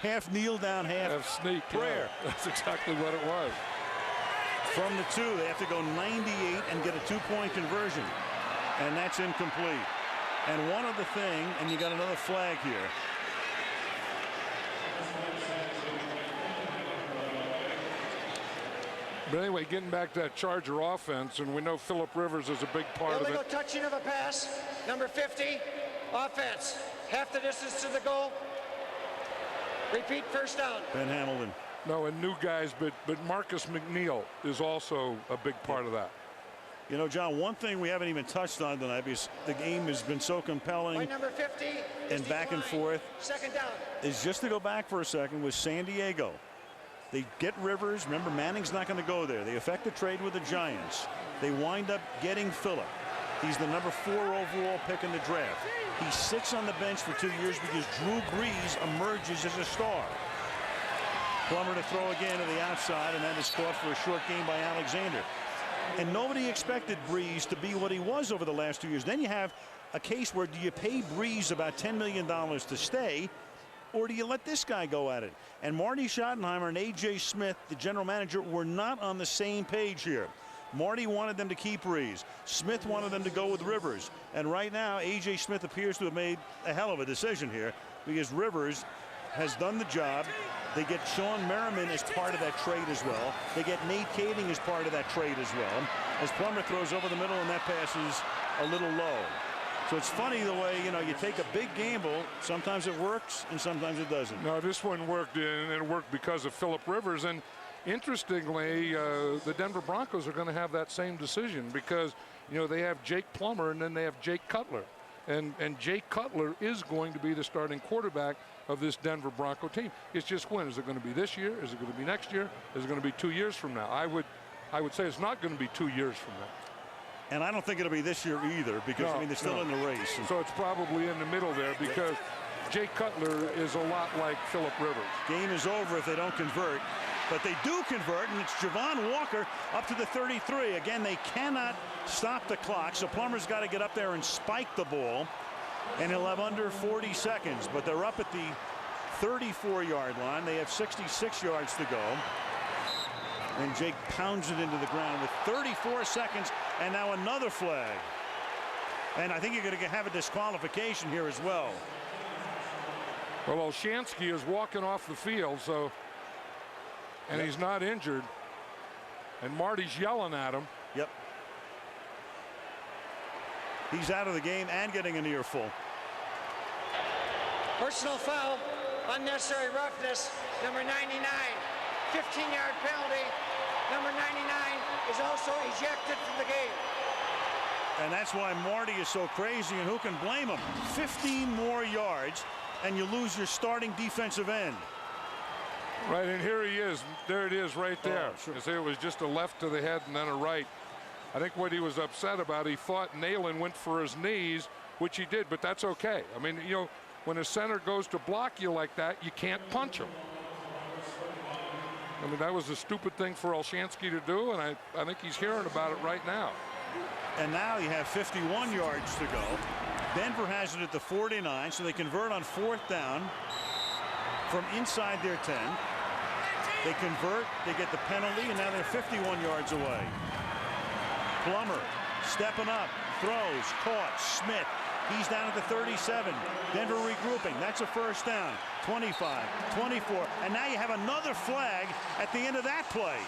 Half kneel down, half sneak prayer. Yeah. That's exactly what it was. From the 2, they have to go 98 and get a 2-point conversion, and that's incomplete. And one other thing, and you got another flag here. But anyway, getting back to that Charger offense, and we know Phillip Rivers is a big part of it. Illegal touching of a pass, number 50, offense, half the distance to the goal. Repeat, first down. Ben Hamilton. No, and new guys, but Marcus McNeil is also a big part of that. You know, John, one thing we haven't even touched on tonight, because the game has been so compelling By number 50 and back and forth, second down, is just to go back for a second with San Diego. They get Rivers. Remember, Manning's not going to go there. They effect the trade with the Giants. They wind up getting Phillip. He's the number 4 overall pick in the draft. He sits on the bench for 2 years because Drew Brees emerges as a star. Plummer to throw again to the outside, and that is caught for a short gain by Alexander. And nobody expected Brees to be what he was over the last 2 years. Then you have a case where, do you pay Brees about $10 million to stay, or do you let this guy go at it? And Marty Schottenheimer and A.J. Smith, the general manager, were not on the same page here. Marty wanted them to keep Brees. Smith wanted them to go with Rivers. And right now, A.J. Smith appears to have made a hell of a decision here, because Rivers has done the job. They get Sean Merriman as part of that trade as well. They get Nate Kading as part of that trade as well. As Plummer throws over the middle, and that pass is a little low. So it's funny the way, you know, you take a big gamble. Sometimes it works, and sometimes it doesn't. No, this one worked, and it worked because of Phillip Rivers. And Interestingly, the Denver Broncos are going to have that same decision because, you know, they have Jake Plummer and then they have Jake Cutler. And Jake Cutler is going to be the starting quarterback of this Denver Bronco team. It's just when. Is it going to be this year? Is it going to be next year? Is it going to be 2 years from now? I would say it's not going to be 2 years from now. And I don't think it'll be this year either because, I mean, they're still in the race. So it's probably in the middle there because Jake Cutler is a lot like Phillip Rivers. Game is over if they don't convert. But they do convert, and it's Javon Walker up to the 33. Again, they cannot stop the clock, so Plummer's got to get up there and spike the ball, and he'll have under 40 seconds. But they're up at the 34-yard line. They have 66 yards to go. And Jake pounds it into the ground with 34 seconds, and now another flag. And I think you're going to have a disqualification here as well. Well, Olshansky is walking off the field, so... And he's not injured. And Marty's yelling at him. Yep. He's out of the game and getting an earful. Personal foul, unnecessary roughness, number 99. 15-yard penalty. Number 99 is also ejected from the game. And that's why Marty is so crazy, and who can blame him? 15 more yards, and you lose your starting defensive end. Right, and here he is. There it is right there. Oh, sure. You see, it was just a left to the head and then a right. I think what he was upset about, he thought Nalen went for his knees, which he did, but that's okay. I mean, you know, when a center goes to block you like that, you can't punch him. I mean, that was a stupid thing for Olshansky to do, and I think he's hearing about it right now. And now you have 51 yards to go. Denver has it at the 49, so they convert on 4th down from inside their 10. They convert, they get the penalty, and now they're 51 yards away. Plummer stepping up, throws, caught, Smith. He's down at the 37. Denver regrouping. That's a first down. 25, 24, and now you have another flag at the end of that play.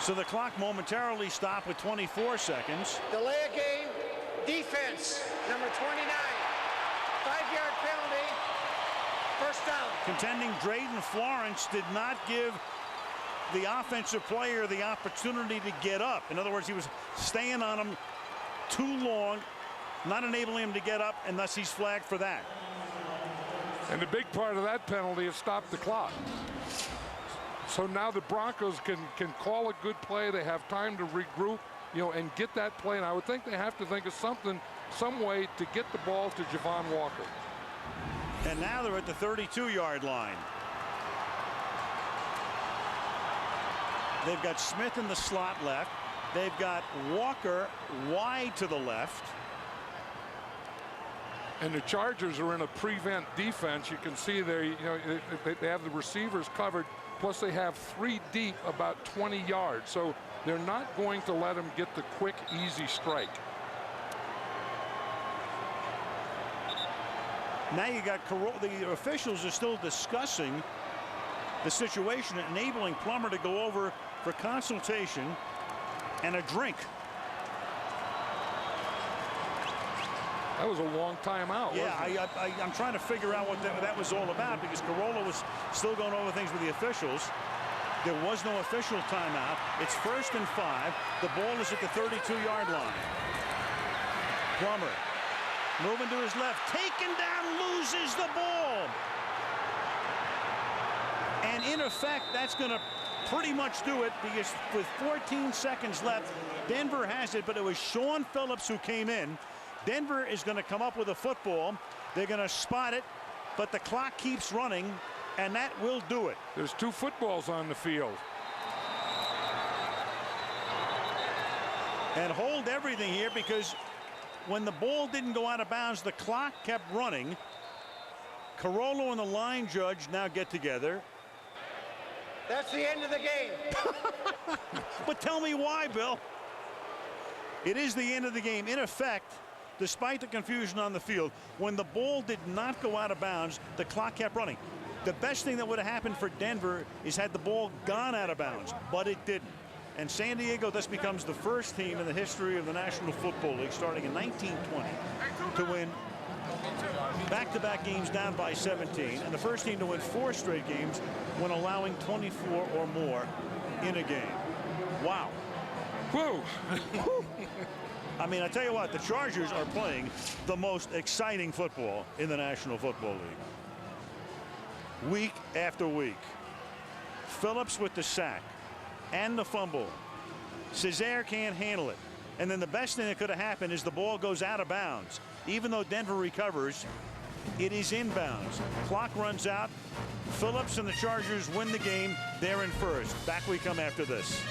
So the clock momentarily stopped with 24 seconds. Delay a game, defense, number 29. 5-yard penalty, first down. Contending Drayton Florence did not give the offensive player the opportunity to get up. In other words, he was staying on him too long, not enabling him to get up, and thus he's flagged for that. And the big part of that penalty is stop the clock. So now the Broncos can call a good play. They have time to regroup, you know, and get that play. And I would think they have to think of some way to get the ball to Javon Walker. And now they're at the 32-yard line. They've got Smith in the slot left. They've got Walker wide to the left. And the Chargers are in a prevent defense. You can see there, you know, they have the receivers covered. Plus they have 3 deep about 20 yards. So they're not going to let him get the quick, easy strike. Now you got the officials are still discussing the situation, enabling Plummer to go over for consultation and a drink. That was a long time out. Yeah, I'm trying to figure out what that was all about because Carolla was still going over things with the officials. There was no official timeout. It's 1st and 5. The ball is at the 32-yard line. Plummer moving to his left, taken down, loses the ball. And in effect, that's going to pretty much do it because with 14 seconds left, Denver has it, but it was Sean Phillips who came in. Denver is going to come up with a football. They're going to spot it, but the clock keeps running, and that will do it. There's 2 footballs on the field. And hold everything here because when the ball didn't go out of bounds, the clock kept running. Carollo and the line judge now get together. That's the end of the game. But tell me why, Bill. It is the end of the game. In effect, despite the confusion on the field, when the ball did not go out of bounds, the clock kept running. The best thing that would have happened for Denver is had the ball gone out of bounds, but it didn't. And San Diego thus becomes the first team in the history of the National Football League, starting in 1920, to win Back-to-back games down by 17, and the first team to win 4 straight games when allowing 24 or more in a game. Wow. Whoa. I mean, I tell you what, the Chargers are playing the most exciting football in the National Football League. Week after week. Phillips with the sack and the fumble. Cesare can't handle it. And then the best thing that could have happened is the ball goes out of bounds. Even though Denver recovers, it is inbounds. Clock runs out. Phillips and the Chargers win the game. They're in first. Back we come after this.